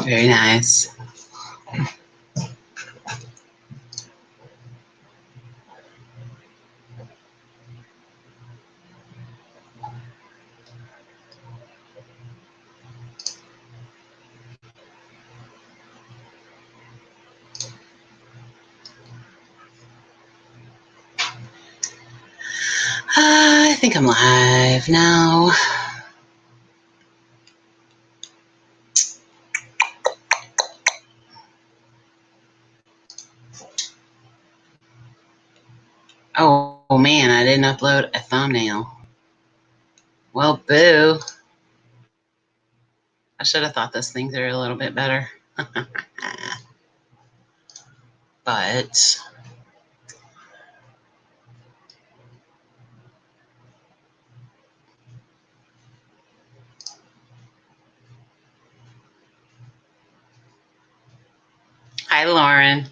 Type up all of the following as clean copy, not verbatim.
Very nice. I think I'm live now. Oh man, I didn't upload a thumbnail. Well, boo. I should have thought this thing through a little bit better. But hi, Lauren.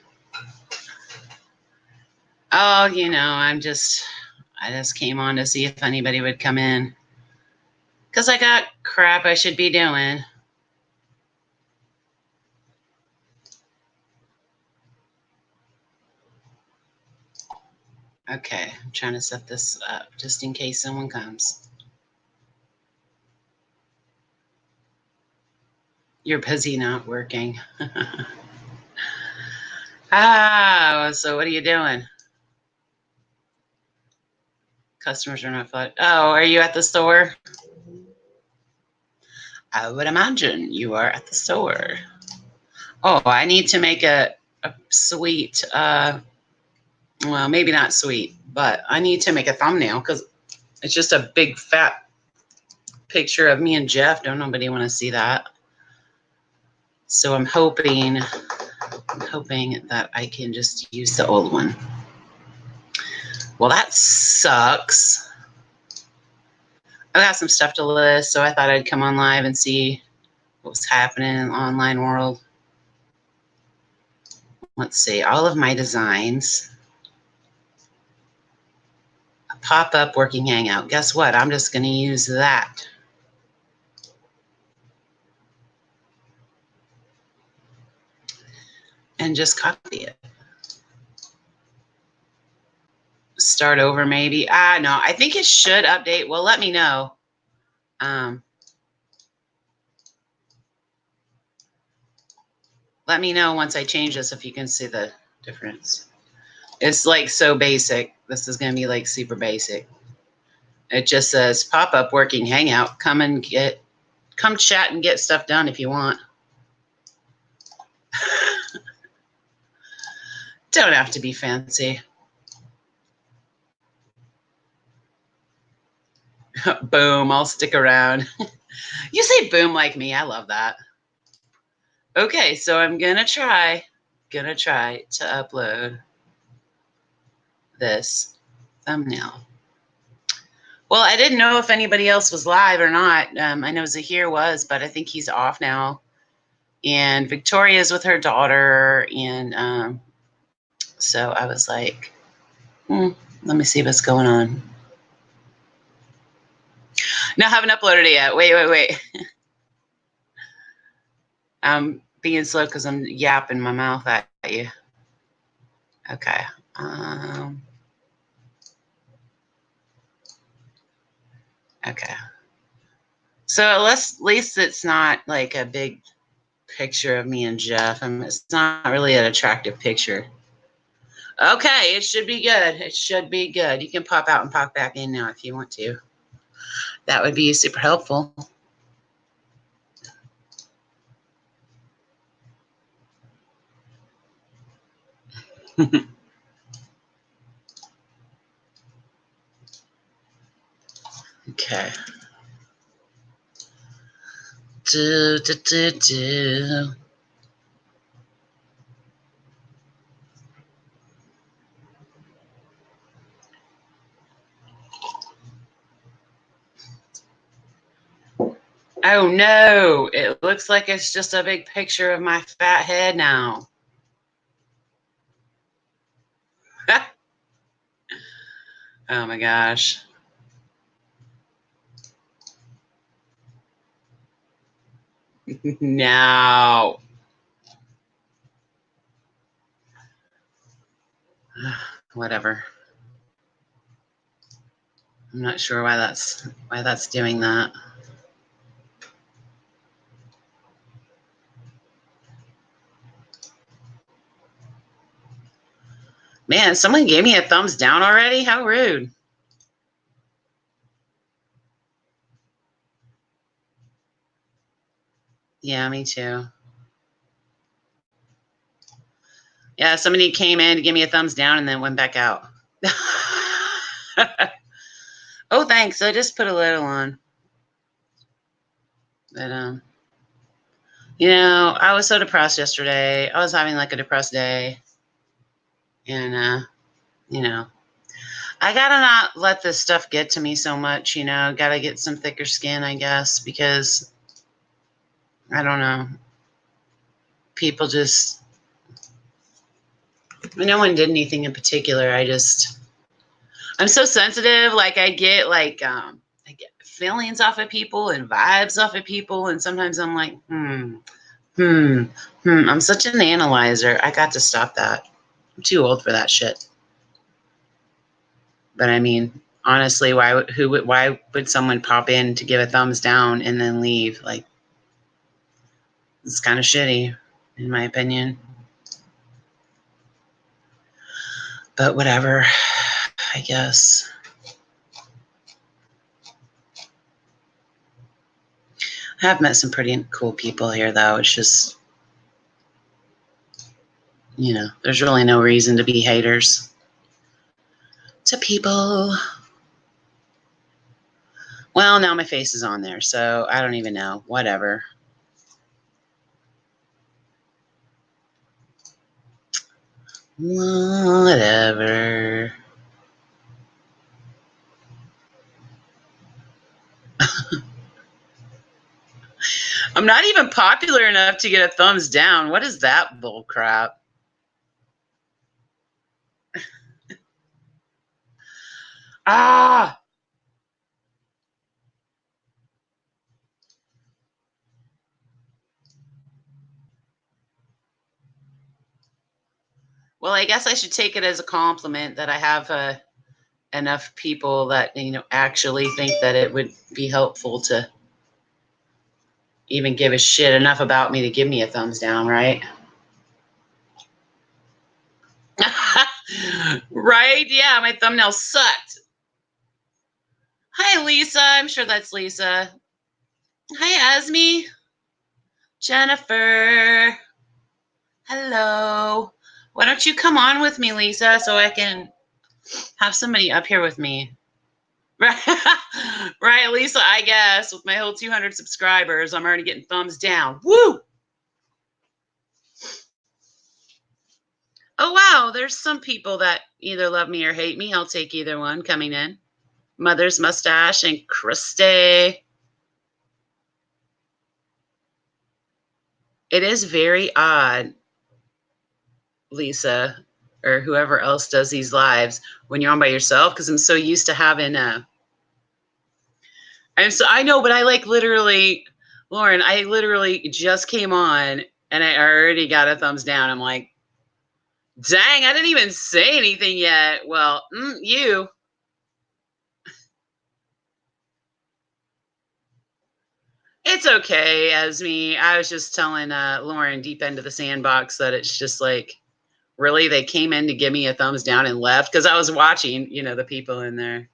Oh, you know, I just came on to see if anybody would come in. Because I got crap I should be doing. Okay, I'm trying to set this up just in case someone comes. You're busy not working. So what are you doing? Customers are not flooded. Oh, are you at the store? I would imagine you are at the store. Oh, I need to make a sweet, well, maybe not sweet, but I need to make a thumbnail because it's just a big fat picture of me and Jeff. Don't nobody want to see that. So I'm hoping that I can just use the old one. Well, that sucks. I got some stuff to list, so I thought I'd come on live and see what was happening in the online world. Let's see, all of my designs. A pop-up working hangout. Guess what? I'm just going to use that. And just copy it. Start over maybe. No, I think it should update. Well, let me know. Let me know once I change this if you can see the difference. It's like so basic. This is going to be like super basic. It just says pop-up working hangout. Come chat and get stuff done if you want. Don't have to be fancy. Boom, I'll stick around. You say boom like me. I love that. Okay, so I'm gonna try to upload this thumbnail. Well, I didn't know if anybody else was live or not. I know Zahir was, but I think he's off now. And Victoria's with her daughter, and so I was like, let me see what's going on. No, I haven't uploaded it yet. Wait. I'm being slow because I'm yapping my mouth at you. Okay. Okay. So at least it's not like a big picture of me and Jeff. It's not really an attractive picture. Okay, it should be good. It should be good. You can pop out and pop back in now if you want to. That would be super helpful. Okay. Do. Oh no, it looks like it's just a big picture of my fat head now. Oh my gosh. No. Whatever. I'm not sure why that's doing that. Man, someone gave me a thumbs down already? How rude. Yeah, me too. Yeah, somebody came in to give me a thumbs down and then went back out. Oh, thanks. I just put a little on. But I was so depressed yesterday. I was having like a depressed day. And I gotta not let this stuff get to me so much, gotta get some thicker skin, I guess, because I don't know. People just, no one did anything in particular. I'm so sensitive. Like I get feelings off of people and vibes off of people. And sometimes I'm like, I'm such an analyzer. I got to stop that. I'm too old for that shit. But I mean, honestly, why would someone pop in to give a thumbs down and then leave? Like, it's kind of shitty, in my opinion. But whatever, I guess. I have met some pretty cool people here, though. It's just, there's really no reason to be haters to people. Well, now my face is on there, so I don't even know. Whatever. Whatever. I'm not even popular enough to get a thumbs down. What is that bull crap? Ah! Well, I guess I should take it as a compliment that I have enough people that, actually think that it would be helpful to even give a shit enough about me to give me a thumbs down, right? Right? Yeah, my thumbnail sucked. Hi, Lisa. I'm sure that's Lisa. Hi, Asmi. Jennifer. Hello. Why don't you come on with me, Lisa, so I can have somebody up here with me? Right, Lisa, I guess. With my whole 200 subscribers, I'm already getting thumbs down. Woo! Oh, wow. There's some people that either love me or hate me. I'll take either one coming in. Mother's Mustache and Christy. It is very odd, Lisa, or whoever else does these lives when you're on by yourself, because I'm so used to having I know, but I literally, Lauren, I literally just came on and I already got a thumbs down. I'm like, dang, I didn't even say anything yet. Well, you. It's okay, Esme. I was just telling Lauren deep into the sandbox that it's just like, really, they came in to give me a thumbs down and left because I was watching, the people in there.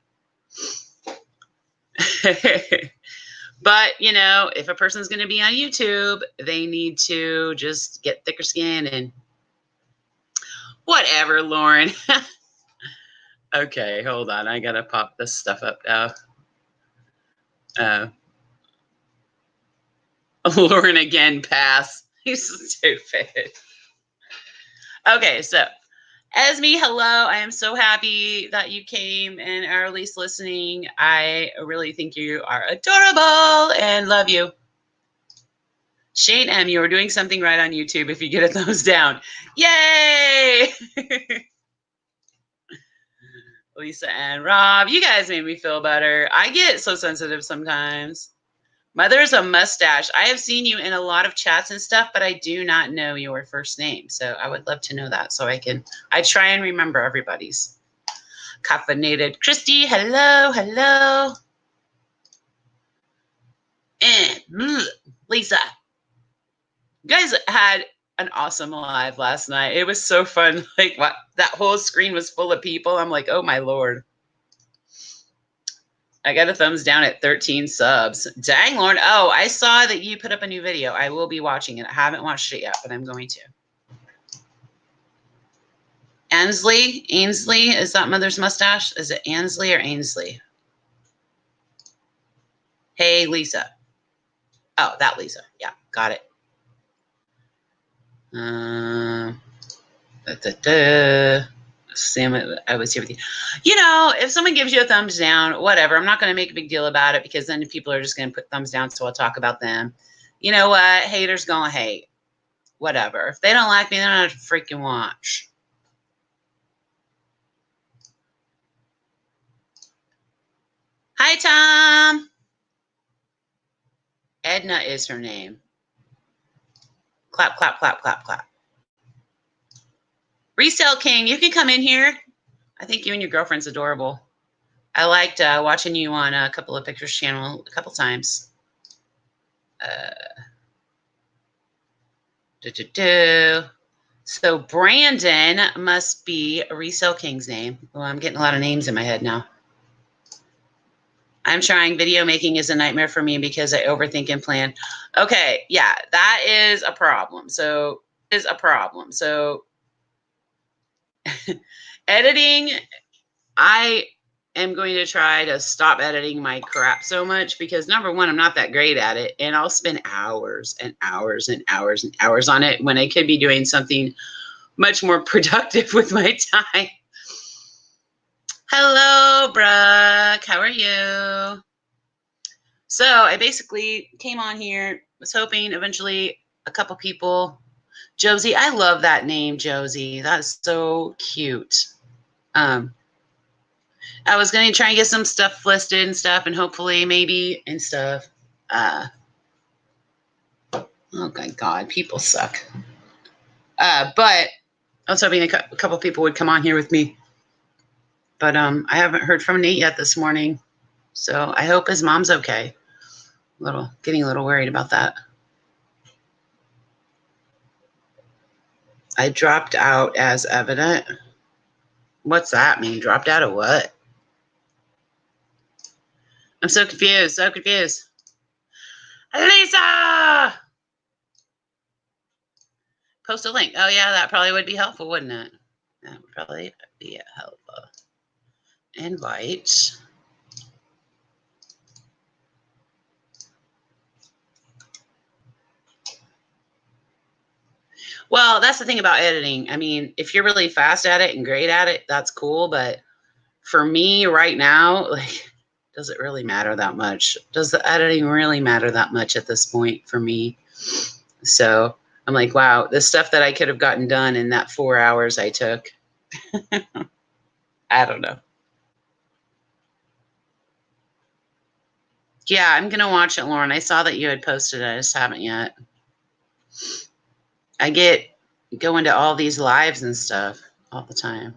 But, if a person's going to be on YouTube, they need to just get thicker skin and whatever, Lauren. Okay, hold on. I got to pop this stuff up now. Lauren again, pass. He's stupid. Okay, so Esme, hello. I am so happy that you came and are at least listening. I really think you are adorable and love you. Shane M, you are doing something right on YouTube if you get a thumbs down. Yay! Lisa and Rob, you guys made me feel better. I get so sensitive sometimes. Mother's a mustache. I have seen you in a lot of chats and stuff, but I do not know your first name. So I would love to know that so I try and remember everybody's. Caffeinated Christy, hello, hello. And Lisa. You guys had an awesome live last night. It was so fun. Like what, that whole screen was full of people. I'm like, oh my Lord. I got a thumbs down at 13 subs. Dang, Lauren. Oh, I saw that you put up a new video. I will be watching it. I haven't watched it yet, but I'm going to. Ainsley? Is that Mother's mustache? Is it Ansley or Ainsley? Hey, Lisa. Oh, that Lisa. Yeah, got it. Sam, I was here with you. You know, if someone gives you a thumbs down, whatever. I'm not going to make a big deal about it because then people are just going to put thumbs down, so I'll talk about them. You know what? Haters going to hate. Whatever. If they don't like me, they're not to freaking watch. Hi, Tom. Edna is her name. Clap, clap, clap, clap, clap. Resale King, you can come in here. I think you and your girlfriend's adorable. I liked watching you on a couple of pictures channel a couple times. So Brandon must be Resale King's name. Well, I'm getting a lot of names in my head now. I'm trying. Video making is a nightmare for me because I overthink and plan. Okay, yeah, that is a problem. So editing, I am going to try to stop editing my crap so much because number one, I'm not that great at it, and I'll spend hours and hours and hours and hours on it when I could be doing something much more productive with my time. Hello, Brooke. How are you? So I basically came on here, was hoping eventually a couple people. Josie, I love that name, Josie. That's so cute. I was going to try and get some stuff listed and stuff, and hopefully maybe and stuff. Oh my God, people suck. But I was hoping a couple people would come on here with me. But I haven't heard from Nate yet this morning. So I hope his mom's okay. Getting a little worried about that. I dropped out as evident. What's that mean? Dropped out of what? I'm so confused. Lisa! Post a link. Oh, yeah, that probably would be helpful, wouldn't it? That would probably be helpful. Invite. Well, that's the thing about editing. I mean, if you're really fast at it and great at it, that's cool. But for me right now, like, does it really matter that much? Does the editing really matter that much at this point for me? So I'm like, wow, the stuff that I could have gotten done in that 4 hours I took. I don't know. Yeah, I'm going to watch it, Lauren. I saw that you had posted it. I just haven't yet. I go into all these lives and stuff all the time.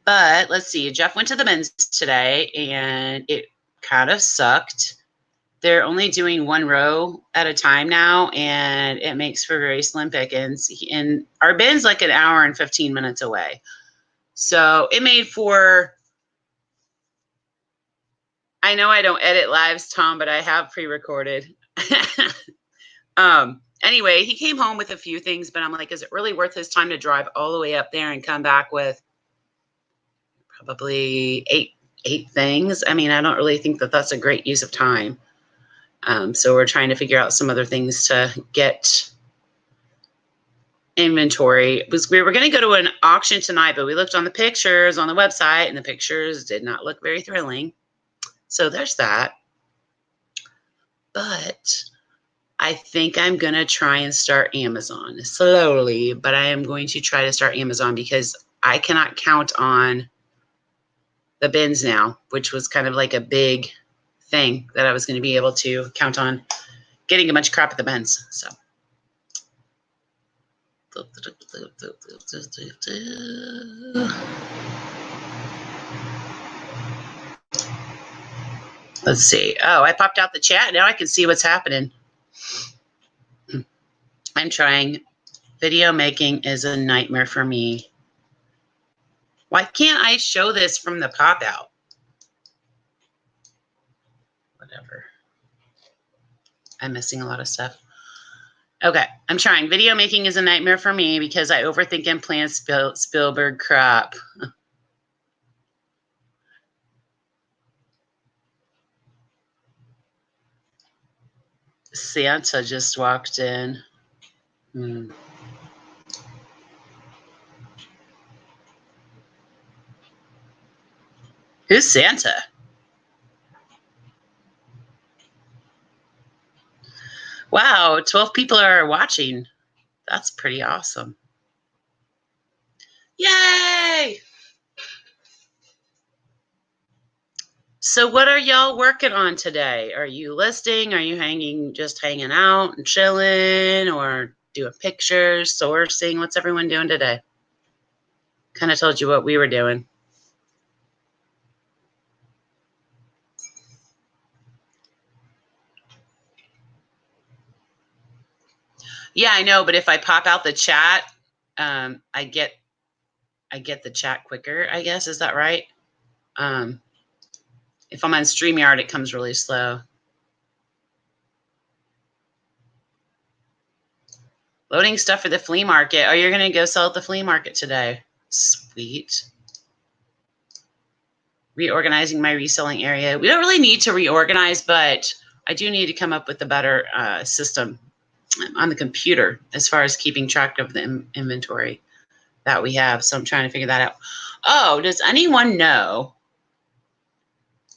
But let's see. Jeff went to the men's today, and it kind of sucked. They're only doing one row at a time now, and it makes for very slim pickings. And our bin's like an hour and 15 minutes away. So it made for... I know I don't edit lives, Tom, but I have pre-recorded. Anyway, he came home with a few things, but I'm like, is it really worth his time to drive all the way up there and come back with probably eight things? I mean, I don't really think that that's a great use of time. So we're trying to figure out some other things to get inventory. We were going to go to an auction tonight, but we looked on the pictures on the website, and the pictures did not look very thrilling. So there's that. But I think I'm going to try and start Amazon slowly, but I am going to try to start Amazon because I cannot count on the bins now, which was kind of like a big thing that I was going to be able to count on getting a bunch of crap at the bins. So. Let's see. Oh, I popped out the chat. Now I can see what's happening. I'm trying. Video making is a nightmare for me. Why can't I show this from the pop out? Whatever. I'm missing a lot of stuff. Okay, I'm trying. Video making is a nightmare for me because I overthink and plan Spielberg crap. Santa just walked in. Who's Santa? Wow, 12 people are watching. That's pretty awesome. Yay! So what are y'all working on today? Are you listing? Are you just hanging out and chilling, or doing pictures, sourcing? What's everyone doing today? Kind of told you what we were doing. Yeah, I know, but if I pop out the chat, I get the chat quicker, I guess. Is that right? If I'm on StreamYard, it comes really slow. Loading stuff for the flea market. Oh, you're going to go sell at the flea market today. Sweet. Reorganizing my reselling area. We don't really need to reorganize, but I do need to come up with a better system on the computer as far as keeping track of the inventory that we have. So I'm trying to figure that out. Oh, does anyone know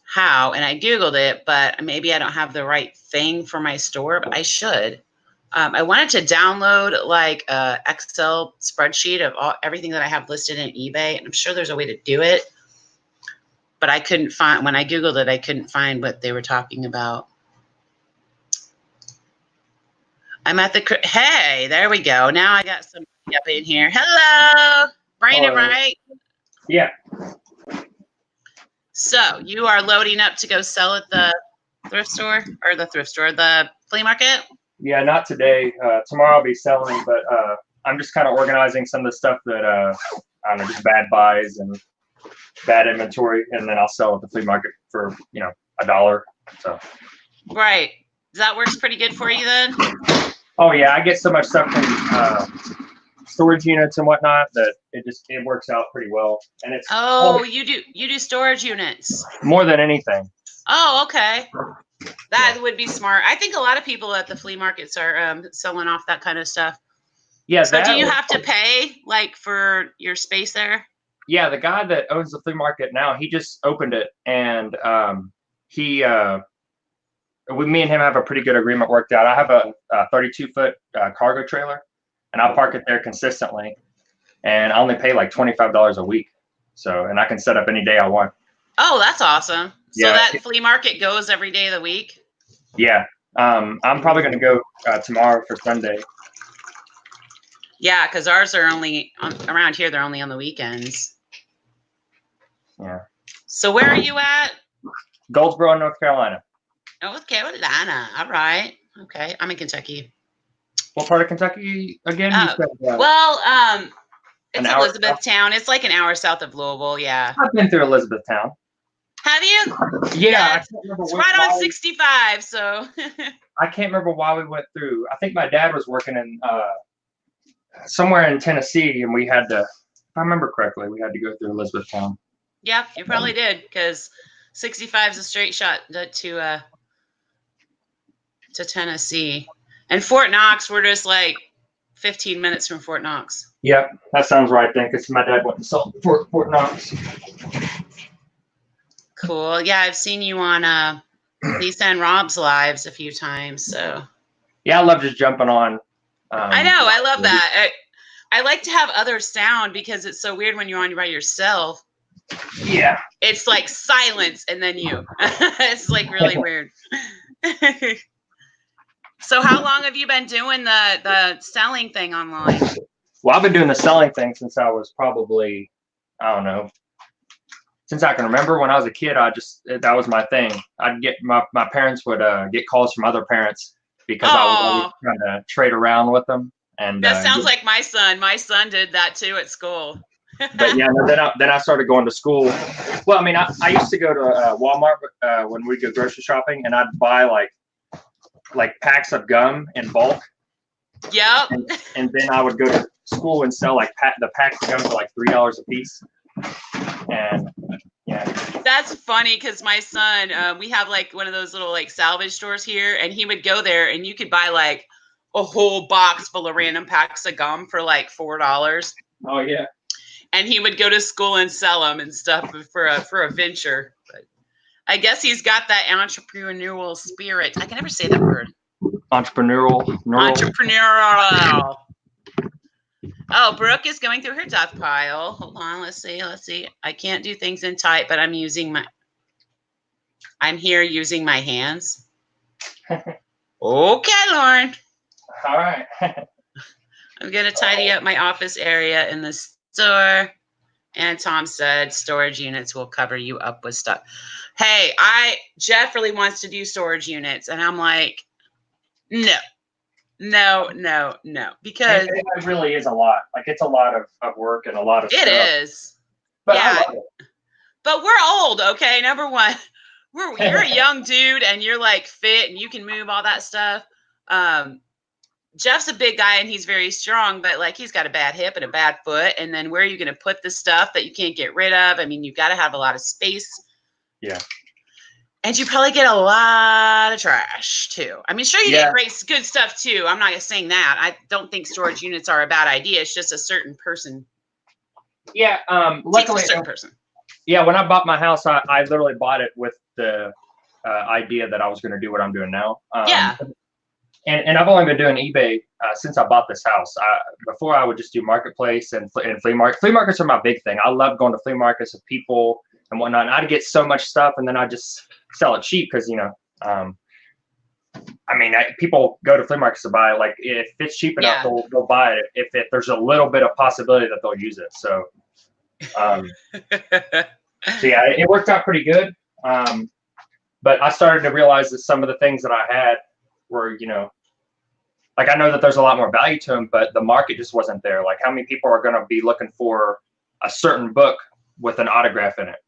how? And I Googled it, but maybe I don't have the right thing for my store, but I should. I wanted to download like a Excel spreadsheet of everything that I have listed in eBay. And I'm sure there's a way to do it, but I couldn't find, when I Googled it, I couldn't find what they were talking about. I'm at the, hey, there we go. Now I got some up in here. Hello, Brandon, right? Yeah. So you are loading up to go sell at the thrift store, or the flea market? Yeah, not today. Tomorrow I'll be selling, but I'm just kind of organizing some of the stuff that, I don't know, just bad buys and bad inventory, and then I'll sell at the flea market for, $1. So. Right. That works pretty good for you then? Oh yeah, I get so much stuff from storage units and whatnot that it works out pretty well. And it's you do storage units more than anything. Oh, okay. That would be smart. I think a lot of people at the flea markets are selling off that kind of stuff. Yeah. So do you have to pay like for your space there? Yeah, the guy that owns the flea market now, he just opened it, and me and him have a pretty good agreement worked out. I have a 32-foot cargo trailer, and I park it there consistently, and I only pay like $25 a week. So, and I can set up any day I want. Oh, that's awesome. Yeah. So that flea market goes every day of the week? Yeah. I'm probably going to go tomorrow for Sunday. Yeah, because ours are only around here. They're only on the weekends. Yeah. So where are you at? Goldsboro, North Carolina. North Carolina. All right. Okay. I'm in Kentucky. What part of Kentucky again? It's Elizabethtown. It's like an hour south of Louisville. Yeah. I've been through Elizabethtown. Have you? Yeah. It's right on 65. So. I can't remember why we went through. I think my dad was working in somewhere in Tennessee, and we had to, if I remember correctly, we had to go through Elizabethtown. Yeah, you probably did, because 65 is a straight shot to Tennessee. And Fort Knox, we're just like 15 minutes from Fort Knox. Yep, that sounds right then, because my dad went to sell Fort Knox. Cool. Yeah, I've seen you on Lisa and Rob's lives a few times. So. Yeah, I love just jumping on. I know. I love that. I like to have other sound because it's so weird when you're on by yourself. Yeah. It's like silence and then you. It's like really weird. So how long have you been doing the selling thing online? Well, I've been doing the selling thing since I was probably, I don't know, since I can remember. When I was a kid, that was my thing. I'd get my parents would get calls from other parents because I was always trying to trade around with them. And that sounds like my son. My son did that too at school. But yeah, then I started going to school. Well, I mean, I used to go to Walmart when we go grocery shopping, and I'd buy like packs of gum in bulk. Yep. And then I would go to school and sell like the packs of gum for like $3 a piece. And yeah. That's funny because my son, we have like one of those little like salvage stores here, and he would go there and you could buy like a whole box full of random packs of gum for like $4. Oh yeah. And he would go to school and sell them and stuff for a venture. But I guess he's got that entrepreneurial spirit. I can never say that word. Entrepreneurial. Oh, Brooke is going through her death pile. Hold on, let's see. I can't do things in type, but I'm here using my hands. Okay, Lauren. All right. I'm gonna tidy up my office area in the store. And Tom said storage units will cover you up with stuff. Hey, Jeff really wants to do storage units, and I'm like, no. Because it really is a lot. Like it's a lot of work and a lot of stuff. It is. But yeah. I love it. But we're old, okay? Number one, you're a young dude and you're like fit and you can move all that stuff. Jeff's a big guy and he's very strong, but like he's got a bad hip and a bad foot. And then where are you going to put the stuff that you can't get rid of? I mean, you've got to have a lot of space. Yeah. And you probably get a lot of trash too. I mean, sure, you get good stuff too. I'm not saying that. I don't think storage units are a bad idea. It's just a certain person. Yeah. Luckily, a certain person. Yeah. When I bought my house, I literally bought it with the idea that I was going to do what I'm doing now. Yeah. And I've only been doing eBay since I bought this house. Before I would just do marketplace and flea market. Flea markets are my big thing. I love going to flea markets with people and whatnot. And I'd get so much stuff, and then I just sell it cheap because people go to flea markets to buy. Like if it's cheap enough, they'll buy it. If there's a little bit of possibility that they'll use it. So, it worked out pretty good. But I started to realize that some of the things that I had were, like I know that there's a lot more value to them, but the market just wasn't there. Like how many people are going to be looking for a certain book with an autograph in it?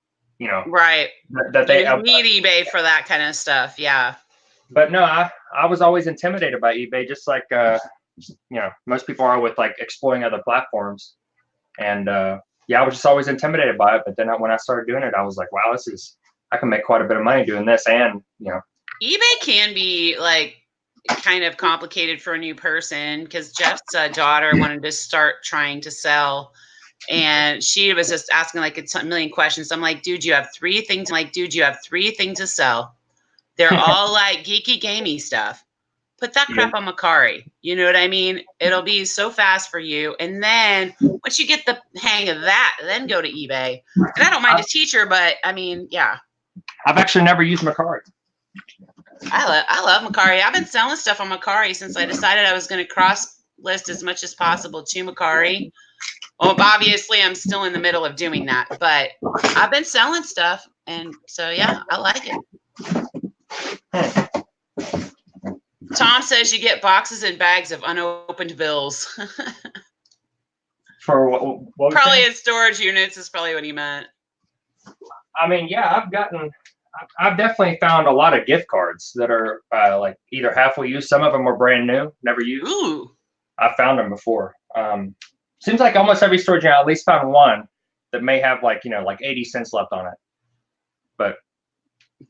Right. That they need eBay for that kind of stuff. Yeah. But no, I was always intimidated by eBay, just like, most people are with like exploring other platforms. And I was just always intimidated by it. But then when I started doing it, I was like, wow, I can make quite a bit of money doing this. And, eBay can be like kind of complicated for a new person because Jeff's daughter wanted to start trying to sell. And she was just asking like a million questions. I'm like, dude, you have 3 things. To sell. They're all like geeky, gamey stuff. Put that crap on Macari. You know what I mean? It'll be so fast for you. And then once you get the hang of that, then go to eBay. And I don't mind a teacher, but I mean, yeah. I've actually never used Macari. I love Macari. I've been selling stuff on Macari since I decided I was going to cross list as much as possible to Macari. Well, obviously, I'm still in the middle of doing that, but I've been selling stuff, and so yeah, I like it. Tom says you get boxes and bags of unopened bills. For what probably in storage units is probably what he meant. I mean, yeah, I've definitely found a lot of gift cards that are like either halfway used. Some of them were brand new, never used. Ooh. I found them before. Seems like almost every storage unit I at least found one that may have like 80 cents left on it. But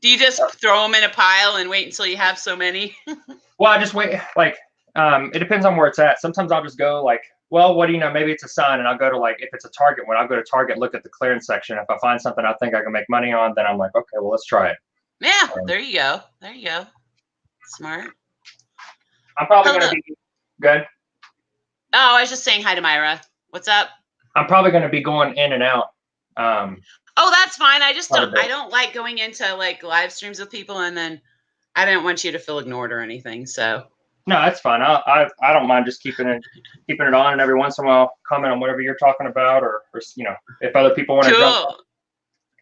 do you just throw them in a pile and wait until you have so many? Well, I just wait. Like it depends on where it's at. Sometimes I'll just go like, well, what do you know? Maybe it's a sign, and I'll go to like if it's a Target one, I'll go to Target, look at the clearance section. If I find something I think I can make money on, then I'm like, okay, well, let's try it. Yeah, there you go. Smart. I'm probably going to be good. Oh, I was just saying hi to Myra. What's up? I'm probably going to be going in and out. Oh, that's fine. I just Quite a don't. I bit. don't like going into like live streams with people, and then I didn't want you to feel ignored or anything. So No, that's fine. I don't mind just keeping it on, and every once in a while comment on whatever you're talking about, or if other people want to jump. cool.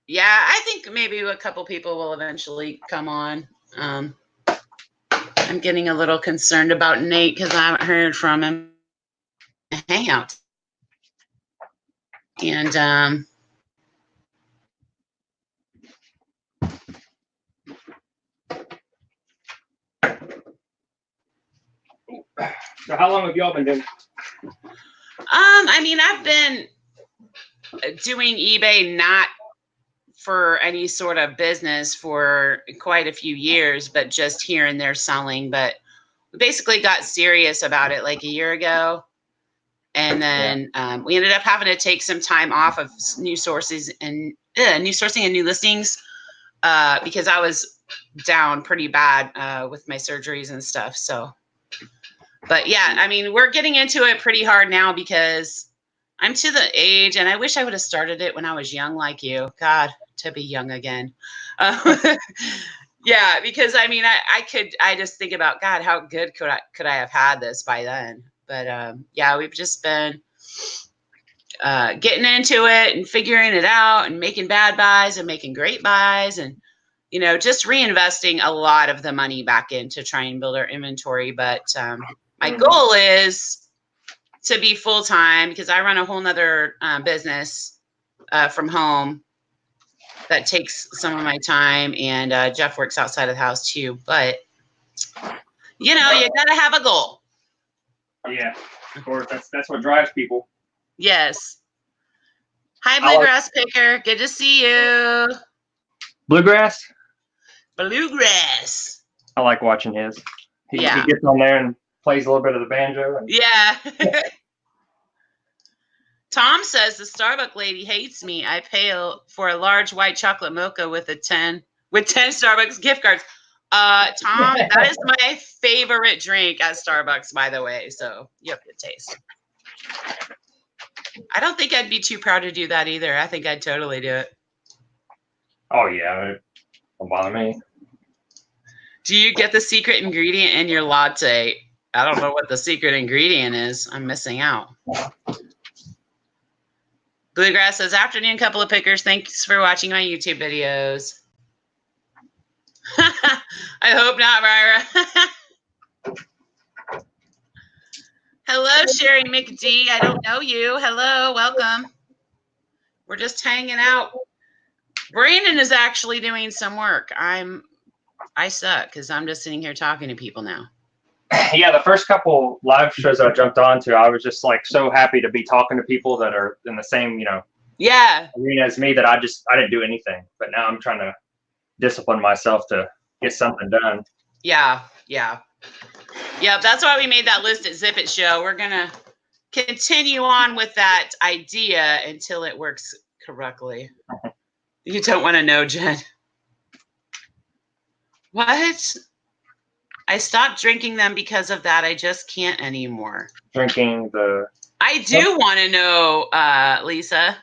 Yeah, I think maybe a couple people will eventually come on. I'm getting a little concerned about Nate because I haven't heard from him. Hangout. And So how long have y'all been doing? I mean, I've been doing eBay not for any sort of business for quite a few years, but just here and there selling. But we basically got serious about it like a year ago. And then we ended up having to take some time off of new sources and new sourcing and new listings because I was down pretty bad with my surgeries and stuff. So, but yeah, I mean, we're getting into it pretty hard now because I'm to the age, and I wish I would have started it when I was young like you. God, to be young again. Yeah, because I mean, I just think about, God, how good could I have had this by then? But yeah, we've just been getting into it and figuring it out and making bad buys and making great buys and, just reinvesting a lot of the money back in to try and build our inventory. But my goal is to be full-time because I run a whole nother business from home that takes some of my time, and Jeff works outside of the house too. But, you got to have a goal. Yeah, of course. That's what drives people. Yes. Hi, Bluegrass Picker. Good to see you. Bluegrass? Bluegrass. I like watching his. He Yeah. gets on there and plays a little bit of the banjo. Yeah. Tom says the Starbucks lady hates me. I pay for a large white chocolate mocha with 10 Starbucks gift cards. Tom, that is my favorite drink at Starbucks, by the way. So you have good taste. I don't think I'd be too proud to do that either. I think I'd totally do it. Oh yeah, it don't bother me. Do you get the secret ingredient in your latte? I don't know what the secret ingredient is. I'm missing out. Bluegrass says, afternoon, couple of pickers. Thanks for watching my YouTube videos. I hope not, Myra. Hello, Sherry McD. I don't know you. Hello, welcome. We're just hanging out. Brandon is actually doing some work. I suck because I'm just sitting here talking to people now. Yeah, the first couple live shows I jumped onto, I was just like so happy to be talking to people that are in the same, arena as me that I didn't do anything. But now I'm trying to discipline myself to get something done. Yeah. That's why we made that list at Zip It Show. We're gonna continue on with that idea until it works correctly. You don't want to know, Jen. What? I stopped drinking them because of that. I just can't anymore. Drinking the... I do want to know, Lisa.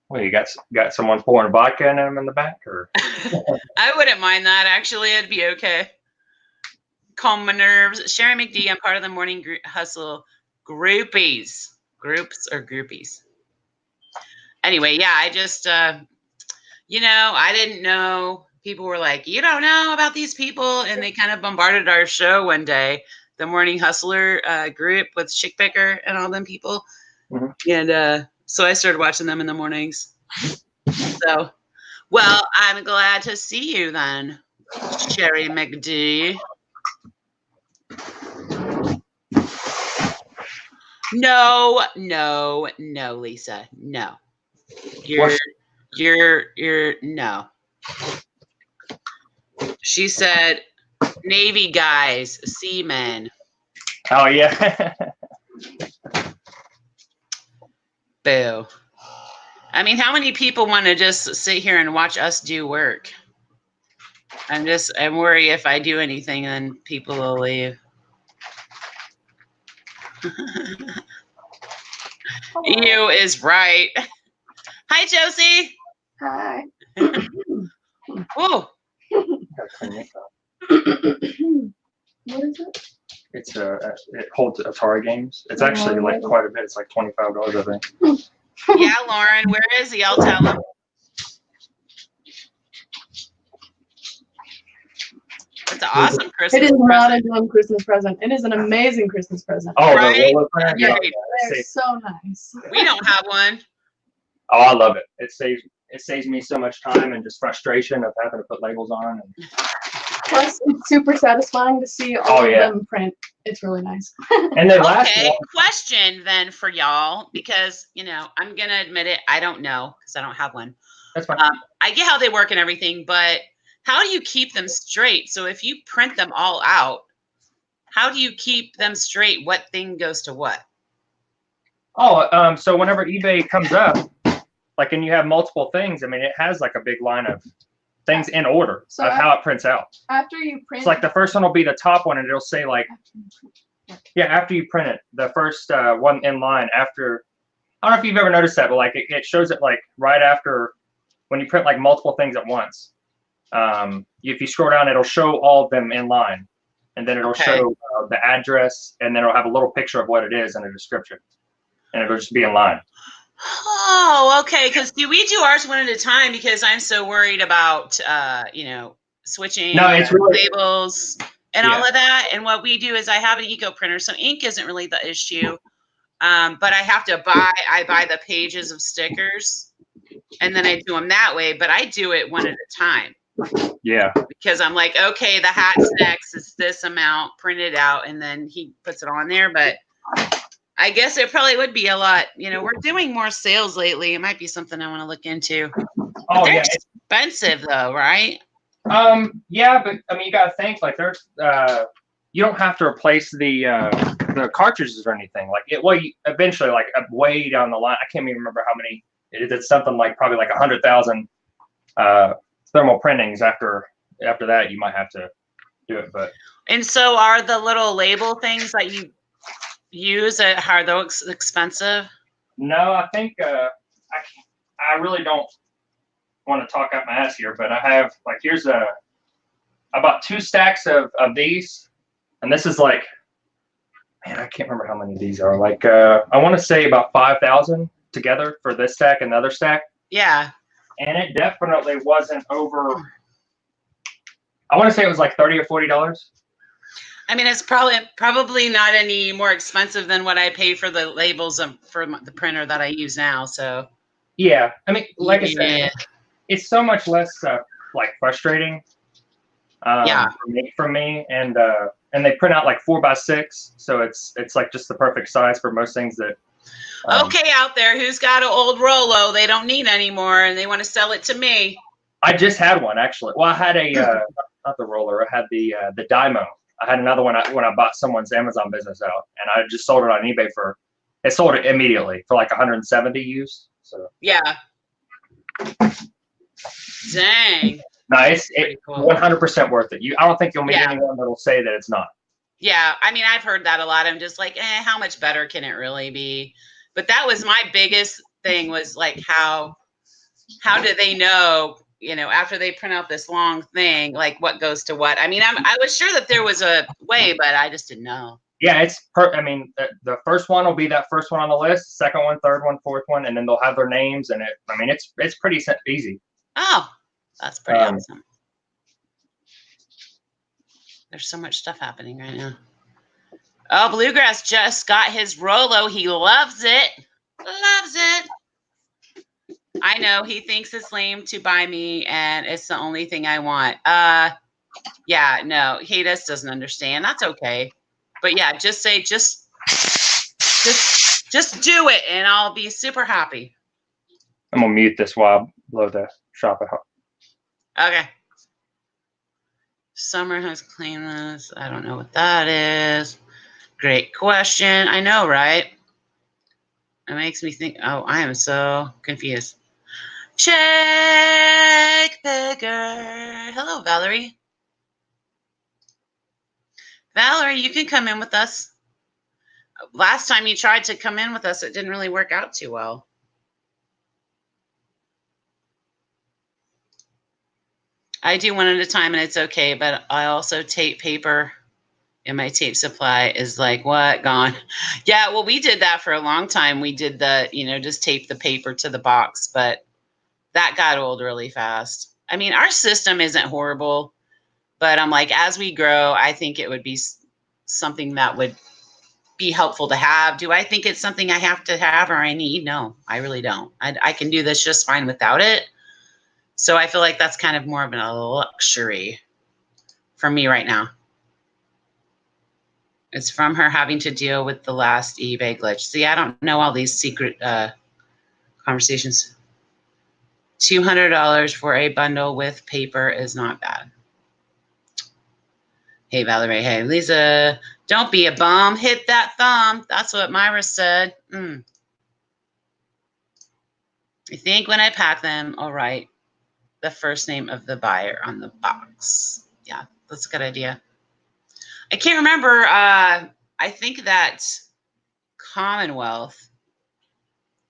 Well, you got someone pouring vodka in them in the back, or? I wouldn't mind that. Actually, it'd be okay. Calm my nerves. Sherry McD, I'm part of the morning hustle groupies. Groups or groupies? Anyway, yeah, I just, I didn't know. People were like, you don't know about these people. And they kind of bombarded our show one day, the Morning Hustler group with Chick Picker and all them people. Mm-hmm. And so I started watching them in the mornings. So, well, I'm glad to see you then, Sherry McD. No, Lisa. No. You're no. She said, Navy guys, seamen. Oh, yeah. Boo. I mean, how many people want to just sit here and watch us do work? I'm worried if I do anything, then people will leave. You is right. Hi, Josie. Hi. Oh, Gotta clean this up. What is it? It's it holds Atari games. It's actually like quite a bit. It's like $25, I think. yeah, Lauren. Where is he? I'll tell him. It's an awesome Christmas It is not present. a dumb Christmas present. It is an amazing Christmas present. Oh, Right? the roller printer? Yeah. They're so nice. We don't have one. Oh, I love it. It saves me so much time and just frustration of having to put labels on. And Plus, it's super satisfying to see all Oh, of yeah. them print. It's really nice. and they last Okay, long. question then for y'all, because, I'm going to admit it, I don't know because I don't have one. That's fine. I get how they work and everything, but how do you keep them straight? So if you print them all out, how do you keep them straight? What thing goes to what? Oh, so whenever eBay comes up, like, and you have multiple things, I mean, it has like a big line of things in order So of how it prints out. After you print, It's like the first one will be the top one, and it'll say like, yeah, after you print it, the first one in line after. I don't know if you've ever noticed that, but like it shows it like right after when you print like multiple things at once. If you scroll down, it'll show all of them in line, and then it'll Okay. show the address, and then it'll have a little picture of what it is and a description, and it'll just be in line. Oh, okay. Because we do ours one at a time because I'm so worried about, switching No, it's really labels and all Yeah. of that. And what we do is I have an eco printer, so ink isn't really the issue. But I have to I buy the pages of stickers, and then I do them that way. But I do it one at a time yeah. because I'm like, okay, the hat's next is this amount, print it out, and then he puts it on there. But I guess it probably would be a lot. We're doing more sales lately. It might be something I want to look into. But Oh they're yeah. expensive though, right? Yeah, but I mean, you gotta think like there's you don't have to replace the cartridges or anything. Like eventually, like way down the line, I can't even remember how many. It's something like probably like 100,000 thermal printings. After that, you might have to do it. But And so are the little label things that you use are those expensive? no, I think I really don't want to talk out my ass here, but I have like here's I bought 2 stacks of these, and this is like, man, I can't remember how many of these are. Like I want to say about 5,000 together for this stack and the other stack. Yeah. And it definitely wasn't over. I want to say it was like $30 or $40. I mean, it's probably not any more expensive than what I pay for the labels for the printer that I use now. So Yeah, I mean, like I yeah. said, it's so much less like frustrating. Yeah. For me, and they print out like 4x6, so it's like just the perfect size for most things that. Okay, out there, who's got an old Rolo they don't need anymore and they want to sell it to me? I just had one actually. Well, I had not the roller. I had the Dymo. I had another one when I bought someone's Amazon business out, and I just sold it on eBay it sold it immediately for like 170 used. So Yeah. Dang. nice. Pretty cool. 100% worth it. I don't think you'll meet Yeah. anyone that'll say that it's not. Yeah, I mean, I've heard that a lot. I'm just like, how much better can it really be? But that was my biggest thing was like, how do they know, after they print out this long thing, like what goes to what? I mean, I was sure that there was a way, but I just didn't know. Yeah, I mean, the first one will be that first one on the list, second one, third one, fourth one, and then they'll have their names, and I mean, it's pretty easy. Oh, that's pretty awesome. There's so much stuff happening right now. Oh, Bluegrass just got his Rolo. He loves it. Loves it. I know he thinks it's lame to buy me, and it's the only thing I want. Yeah, no, he just doesn't understand. That's okay. But yeah, just say just do it, and I'll be super happy. I'm gonna mute this while I load the shop at home. Okay. Summer has claimed this. I don't know what that is. Great question. I know, right? It makes me think. Oh, I am so confused. Check bigger. Hello, Valerie. Valerie, you can come in with us. last time you tried to come in with us, it didn't really work out too well. I do one at a time and it's okay, but I also tape paper and my tape supply is like, what? Gone. Yeah, well, we did that for a long time. We did the, just tape the paper to the box, but that got old really fast. I mean, our system isn't horrible, but I'm like, as we grow, I think it would be something that would be helpful to have. Do I think it's something I have to have or I need? No, I really don't. I can do this just fine without it. So I feel like that's kind of more of a luxury for me right now. It's from her having to deal with the last eBay glitch. See, I don't know all these secret conversations. $200 for a bundle with paper is not bad. Hey, Valerie. Hey, Lisa. Don't be a bum. Hit that thumb. That's what Myra said. I think when I pack them, I'll write the first name of the buyer on the box. Yeah, that's a good idea. I can't remember. I think that Commonwealth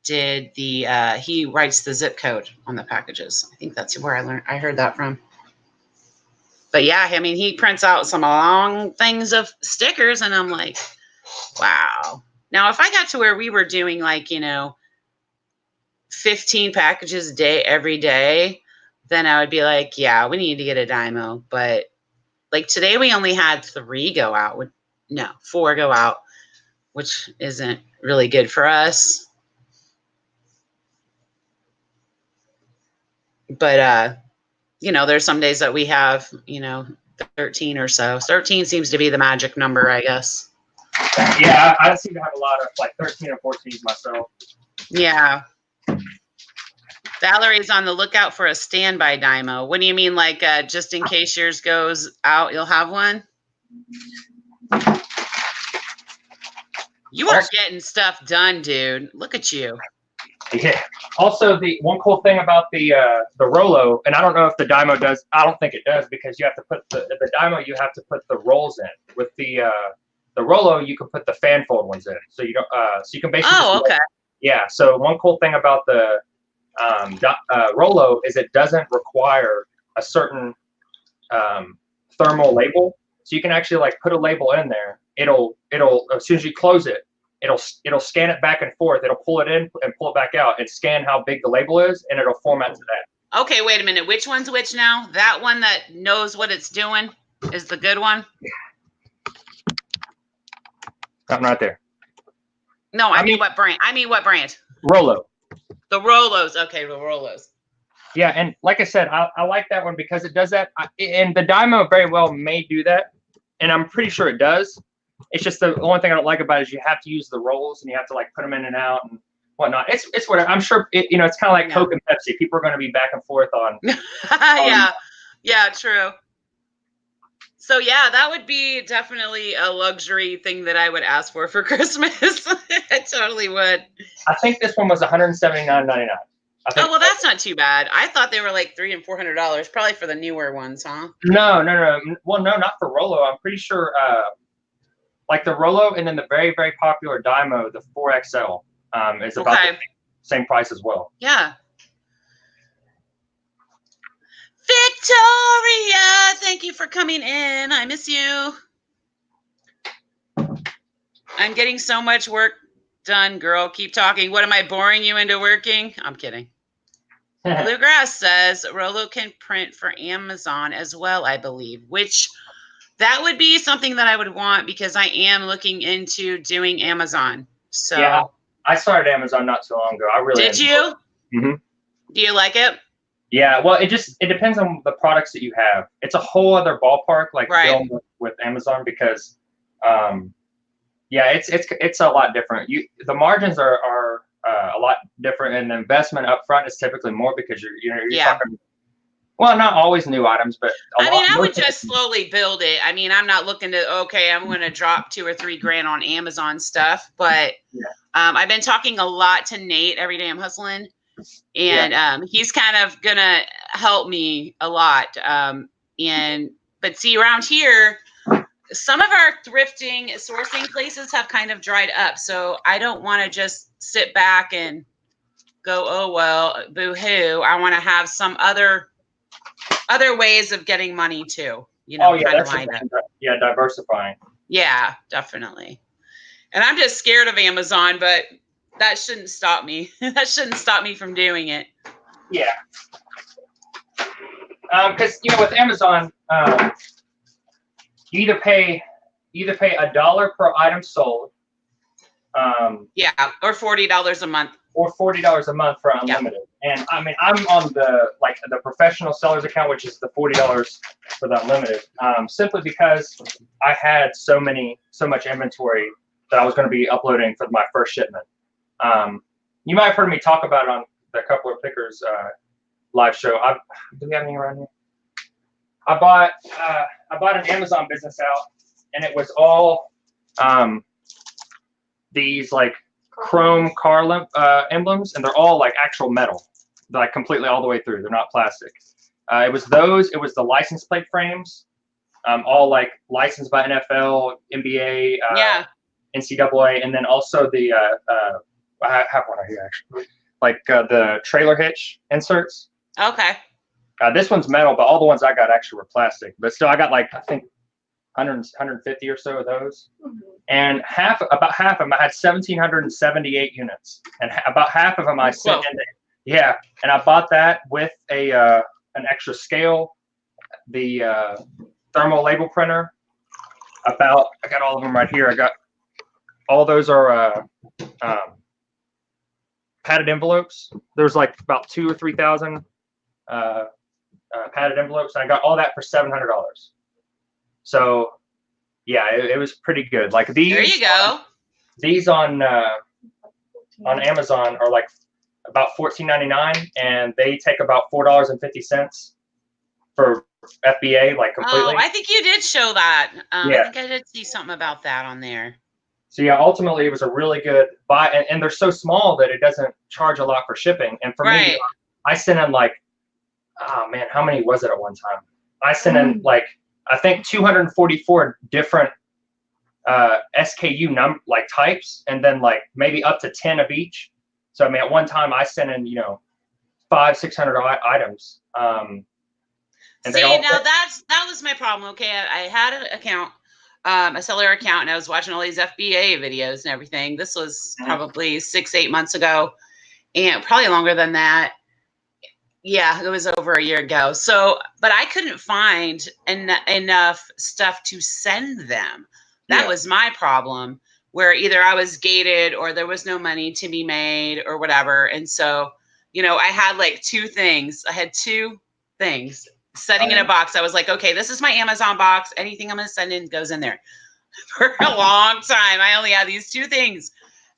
did the, he writes the zip code on the packages. I think that's where I heard that from. But yeah, I mean, he prints out some long things of stickers and I'm like, wow. Now, if I got to where we were doing 15 packages a day, every day, then I would be like, yeah, we need to get a Dymo. But like today we only had 4 go out, which isn't really good for us. But, there's some days that we have, 13 or so. 13 seems to be the magic number, I guess. Yeah, I seem to have a lot of 13 or 14s myself. Yeah. Valerie's on the lookout for a standby Dymo. What do you mean, just in case yours goes out, you'll have one? You are getting stuff done, dude. Look at you. Yeah. Also, the one cool thing about the Rollo, and I don't know if the Dymo does. I don't think it does because you have to put the Dymo. You have to put the rolls in. With the Rollo, you can put the fan fold ones in. So you don't. So you can basically. Oh, okay. Yeah. So one cool thing about the Rollo is it doesn't require a certain thermal label. So you can actually put a label in there. It'll as soon as you close it, it'll scan it back and forth. It'll pull it in and pull it back out and scan how big the label is, and it'll format to that. Okay, wait a minute. Which one's which now? That one that knows what it's doing is the good one? Something right there. No, I mean what brand? Rollo. The Rollos. Okay, the Rollos. Yeah, and like I said, I like that one because it does that. And the Dymo very well may do that, and I'm pretty sure it does. It's just the only thing I don't like about it is you have to use the rolls and you have to put them in and out and whatnot. It's whatever. I'm sure it's kind of like Coke and Pepsi. People are going to be back and forth on. Yeah, true. So yeah, that would be definitely a luxury thing that I would ask for Christmas. I totally would. I think this one was $179.99. Oh well, that's not too bad. I thought they were $300 and $400, probably for the newer ones, huh? No. Well, no, not for Rollo. I'm pretty sure. The Rollo and then the very, very popular Dymo, the 4XL, is about the same price as well. Yeah. Victoria, thank you for coming in. I miss you. I'm getting so much work done, girl. Keep talking. What, am I boring you into working? I'm kidding. Bluegrass says Rollo can print for Amazon as well, I believe, which that would be something that I would want because I am looking into doing Amazon. So yeah, I started Amazon not too long ago. I really did you? Mm-hmm. Do you like it? Yeah, well, it depends on the products that you have. It's a whole other ballpark, dealing with Amazon because, it's a lot different. The margins are a lot different, and the investment up front is typically more because you're talking. Well, not always new items, but I would just slowly build it. I mean, I'm not looking to I'm going to drop $2,000 or $3,000 on Amazon stuff, but I've been talking a lot to Nate every day I'm hustling. And he's kind of gonna help me a lot. But see, around here, some of our thrifting sourcing places have kind of dried up. So I don't want to just sit back and go, oh, well, boo-hoo. I want to have some other ways of getting money too, Oh yeah, kind of that's lined up. yeah, diversifying. Yeah, definitely. And I'm just scared of Amazon, but that shouldn't stop me. That shouldn't stop me from doing it. Yeah. Because with Amazon, you either pay $1 per item sold. Yeah, or $40 a month. Or $40 a month for unlimited. Yeah. And I mean, I'm on the professional sellers account, which is the $40 for the unlimited, simply because I had so much inventory that I was going to be uploading for my first shipment. You might have heard me talk about it on the Couple of Pickers live show. Do we have any around here? I bought an Amazon business out, and it was all these like chrome car emblems, and they're all like actual metal, like completely all the way through. They're not plastic. It was those. It was the license plate frames, all like licensed by NFL, NBA, NCAA, and then also the I have one right here actually, like the trailer hitch inserts. Okay. This one's metal, but all the ones I got actually were plastic. But still, I got like I think 150 or so of those. Mm-hmm. And about half of them, I had 1,778 units, and about half of them I sent in. Yeah, and I bought that with an extra scale, the thermal label printer. I got all of them right here. I got all those are padded envelopes. There's like about 2,000 or 3,000 padded envelopes, and I got all that for $700. So. Yeah, it was pretty good. Like these. There you go. These on Amazon are like about $14.99, and they take about $4.50 for FBA, like completely. Oh, I think you did show that. Yeah. I think I did see something about that on there. So yeah, ultimately it was a really good buy, and they're so small that it doesn't charge a lot for shipping. And for me, I sent in like, oh man, how many was it at one time? I sent in like, I think 244 different SKU types, and then like maybe up to 10 of each. So I mean, at one time I sent in 500-600 items. And see, now that was my problem. Okay, I had an account, a seller account, and I was watching all these FBA videos and everything. This was probably 6-8 months ago, and probably longer than that. Yeah, it was over a year ago. So, but I couldn't find enough stuff to send them. That was my problem, where either I was gated or there was no money to be made or whatever. And so, I had like two things. I had two things setting in a box. I was like, okay, this is my Amazon box. Anything I'm going to send in goes in there. For a long time, I only had these two things.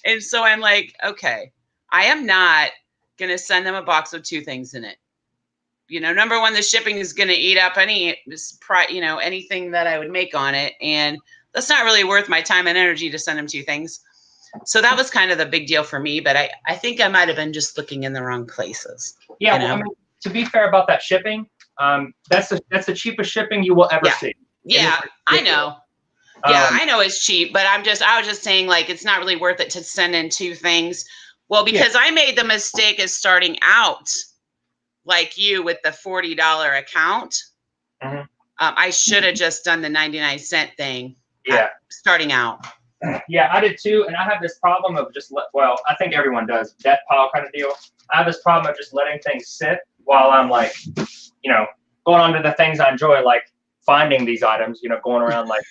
And so I'm like, okay, I am not going to send them a box with two things in it. Number one, the shipping is going to eat up anything that I would make on it. And that's not really worth my time and energy to send them two things. So that was kind of the big deal for me. But I think I might have been just looking in the wrong places. Yeah. Well, I mean, to be fair about that shipping, that's the cheapest shipping you will ever see. Yeah, I know. Yeah, I know it's cheap, but I was just saying, like, it's not really worth it to send in two things. Well, because I made the mistake of starting out like you with the $40 account. Mm-hmm. I should have just done the 99-cent thing. Yeah. Starting out. Yeah, I did too. And I have this problem of I think everyone does, death pile kind of deal. I have this problem of just letting things sit while I'm like, going on to the things I enjoy, like finding these items, going around like,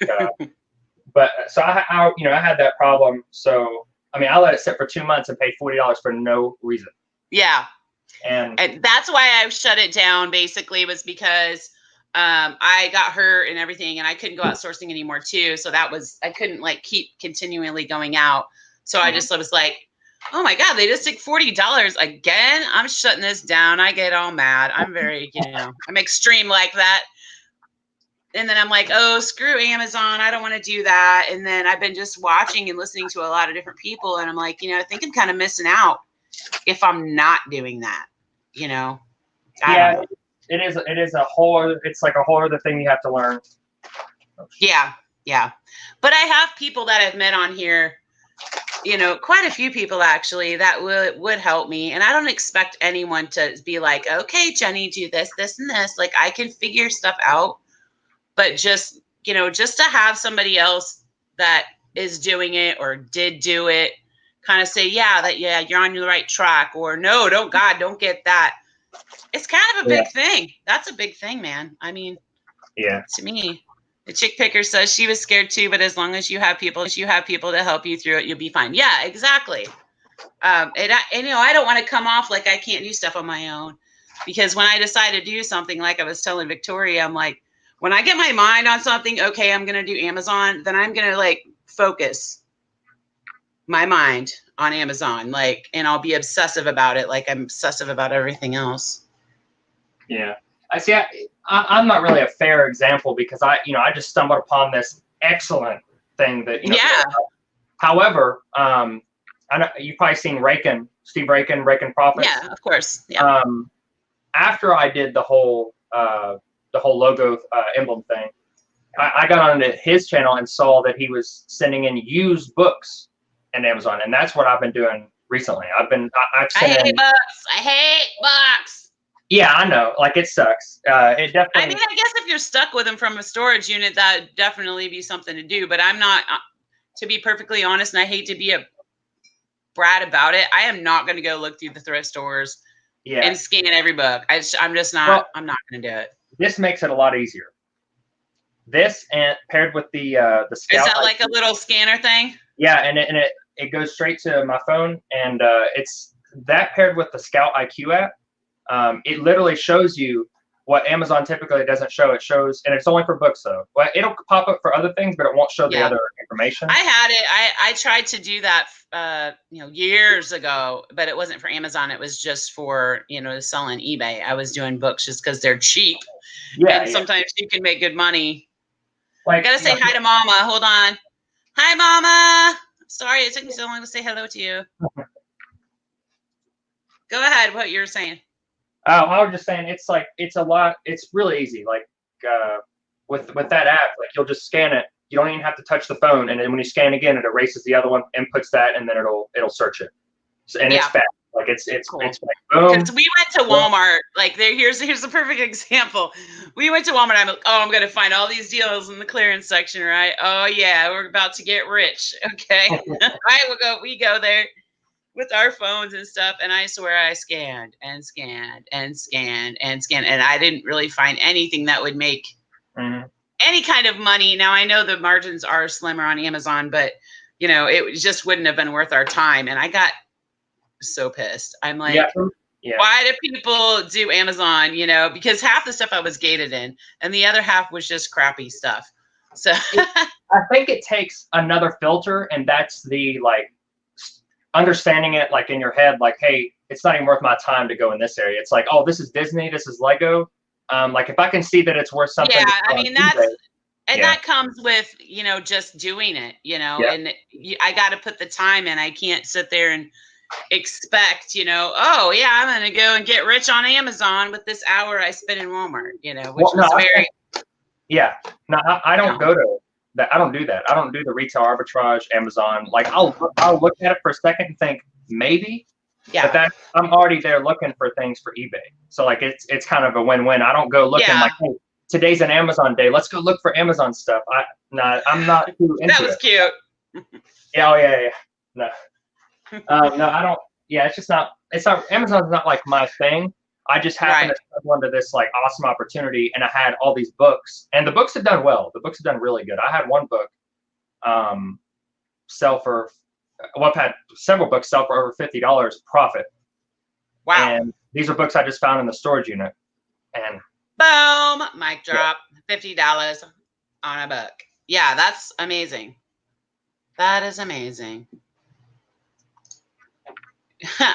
but so I had that problem. So, I mean, I let it sit for 2 months and paid $40 for no reason. Yeah. And that's why I shut it down, basically, was because I got hurt and everything, and I couldn't go out sourcing anymore too. So I couldn't like keep continually going out. So I just was like, oh my God, they just took $40 again. I'm shutting this down. I get all mad. I'm very, I'm extreme like that. And then I'm like, oh, screw Amazon. I don't want to do that. And then I've been just watching and listening to a lot of different people. And I'm like, I think I'm kind of missing out if I'm not doing that, It is a whole, it's like a whole other thing you have to learn. Yeah. Yeah. But I have people that I've met on here, quite a few people actually that would help me. And I don't expect anyone to be like, okay, Jenny, do this, this, and this. Like I can figure stuff out, but just to have somebody else that is doing it or did do it kind of say, yeah, you're on the right track, or no, don't get that. It's kind of a big thing. That's a big thing, man. I mean, to me, the chick picker says she was scared too, but as long as you have people to help you through it, you'll be fine. Yeah, exactly. I don't want to come off like I can't do stuff on my own, because when I decide to do something, like I was telling Victoria, I'm like, when I get my mind on something, okay, I'm going to do Amazon, then I'm going to like focus my mind on Amazon, and I'll be obsessive about it. Like I'm obsessive about everything else. Yeah. I see. I'm not really a fair example because I just stumbled upon this excellent thing that, Yeah. However, I know you've probably seen Steve Rakin Profits. Yeah, of course. Yeah. After I did the whole logo emblem thing, I got onto his channel and saw that he was sending in used books in Amazon, and that's what I've been doing recently. I've hate books. I hate books. Yeah, I know. Like it sucks. It definitely. I mean, I guess if you're stuck with them from a storage unit, that'd definitely be something to do. But I'm not, to be perfectly honest, and I hate to be a brat about it, I am not going to go look through the thrift stores and scan every book. I'm just not. Well, I'm not going to do it. This makes it a lot easier. This and paired with the Scout. Is that like a little scanner thing? Yeah, and it goes straight to my phone, and it's that paired with the Scout IQ app. It literally shows you what Amazon typically doesn't show. It shows, and it's only for books though. Well, it'll pop up for other things, but it won't show the other information. I had it. I tried to do that, years ago, but it wasn't for Amazon. It was just for, to sell on eBay. I was doing books just because they're cheap. Yeah. And sometimes you can make good money. I gotta say hi to Mama. Hold on. Hi, Mama. Sorry, it took me so long to say hello to you. Go ahead. What you're saying. I was just saying, it's really easy. Like with that app, like you'll just scan it. You don't even have to touch the phone, and then when you scan again, it erases the other one, inputs that, and then it'll search it. So, and it's fast. Like it's cool. It's like boom. Because we went to Walmart. Like here's a perfect example. We went to Walmart. I'm like, I'm gonna find all these deals in the clearance section, right? Oh yeah, we're about to get rich. Okay, we go there with our phones and stuff, and I swear I scanned and scanned and scanned and scanned, and I didn't really find anything that would make any kind of money. Now I know the margins are slimmer on Amazon, but it just wouldn't have been worth our time. And I got so pissed. I'm like, why do people do Amazon? Because half the stuff I was gated in, and the other half was just crappy stuff. So I think it takes another filter, and that's the understanding it like in your head, like, hey, it's not even worth my time to go in this area. It's like, oh, this is Disney, this is Lego. Like if I can see that it's worth something. Yeah, I mean that comes with just doing it. And I got to put the time in. I can't sit there and expect oh yeah, I'm gonna go and get rich on Amazon with this hour I spent in Walmart. Which was very. No, I don't go to that. I don't do that. I don't do the retail arbitrage, Amazon. Like I'll look at it for a second and think maybe, but I'm already there looking for things for eBay. So like it's kind of a win-win. I don't go looking like, hey, today's an Amazon day. Let's go look for Amazon stuff. I'm not too into That was cute. Yeah. No, no, I don't. Yeah, it's not. Amazon's not like my thing. I just happened to stumble into this like awesome opportunity, and I had all these books, and the books have done well. The books have done really good. I had one book sell for, I've had several books sell for over $50 profit. Wow! And these are books I just found in the storage unit, and boom, mic drop, $50 on a book. Yeah, that's amazing. That is amazing.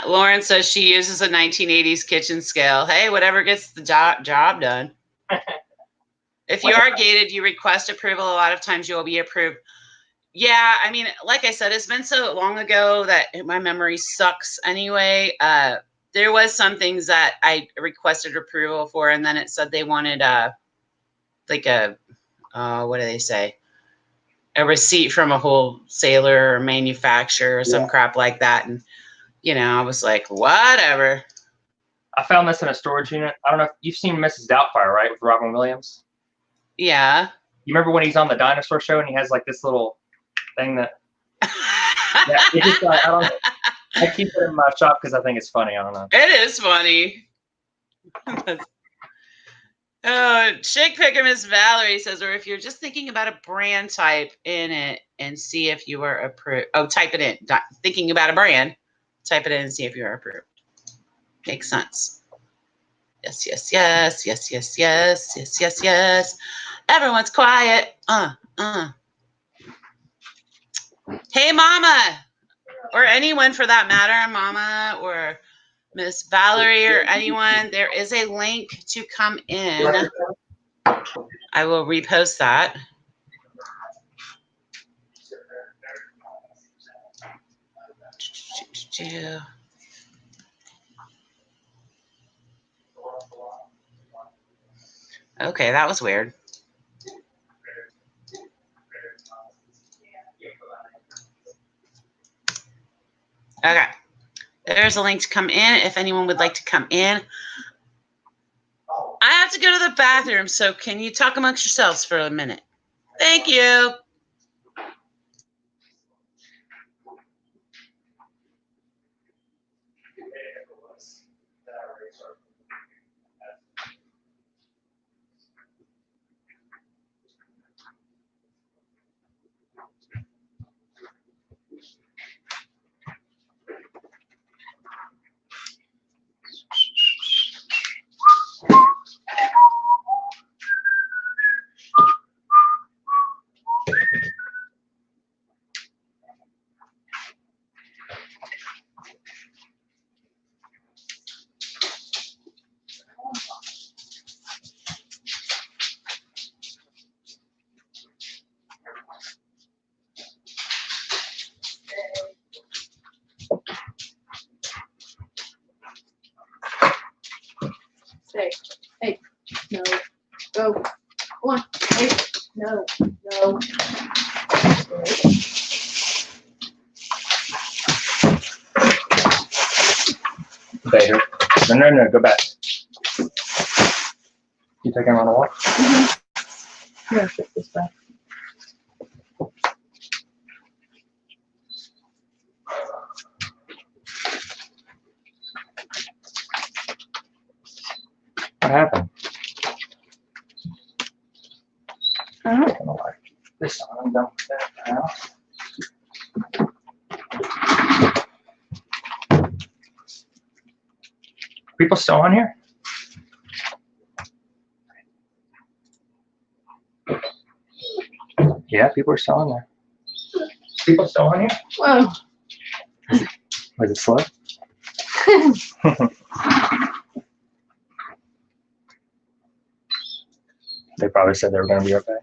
Lauren says she uses a 1980s kitchen scale. Hey, whatever gets the job done. If you are gated, you request approval. A lot of times you'll be approved. Yeah, I mean, like I said, it's been so long ago that my memory sucks anyway. There was some things that I requested approval for, and then it said they wanted what do they say? a receipt from a wholesaler or manufacturer or some crap like that. And, you know, I was like, whatever. I found this in a storage unit. I don't know if you've seen Mrs. Doubtfire, right? With Robin Williams. Yeah. You remember when he's on the dinosaur show and he has like this little thing that, yeah, it just, I don't know. I keep it in my shop because I think it's funny. I don't know. It is funny. Oh, Shake Picker Miss Valerie says, or if you're just thinking about a brand, type in it and see if you are approved. Oh, type it in. Thinking about a brand, type it in and see if you are approved. Makes sense. Yes, yes, yes, yes, yes, yes, yes, yes, yes. Everyone's quiet. Hey, Mama, or anyone for that matter, Mama or Miss Valerie or anyone, there is a link to come in. I will repost that. Okay, that was weird. Okay. There's a link to come in if anyone would like to come in. I have to go to the bathroom, so can you talk amongst yourselves for a minute? Thank you. Say, hey, no, go. Come on, hey, no, no. Better. No, go back. You taking him on a walk? Mm-hmm. Yeah, shift this back. What happened? I don't know. I'm gonna like this on. I'm done with that now. People still on here? Yeah, people are still on there. People still on here? Whoa. Was it slow? They probably said they were going to be okay.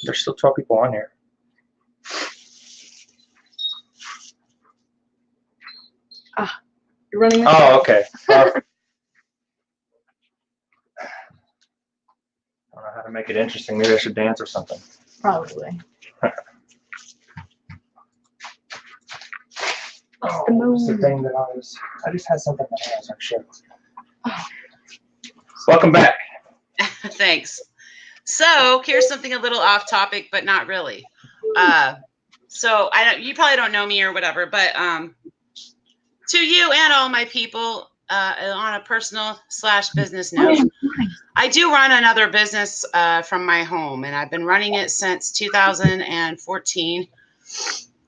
There's still 12 people on here. Ah, you're running this Oh, okay. I don't know how to make it interesting. Maybe I should dance or something. Probably. Oh, what's the thing that I just had something that I was like, shit. Oh. Welcome back. Thanks. So here's something a little off topic, but not really. So you probably don't know me or whatever, but to you and all my people, on a personal / business note, I do run another business from my home, and I've been running it since 2014.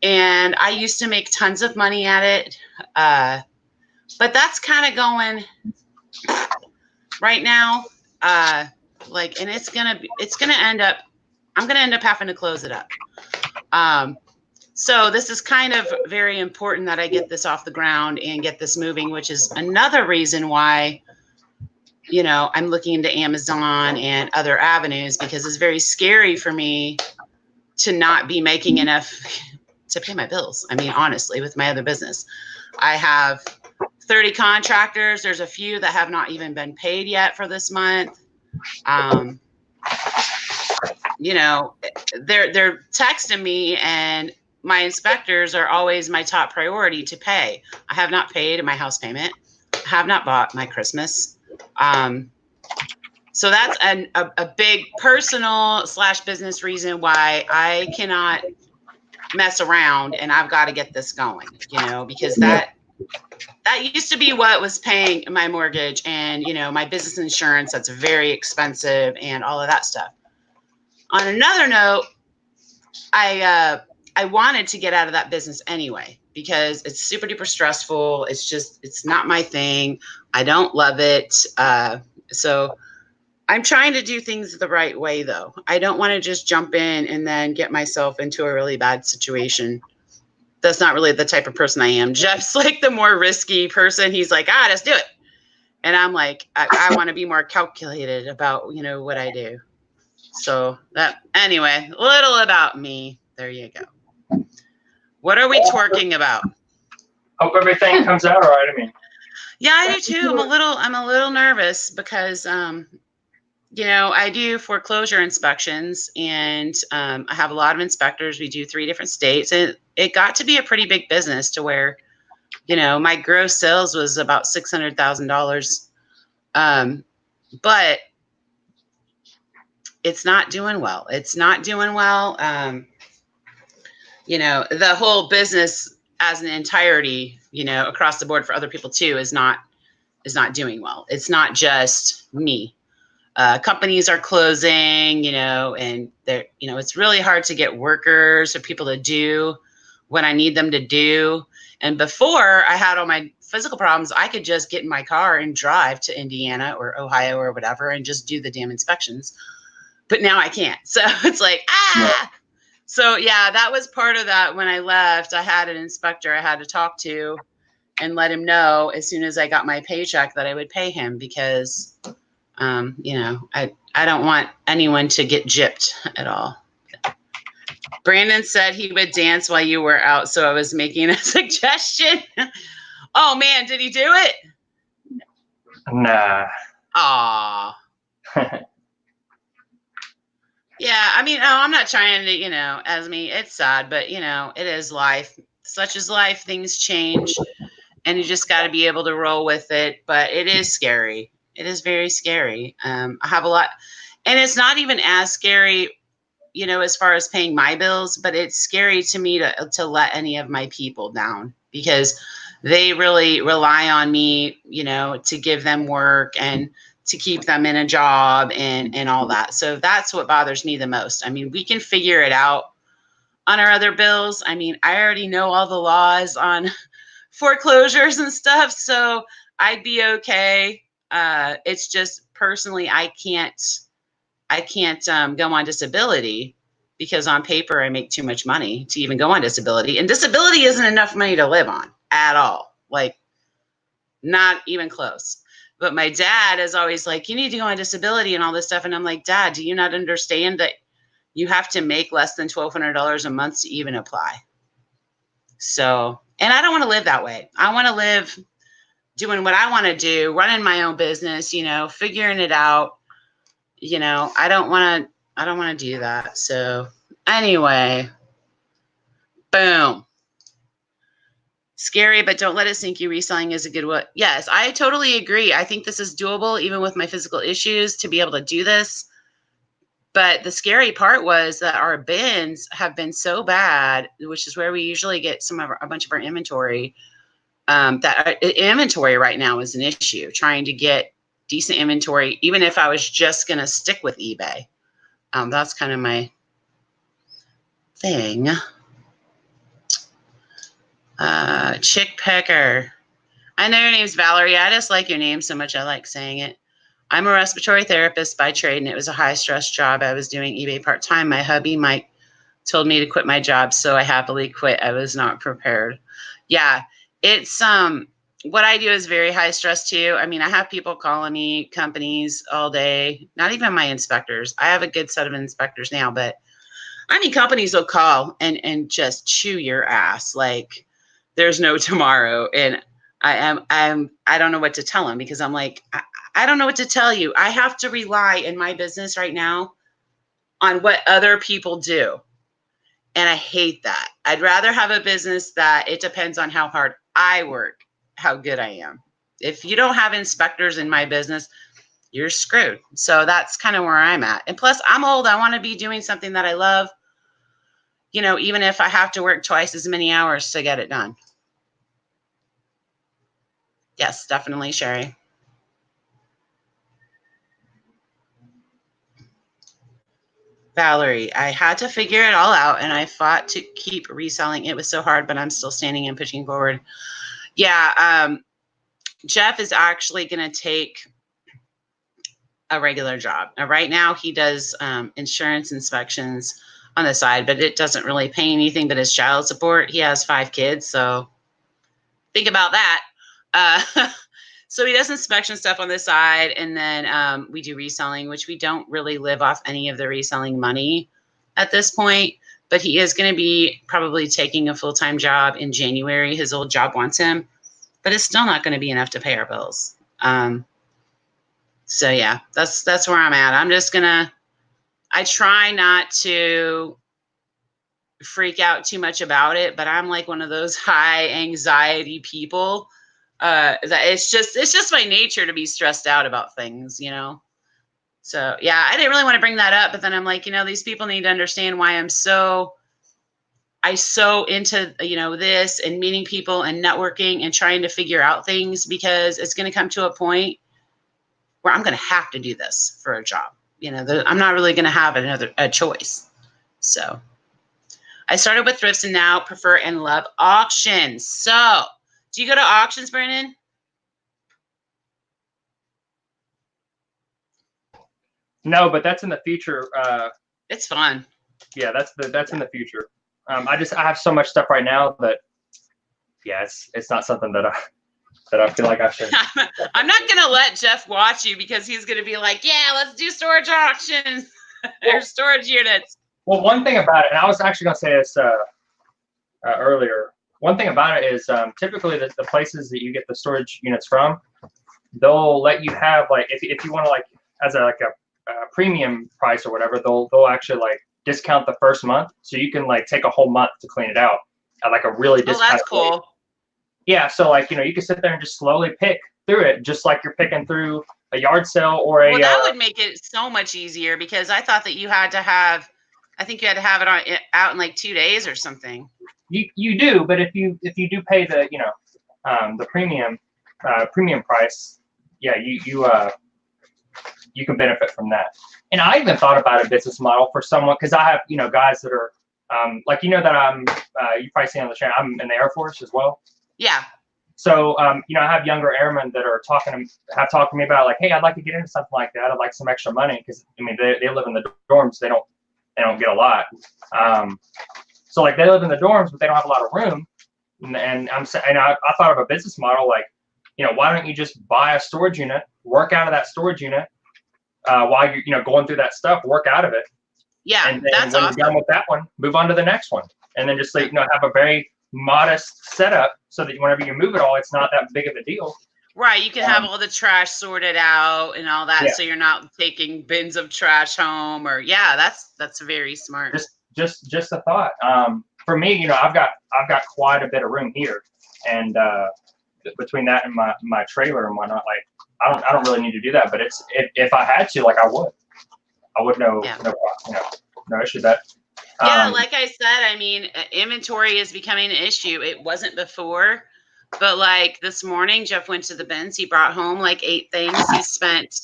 And I used to make tons of money at it, but that's kind of going right now. And it's gonna end up. I'm gonna end up having to close it up. So this is kind of very important that I get this off the ground and get this moving, which is another reason why, you know, I'm looking into Amazon and other avenues, because it's very scary for me to not be making enough to pay my bills. I mean, honestly, with my other business, I have 30 contractors. There's a few that have not even been paid yet for this month. you know, they're texting me, and my inspectors are always my top priority to pay. I have not paid my house payment. I have not bought my Christmas. So that's a big personal / business reason why I cannot mess around, and I've got to get this going, you know, because that used to be what was paying my mortgage and, you know, my business insurance. That's very expensive and all of that stuff. On another note, I wanted to get out of that business anyway, because it's super duper stressful. It's not my thing. I don't love it. So I'm trying to do things the right way, though. I don't want to just jump in and then get myself into a really bad situation. That's not really the type of person I am. Jeff's like the more risky person. He's like, just do it. And I'm like, I want to be more calculated about, you know, what I do. So anyway, a little about me. There you go. What are we twerking about? Hope everything comes out all right. I mean, yeah, I do too. I'm a little nervous because, you know, I do foreclosure inspections, and I have a lot of inspectors. We do 3 different states, and it got to be a pretty big business to where, you know, my gross sales was about $600,000. But it's not doing well. It's not doing well. You know, the whole business as an entirety, you know, across the board for other people too, is not doing well. It's not just me. Companies are closing, you know, and they're, you know, it's really hard to get workers or people to do what I need them to do. And before I had all my physical problems, I could just get in my car and drive to Indiana or Ohio or whatever and just do the damn inspections. But now I can't. So it's like, Yeah. So yeah, that was part of that. When I left, I had an inspector I had to talk to and let him know as soon as I got my paycheck that I would pay him, because, you know, I don't want anyone to get gypped at all. Brandon said he would dance while you were out, so I was making a suggestion. Oh man, did he do it? Nah. Aw. Yeah, I mean, I'm not trying to, you know, as me, it's sad, but, you know, it is life. Such is life. Things change, and you just got to be able to roll with it. But it is scary. It is very scary. I have a lot, and it's not even as scary, you know, as far as paying my bills, but it's scary to me to let any of my people down, because they really rely on me, you know, to give them work and to keep them in a job and all that. So that's what bothers me the most. I mean, we can figure it out on our other bills. I mean, I already know all the laws on foreclosures and stuff, so I'd be okay. It's just personally, I can't go on disability, because on paper I make too much money to even go on disability, and disability isn't enough money to live on at all. Like, not even close. But my dad is always like, you need to go on disability and all this stuff. And I'm like, Dad, do you not understand that you have to make less than $1,200 a month to even apply? So, and I don't want to live that way. I want to live doing what I want to do, running my own business, you know, figuring it out. You know, I don't want to do that. So anyway, boom. Scary, but don't let it sink you. Reselling is a good one. Yes, I totally agree. I think this is doable, even with my physical issues, to be able to do this. But the scary part was that our bins have been so bad, which is where we usually get a bunch of our inventory. That our inventory right now is an issue. Trying to get decent inventory, even if I was just going to stick with eBay. That's kind of my thing. Chick Pecker. I know your name's Valerie. I just like your name so much. I like saying it. I'm a respiratory therapist by trade, and it was a high-stress job. I was doing eBay part-time. My hubby, Mike, told me to quit my job, so I happily quit. I was not prepared. Yeah, it's what I do is very high-stress too. I mean, I have people calling me, companies all day, not even my inspectors. I have a good set of inspectors now, but I mean, companies will call and just chew your ass like there's no tomorrow. And I don't know what to tell them, because I'm like, I don't know what to tell you. I have to rely in my business right now on what other people do. And I hate that. I'd rather have a business that it depends on how hard I work, how good I am. If you don't have inspectors in my business, you're screwed. So that's kind of where I'm at. And plus, I'm old. I want to be doing something that I love, you know, even if I have to work twice as many hours to get it done. Yes, definitely, Sherry. Valerie, I had to figure it all out, and I fought to keep reselling. It was so hard, but I'm still standing and pushing forward. Yeah, Jeff is actually going to take a regular job. Now, right now, he does insurance inspections on the side, but it doesn't really pay anything but his child support. He has 5 kids, so think about that. So he does inspection stuff on the side, and then we do reselling, which we don't really live off any of the reselling money at this point. But he is going to be probably taking a full-time job in January. His old job wants him, but it's still not going to be enough to pay our bills. So yeah, that's where I'm at. I'm just gonna. I try not to freak out too much about it, but I'm like one of those high anxiety people. That it's just my nature to be stressed out about things, you know? So yeah, I didn't really want to bring that up, but then I'm like, you know, these people need to understand why I'm so into, you know, this and meeting people and networking and trying to figure out things, because it's going to come to a point where I'm going to have to do this for a job. You know, I'm not really going to have a choice. So I started with thrifts and now prefer and love auctions. So do you go to auctions, Brandon? No, but that's in the future. It's fun. Yeah, that's in the future. I have so much stuff right now that, yeah, it's not something that I feel like I should. I'm not gonna let Jeff watch you, because he's gonna be like, yeah, let's do storage auctions or storage units. Well, one thing about it, and I was actually gonna say this earlier. One thing about it is typically the places that you get the storage units from, they'll let you have, like, if you want to, like, as a premium price or whatever, they'll actually like discount the first month, so you can like take a whole month to clean it out at like a really discounted. Oh, that's cool. rate. Yeah, so like, you know, you can sit there and just slowly pick through it, just like you're picking through a yard sale or a. Well, that would make it so much easier, because I thought that you had to have, I think you had to have it out in like 2 days or something. You do, but if you do pay the, you know, the premium price, yeah, you can benefit from that. And I even thought about a business model for someone, because I have, you know, guys that are like, you know, that you probably see on the channel, I'm in the Air Force as well. Yeah. So you know, I have younger airmen that are talked to me about, like, hey, I'd like to get into something like that. I'd like some extra money, because I mean they live in the dorms, they don't get a lot. So like, they live in the dorms, but they don't have a lot of room. And I thought of a business model, like, you know, why don't you just buy a storage unit, work out of that storage unit while you're, you know, going through that stuff, work out of it. Yeah, and then that's when awesome. you're done with that one, move on to the next one, and then just, like, you know, have a very modest setup, so that whenever you move it all, it's not that big of a deal. Right, you can have all the trash sorted out and all that, so you're not taking bins of trash home. Or yeah, that's very smart. Just a thought. For me, you know, I've got quite a bit of room here, and between that and my trailer and whatnot, like, I don't really need to do that. But if I had to, like, I would no issue that. Yeah, like I said, I mean, inventory is becoming an issue. It wasn't before, but like this morning, Jeff went to the bins. He brought home like 8 things. He spent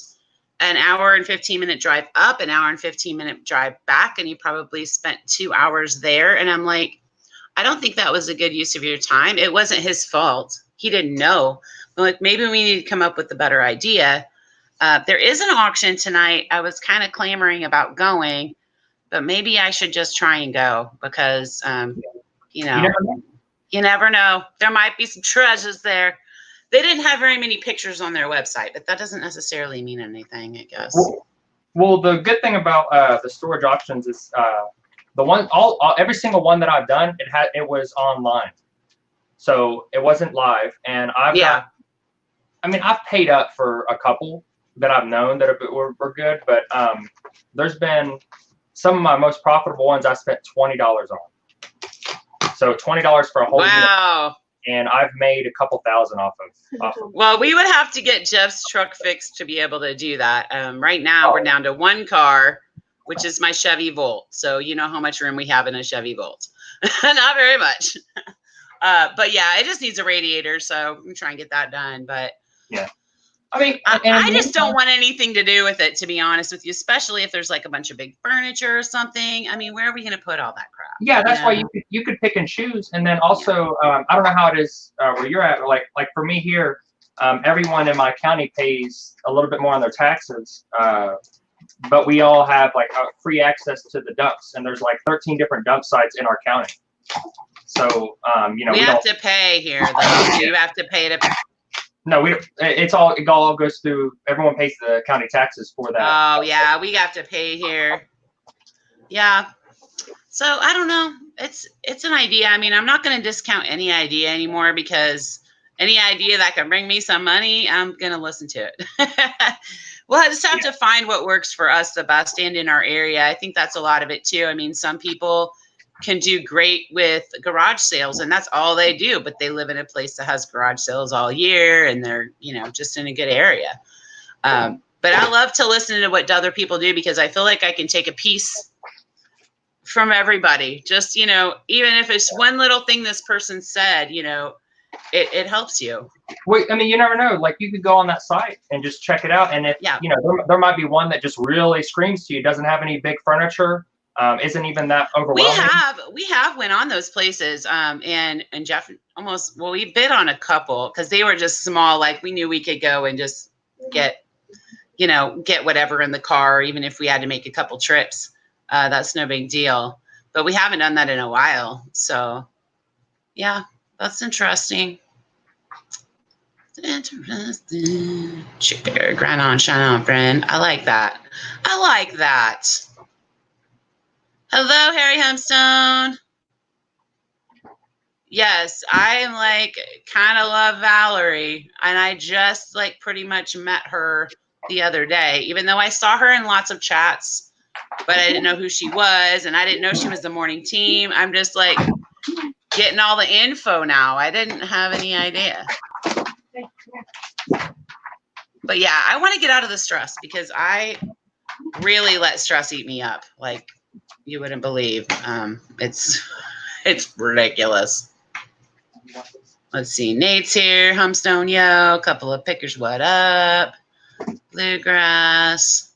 an hour and 15-minute drive up, an hour and 15-minute drive back, and he probably spent 2 hours there. And I'm like, I don't think that was a good use of your time. It wasn't his fault. He didn't know. But like, maybe we need to come up with a better idea. There is an auction tonight. I was kind of clamoring about going, but maybe I should just try and go, because, you never know. There might be some treasures there. They didn't have very many pictures on their website, but that doesn't necessarily mean anything, I guess. Well, the good thing about the storage auctions is every single one that I've done, it was online, so it wasn't live. And I've paid up for a couple that I've known that were good, but there's been some of my most profitable ones I spent $20 on. So $20 for a whole unit, Wow. and I've made a couple thousand off of. Well, we would have to get Jeff's truck fixed to be able to do that. Right now, we're down to one car, which is my Chevy Volt. So you know how much room we have in a Chevy Volt. Not very much. But yeah, it just needs a radiator. So I'm trying to get that done. But yeah. I mean, I just don't want anything to do with it, to be honest with you, especially if there's like a bunch of big furniture or something. I mean, where are we going to put all that crap? Yeah, that's why you could pick and choose. And then also, I don't know how it is where you're at. Like for me here, everyone in my county pays a little bit more on their taxes. But we all have like free access to the dumps, and there's like 13 different dump sites in our county. So, you know, we have to pay here, though. You have to pay to. No, we don't. It all goes through. Everyone pays the county taxes for that. Oh yeah, we have to pay here. Yeah. So I don't know. It's an idea. I mean, I'm not going to discount any idea anymore, because any idea that can bring me some money, I'm going to listen to it. We'll just have to find what works for us the best and in our area. I think that's a lot of it too. I mean, some people can do great with garage sales, and that's all they do, but they live in a place that has garage sales all year, and they're, you know, just in a good area. But I love to listen to what other people do, because I feel like I can take a piece from everybody. Just, you know, even if it's one little thing this person said, you know, it helps you. Wait, I mean, you never know. Like, you could go on that site and just check it out. And if, you know, there might be one that just really screams to you, doesn't have any big furniture, isn't even that overwhelming. We have went on those places. And Jeff we bid on a couple because they were just small. Like, we knew we could go and just get whatever in the car, even if we had to make a couple trips. That's no big deal. But we haven't done that in a while. So, yeah, that's interesting. Interesting. Share, grind on, shine on, friend. I like that. I like that. Hello, Harry Humstone. Yes, I am like kind of love Valerie, and I just like pretty much met her the other day, even though I saw her in lots of chats, but I didn't know who she was, and I didn't know she was the morning team. I'm just like getting all the info now. I didn't have any idea. But yeah, I want to get out of the stress, because I really let stress eat me up. Like, you wouldn't believe. It's ridiculous. Let's see. Nate's here. Humstone, yo. A couple of pickers. What up? Bluegrass.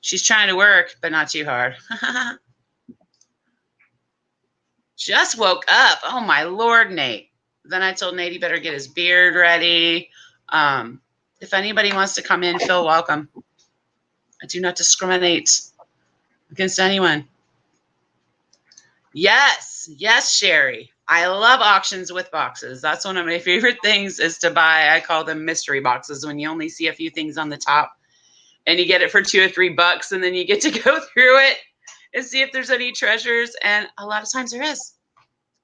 She's trying to work, but not too hard. Just woke up. Oh, my Lord, Nate. Then I told Nate he better get his beard ready. If anybody wants to come in, feel welcome. I do not discriminate against anyone. Yes, Sherry. I love auctions with boxes. That's one of my favorite things is to buy. I call them mystery boxes, when you only see a few things on the top and you get it for $2 or $3, and then you get to go through it and see if there's any treasures. And a lot of times there is.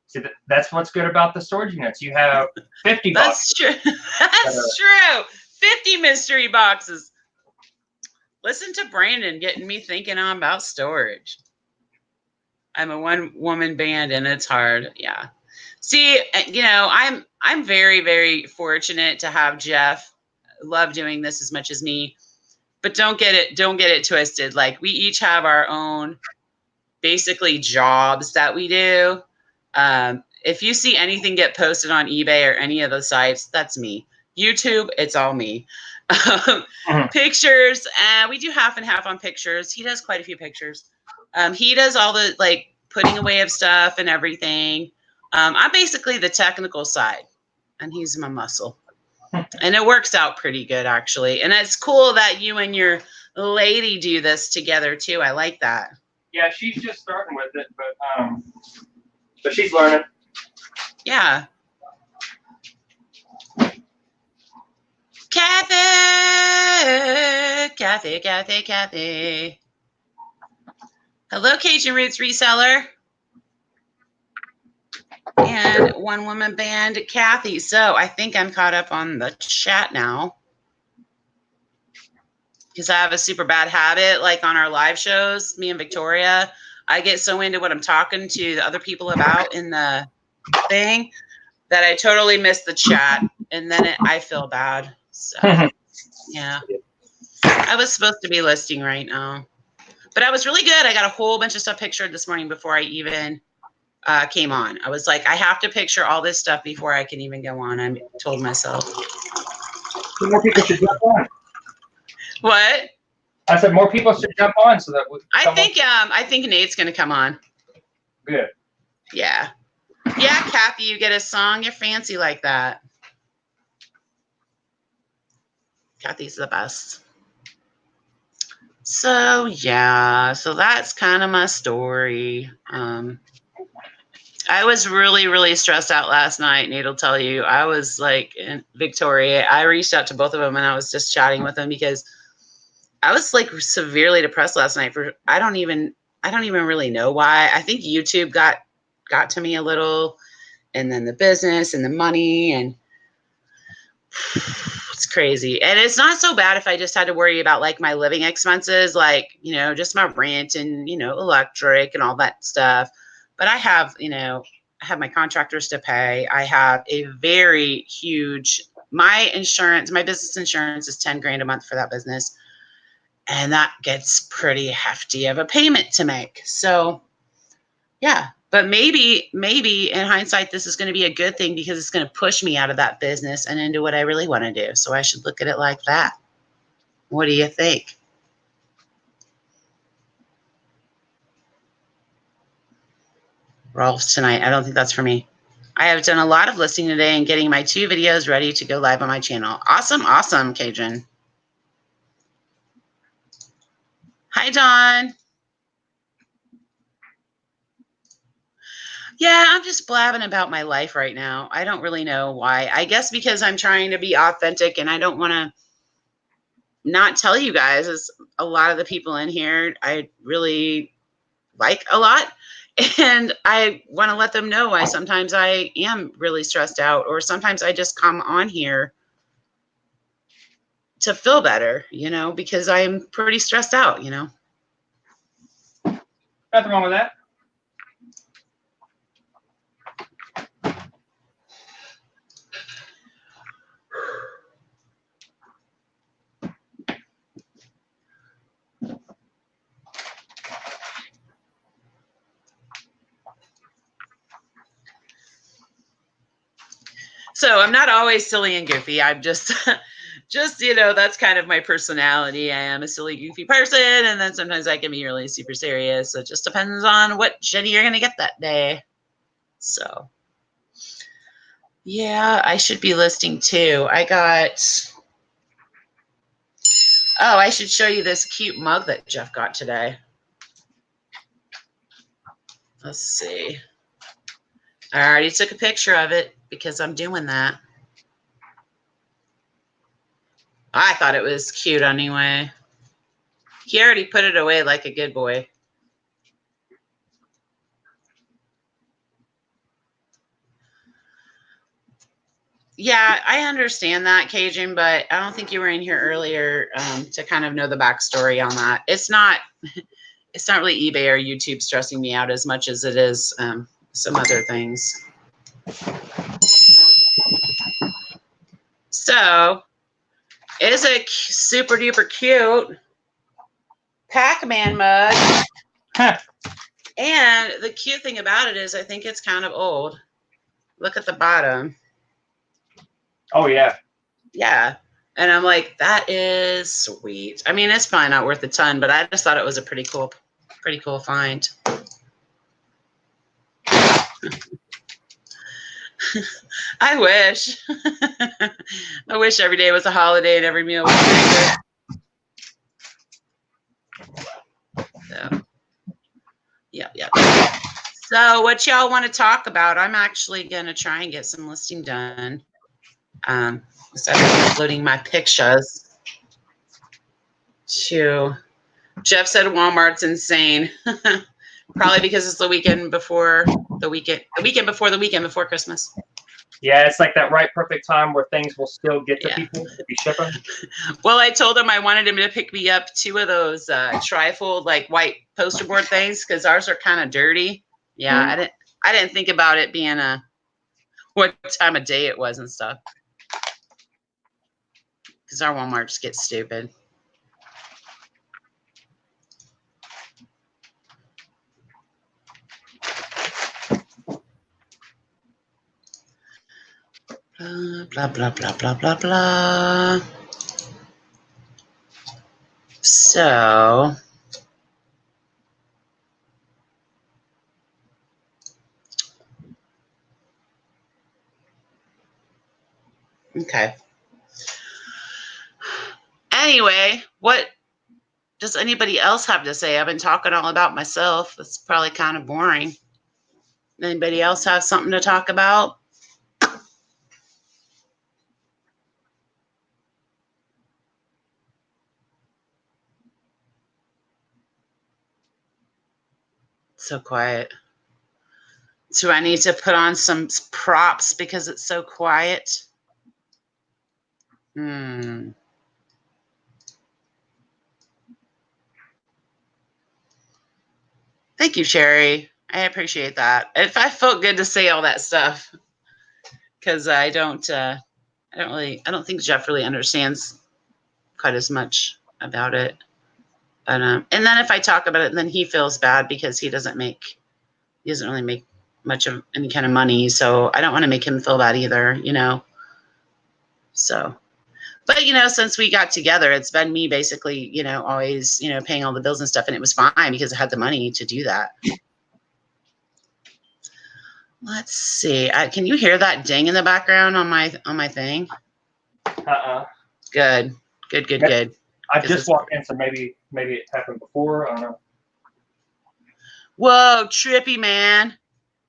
See, that's what's good about the storage units. You have 50 That's boxes. true. That's true. 50 mystery boxes. Listen to Brandon getting me thinking about storage. I'm a one-woman band, and it's hard. Yeah. See, you know, I'm very, very fortunate to have Jeff. Love doing this as much as me, but don't get it twisted. Like, we each have our own basically jobs that we do. If you see anything get posted on eBay or any of the sites, that's me. YouTube, it's all me. Pictures, we do half and half on pictures. He does quite a few pictures. He does all the like putting away of stuff and everything. I'm basically the technical side, and he's my muscle. And it works out pretty good, actually. And it's cool that you and your lady do this together too. I like that. Yeah, she's just starting with it, but she's learning. Yeah. Kathy. Hello, Cajun Roots reseller. And one woman band, Kathy. So I think I'm caught up on the chat now. because I have a super bad habit, like on our live shows, me and Victoria, I get so into what I'm talking to the other people about in the thing that I totally miss the chat, and then I feel bad. So, yeah. I was supposed to be listing right now, but I was really good. I got a whole bunch of stuff pictured this morning before I even came on. I was like, I have to picture all this stuff before I can even go on. I told myself. More people should jump on. What? I said more people should jump on so that I think Nate's gonna come on. Good. Yeah. Yeah, Kathy, you get a song. You're fancy like that. Kathy's the best. So yeah, so that's kind of my story. I was really, really stressed out last night. Nate will tell you. I was like in Victoria. I reached out to both of them and I was just chatting with them because I was like severely depressed last night. I don't even really know why. I think YouTube got to me a little, and then the business and the money, and it's crazy. And it's not so bad if I just had to worry about like my living expenses, like, you know, just my rent and, you know, electric and all that stuff. But I have, you know, I have my contractors to pay. I have a very huge, my insurance, my business insurance is 10 grand a month for that business. And that gets pretty hefty of a payment to make. So yeah, but maybe in hindsight, this is going to be a good thing because it's going to push me out of that business and into what I really want to do. So I should look at it like that. What do you think? Rolf tonight. I don't think that's for me. I have done a lot of listening today and getting my 2 videos ready to go live on my channel. Awesome, awesome, Cajun. Hi, Dawn. Yeah, I'm just blabbing about my life right now. I don't really know why. I guess because I'm trying to be authentic and I don't want to not tell you guys, as a lot of the people in here I really like a lot. And I want to let them know why sometimes I am really stressed out, or sometimes I just come on here to feel better, you know, because I'm pretty stressed out, you know. Nothing wrong with that. So I'm not always silly and goofy. I'm just, you know, that's kind of my personality. I am a silly, goofy person. And then sometimes I can be really super serious. So it just depends on what Jenny you're going to get that day. So, yeah, I should be listing too. I should show you this cute mug that Jeff got today. Let's see. I already took a picture of it because I'm doing that. I thought it was cute anyway. He already put it away like a good boy. Yeah, I understand that, Cajun, but I don't think you were in here earlier to kind of know the backstory on that. It's not really eBay or YouTube stressing me out as much as it is some other things. So, it is a super duper cute Pac-Man mug. Huh. And the cute thing about it is I think it's kind of old. Look at the bottom. Oh, yeah. Yeah. And I'm like, that is sweet. I mean, it's probably not worth a ton, but I just thought it was a pretty cool find. I wish. I wish every day was a holiday and every meal was very good. So, yeah. So what y'all want to talk about? I'm actually going to try and get some listing done. Instead of uploading my pictures to Jeff said Walmart's insane. Probably because it's the weekend before Christmas. Yeah, it's like that right perfect time where things will still get to Yeah. people if you ship them. Well, I told him I wanted him to pick me up 2 of those trifold like white poster board things because ours are kind of dirty. Yeah, I didn't think about it being what time of day it was and stuff. Because our Walmarts get stupid. Blah, blah, blah, blah, blah, blah. So, okay. Anyway, what does anybody else have to say? I've been talking all about myself. It's probably kind of boring. Anybody else have something to talk about? So quiet. Do I need to put on some props because it's so quiet? Thank you, Sherry. I appreciate that. If I felt good to say all that stuff, because I don't think Jeff really understands quite as much about it. But and then if I talk about it, then he feels bad because he doesn't really make much of any kind of money. So I don't want to make him feel bad either, So, but since we got together, it's been me basically, always, paying all the bills and stuff, and it was fine because I had the money to do that. Let's see. Can you hear that ding in the background on my thing? Good. I just walked in, so maybe it happened before. I don't know. Whoa, trippy, man.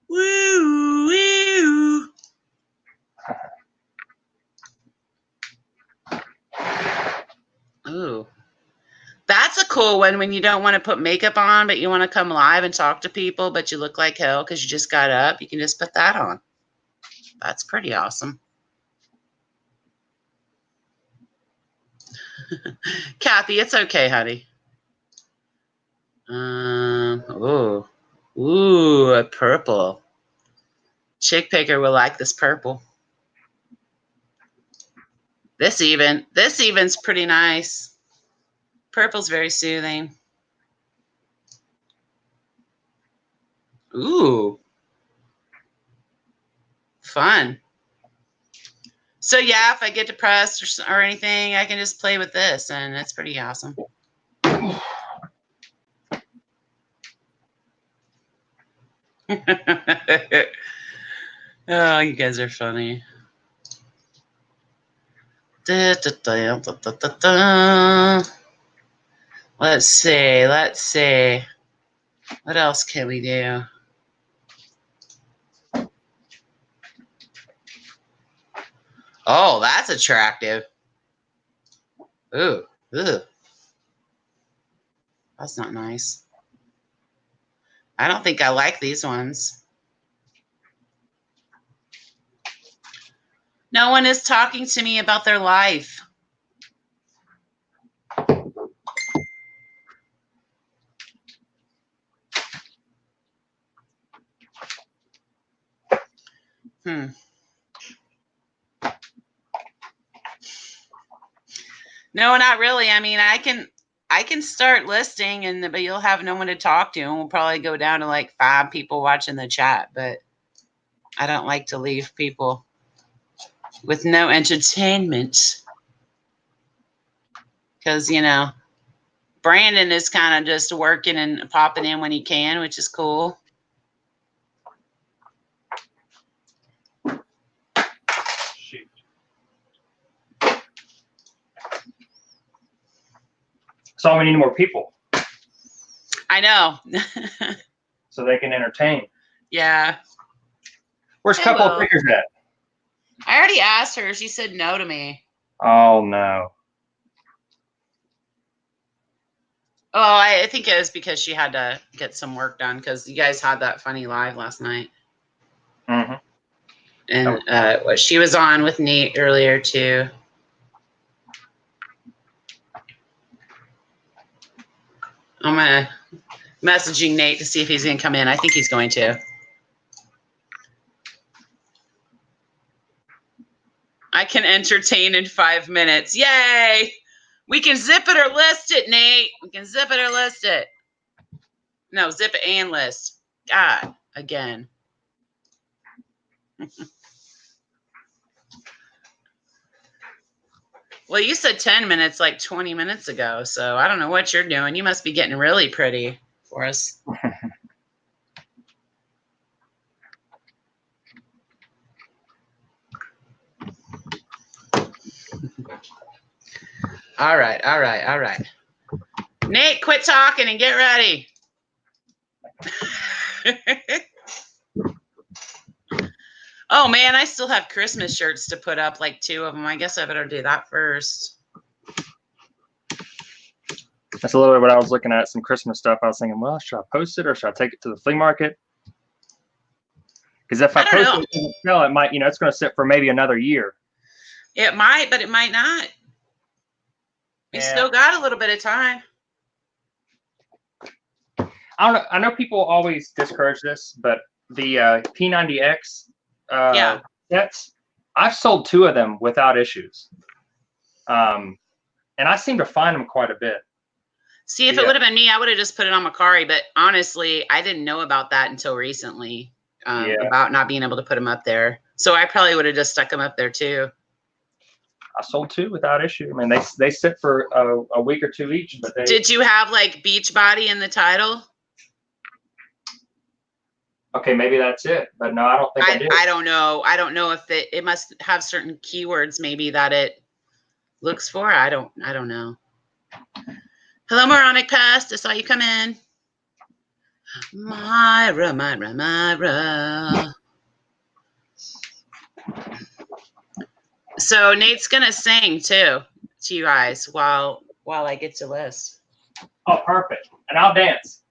Woo, woo. Ooh. That's a cool one when you don't want to put makeup on, but you want to come live and talk to people, but you look like hell because you just got up. You can just put that on. That's pretty awesome. Kathy, it's okay, honey. Ooh, a purple. Chick picker will like this purple. This even's pretty nice. Purple's very soothing. Ooh. Fun. So yeah, if I get depressed or anything, I can just play with this, and it's pretty awesome. Oh, you guys are funny. Let's see. What else can we do? Oh, that's attractive. Ooh. That's not nice. I don't think I like these ones. No one is talking to me about their life. No, not really. I mean, I can start listing, but you'll have no one to talk to, and we'll probably go down to like 5 people watching the chat. But I don't like to leave people with no entertainment because Brandon is kind of just working and popping in when he can, which is cool. Shoot. So we need more people. I know. So they can entertain. Yeah. Where's Couple of Pickers at? I already asked her. She said no to me. Oh, no. Oh, I think it was because she had to get some work done because you guys had that funny live last night. Mm-hmm. And what she was on with Nate earlier too. I'm messaging Nate to see if he's gonna come in. I think he's going to. I can entertain in 5 minutes. Yay! We can zip it or list it, Nate. We can zip it or list it. No, zip it and list. God, again. Well, you said 10 minutes like 20 minutes ago, so I don't know what you're doing. You must be getting really pretty for us. All right. Nate, quit talking and get ready. Oh, man, I still have Christmas shirts to put up, like 2 of them. I guess I better do that first. That's a little bit what I was looking at, some Christmas stuff. I was thinking, well, should I post it or should I take it to the flea market? Because if I post it, it might, it's going to sit for maybe another year. It might, but it might not. We still got a little bit of time. I don't know. I know people always discourage this, but the P90X sets, I've sold 2 of them without issues. And I seem to find them quite a bit. See, if it would have been me, I would have just put it on Macari. But honestly, I didn't know about that until recently, about not being able to put them up there. So I probably would have just stuck them up there too. I sold 2 without issue. I mean, they sit for a week or 2 each. But did you have like Beachbody in the title? Okay, maybe that's it. But no, I don't think I did. I don't know. I don't know if it must have certain keywords maybe that it looks for. I don't know. Hello, Moronic Pest. I saw you come in. Myra. So Nate's gonna sing too to you guys while I get to list. Oh, perfect. And I'll dance.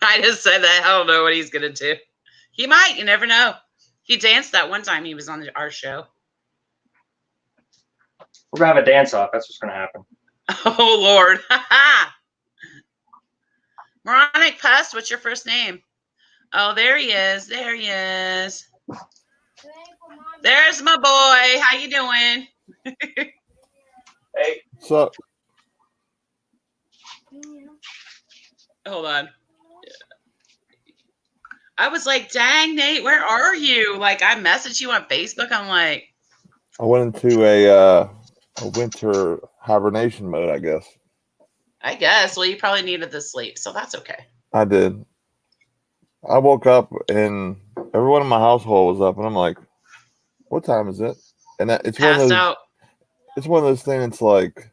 I just said that. I don't know what he's gonna do. He might. You never know. He danced that one time he was on our show. We're gonna have a dance off. That's what's gonna happen. Oh Lord. Moronic Pest, what's your first name? Oh, there he is. There he is. There's my boy. How you doing? Hey. What's up? Hold on. I was like, dang, Nate, where are you? Like, I messaged you on Facebook. I'm like, I went into a winter hibernation mode, I guess. Well, you probably needed the sleep, so that's okay. I did. I woke up and everyone in my household was up, and I'm like, "What time is it?" And it's one of those. Out. It's one of those things. It's like,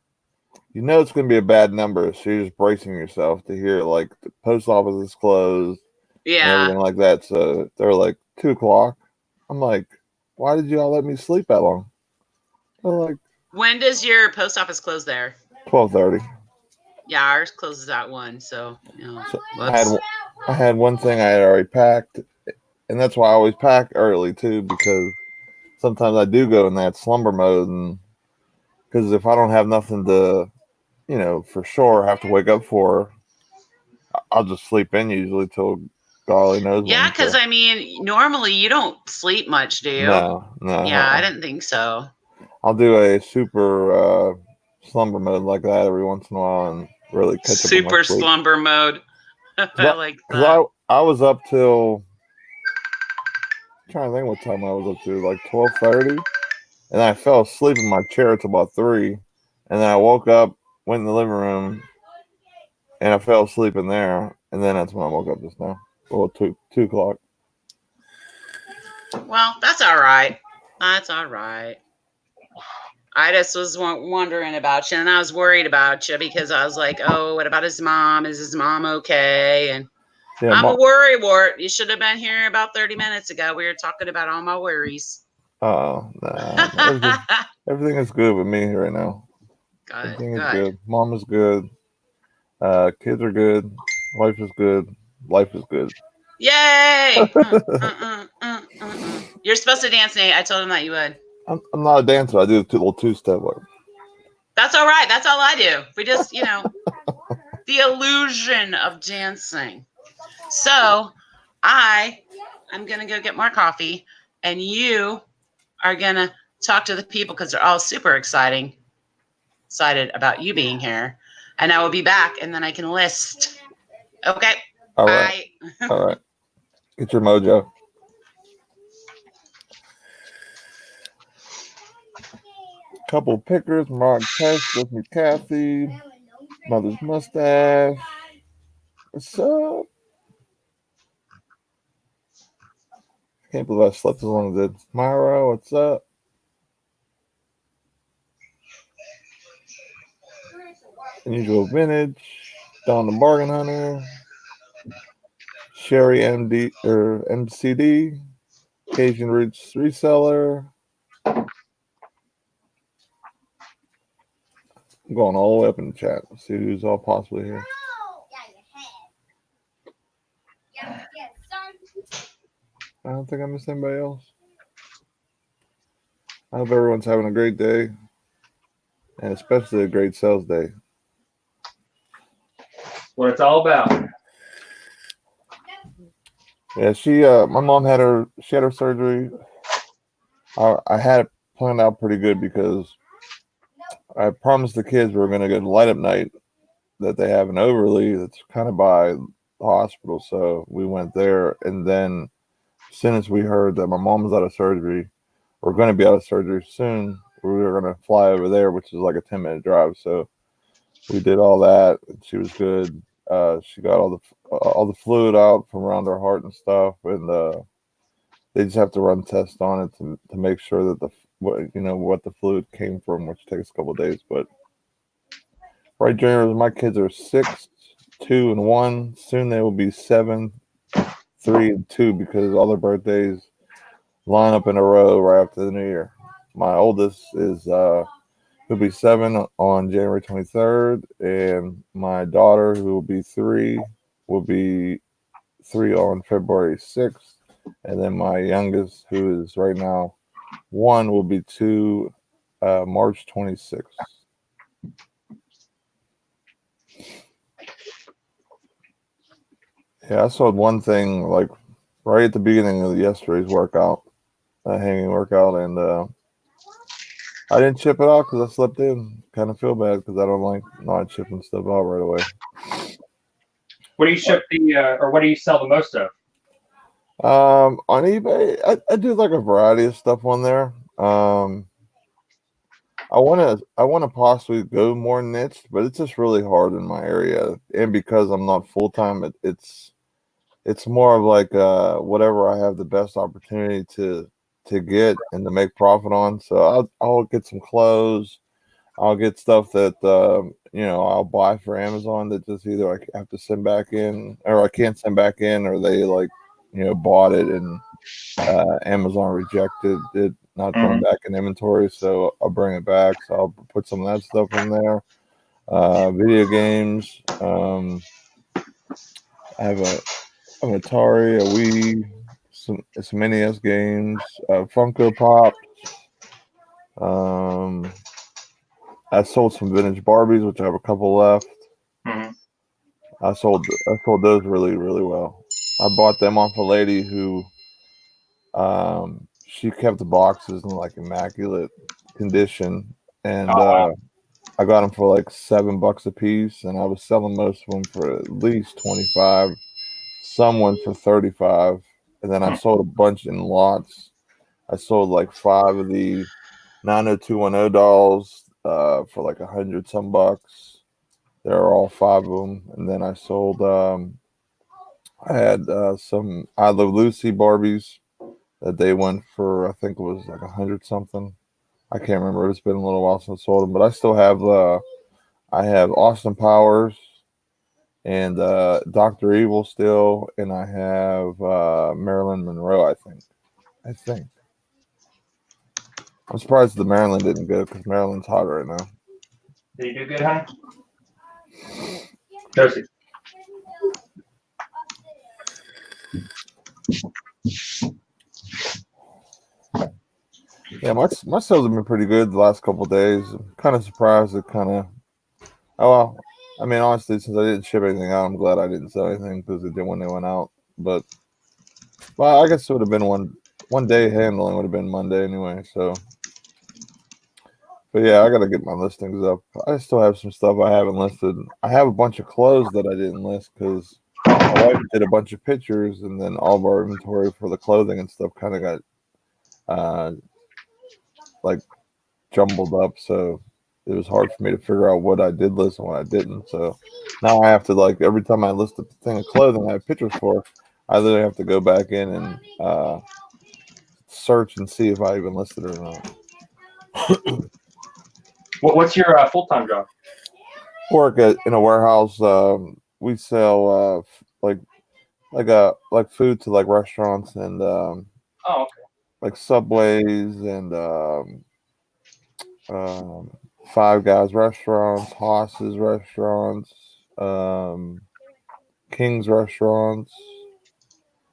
it's going to be a bad number, so you're just bracing yourself to hear like the post office is closed. Yeah. And everything like that. So they're like 2 o'clock. I'm like, why did y'all let me sleep that long? They're like, when does your post office close there? 12:30. Yeah, ours closes at 1. So, So I had one thing I had already packed, and that's why I always pack early too, because sometimes I do go in that slumber mode, and because if I don't have nothing to, for sure have to wake up for, I'll just sleep in usually till God only knows. Yeah, because I mean, normally you don't sleep much, do you? No. Yeah, I didn't think so. I'll do a super slumber mode like that every once in a while and really catch up. Super slumber mode. I like that. Because I was up till, I'm trying to think what time I was up to, like 12:30, and I fell asleep in my chair till about 3, and then I woke up, went in the living room, and I fell asleep in there, and then that's when I woke up just now. Well, 2 o'clock. Well, that's all right. That's all right. I just was wondering about you, and I was worried about you because I was like, oh, what about his mom? Is his mom okay? And yeah, I'm a worry wart. You should have been here about 30 minutes ago. We were talking about all my worries. Oh, no. Everything is good with me right now. Everything is good. Mom is good. Kids are good. Wife is good. Life is good. Yay! You're supposed to dance, Nate. I told him that you would. I'm not a dancer. I do a little two-step. That's all right. That's all I do. We just, the illusion of dancing. So I'm going to go get more coffee, and you are going to talk to the people because they're all super excited about you being here. And I will be back, and then I can list. Okay. All right. Bye. All right. Get your mojo. Couple pickers, Mark Test, with me, Kathy, Mother's Mustache. What's up? Can't believe I slept as long as I did. Myra, what's up? Unusual Vintage, Don the Bargain Hunter, Sherry MD or MCD, Cajun Roots Reseller. I'm going all the way up in the chat. Let's see who's all possibly here. I don't think I missed anybody else. I hope everyone's having a great day, and especially a great sales day. What it's all about. Yeah, my mom had her surgery. I had it planned out pretty good because I promised the kids we were going to go to light up night that they have in Overly that's kind of by the hospital. So we went there, and then as soon as we heard that my mom was out of surgery, we're going to be out of surgery soon, we were going to fly over there, which is like a 10-minute drive. So we did all that, and she was good. She got all the fluid out from around her heart and stuff, and they just have to run tests on it to make sure that what the fluid came from, which takes a couple of days. But right, January, my kids are 6, 2, and 1. Soon they will be 7, 3, and 2 because all their birthdays line up in a row right after the New Year. My oldest is he'll be 7 on January 23rd, and my daughter, who will be 3, will be 3 on February 6th. And then my youngest, who is right now 1, will be 2 March 26th. Yeah, I saw one thing like right at the beginning of yesterday's workout, hanging workout, and I didn't chip it out because I slept in. Kind of feel bad because I don't like not chipping stuff out right away. What do you ship or what do you sell the most of? On eBay, I do like a variety of stuff on there. I want to possibly go more niched, but it's just really hard in my area, and because I'm not full time, it's more of like whatever I have the best opportunity to get and to make profit on. So I'll get some clothes. I'll get stuff that I'll buy for Amazon that just either I have to send back in, or I can't send back in, or they bought it and Amazon rejected it, not going back in inventory. So I'll bring it back. So I'll put some of that stuff in there. Video games. I have an Atari, a Wii, some NES games, Funko Pop. I sold some vintage Barbies, which I have a couple left. Mm-hmm. I sold those really, really well. I bought them off a lady who she kept the boxes in like immaculate condition, and Wow. I got them for like $7 a piece, and I was selling most of them for at least 25. Some went for 35, and then I sold a bunch in lots. I sold like 5 of the 90210 dolls for like $100 some bucks. There are all 5 of them, and then I sold. I had some I Love Lucy Barbies that they went for, I think it was like $100 something. I can't remember. It's been a little while since I sold them, but I still have. I have Austin Powers and Dr. Evil still, and I have Marilyn Monroe. I think. I'm surprised the Marilyn didn't go because Marilyn's hot right now. Did you do good, huh? Josie. Yeah, my sales have been pretty good the last couple of days. I'm kind of surprised it kind of. Oh well, I mean, honestly, since I didn't ship anything out, I'm glad I didn't sell anything because it did when they went out. But well, I guess it would have been one day handling would have been Monday anyway. So, but yeah, I got to get my listings up. I still have some stuff I haven't listed. I have a bunch of clothes that I didn't list because my wife did a bunch of pictures, and then all of our inventory for the clothing and stuff kind of got uh like jumbled up. So it was hard for me to figure out what I did list and what I didn't. So now I have to like every time I list a thing of clothing I have pictures for, I literally have to go back in and search and see if I even listed it or not. What's your full-time job? Work in a warehouse. We sell like food to like restaurants and Oh, okay. like Subways and Five Guys restaurants, Haas's restaurants, King's restaurants.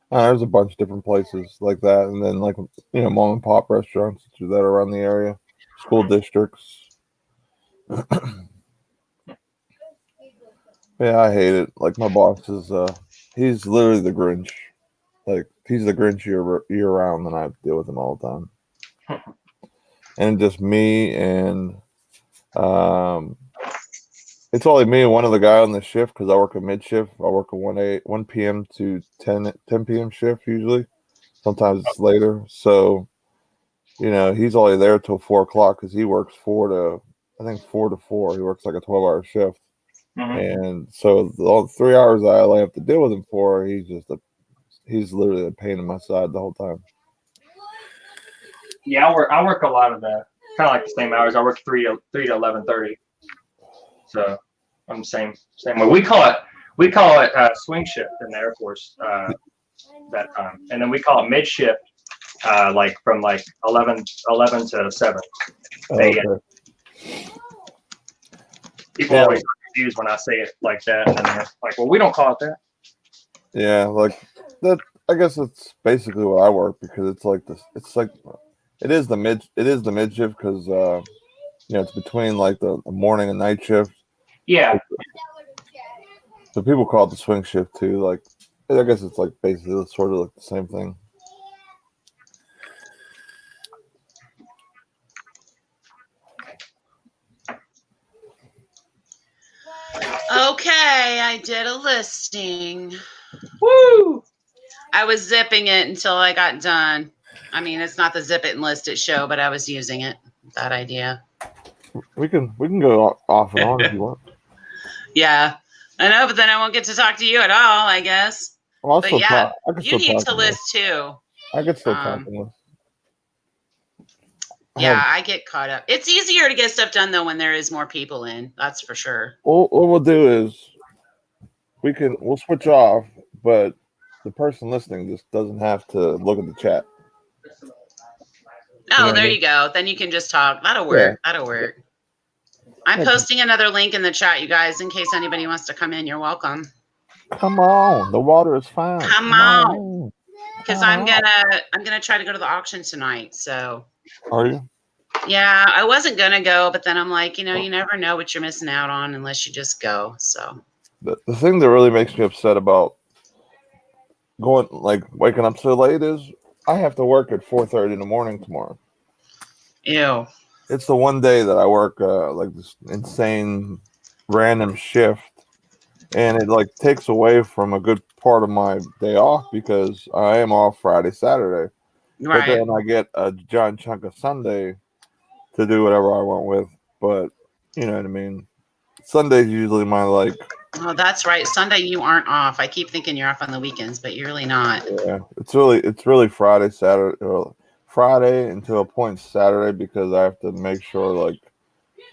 There's a bunch of different places like that, and then like mom and pop restaurants that are around the area, school districts. Yeah, I hate it. Like my boss is, he's literally the Grinch. Like he's the Grinch year round, and I deal with him all the time. And just me and it's only me and one other guy on the shift because I work a mid shift. I work a 1 p.m. to 10 p.m. shift usually. Sometimes it's later. So, he's only there till 4 o'clock because he works 4 to 4. He works like a 12-hour shift. Mm-hmm. And so the 3 hours I only have to deal with him for, he's literally a pain in my side the whole time. Yeah, I work a lot of the kind of like the same hours. I work 3 to 11:30. So I'm the same way. We call it swing shift in the Air Force that time, and then we call it mid shift, like from like 11 to 7. Okay. People always confused when I say it like that, and they're like, "Well, we don't call it that." Yeah, like that. I guess it's basically what I work because it's like this. It's like it is the mid shift because it's between like the morning and night shift. Yeah. So people call it the swing shift too. Like I guess it's like basically sort of like the same thing. Okay, I did a listing. Woo! I was zipping it until I got done. I mean, it's not the zip it and list it show, but I was using it. That idea. We can go off and on if you want. Yeah, I know, but then I won't get to talk to you at all, I guess. Well, but yeah, you need to list too. I could still talk to list. Yeah, I get caught up. It's easier to get stuff done though when there is more people in. That's for sure. What we'll do is we'll switch off, but the person listening just doesn't have to look at the chat. Oh, there you go. Then you can just talk. That'll work. Yeah. That'll work. I'm posting another link in the chat, you guys, in case anybody wants to come in. You're welcome. Come on, the water is fine. Come on, because I'm gonna try to go to the auction tonight. So. Are you? Yeah, I wasn't gonna go, but then I'm like, you never know what you're missing out on unless you just go. So. The thing that really makes me upset about waking up so late is I have to work at 4:30 in the morning tomorrow. Ew. It's the one day that I work like this insane random shift, and it like takes away from a good part of my day off because I am off Friday, Saturday. Right. But then I get a giant chunk of Sunday to do whatever I want with. But you know what I mean? Sunday's usually my like. Oh, that's right. Sunday you aren't off. I keep thinking you're off on the weekends, but you're really not. Yeah, it's really Friday, Saturday, or Friday and to a point Saturday because I have to make sure like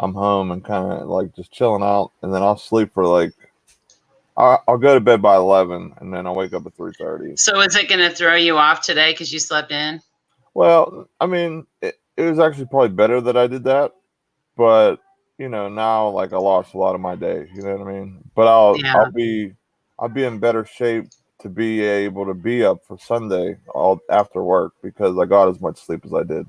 I'm home and kind of like just chilling out, and then I'll sleep for like I'll go to bed by 11, and then I'll wake up at 3:30. So is it going to throw you off today because you slept in? Well, I mean, it was actually probably better that I did that, but now like I lost a lot of my day. You know what I mean? But I'll be in better shape to be able to be up for Sunday all after work because I got as much sleep as I did.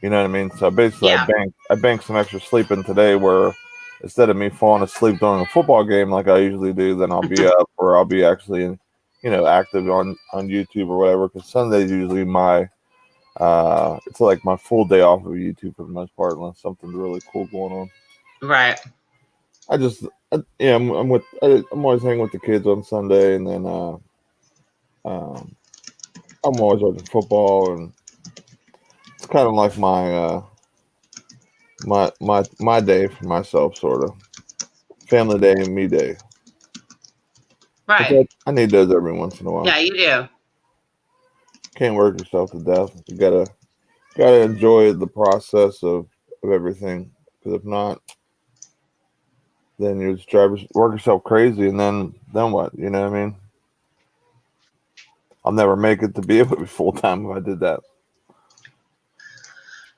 You know what I mean? So basically, Yeah. I banked some extra sleep in today, where instead of me falling asleep during a football game like I usually do, then I'll be up, or I'll be actually, active on YouTube or whatever. Because Sunday's usually my it's like my full day off of YouTube for the most part, unless something's really cool going on. Right. I'm always hanging with the kids on Sunday, and then I'm always watching football, and it's kind of like my day for myself, sort of family day and me day. Right. I need those every once in a while. Yeah, you do. Can't work yourself to death. You gotta enjoy the process of everything, because if not, then you just work yourself crazy, and then what? You know what I mean? I'll never make it to be able to be full time if I did that.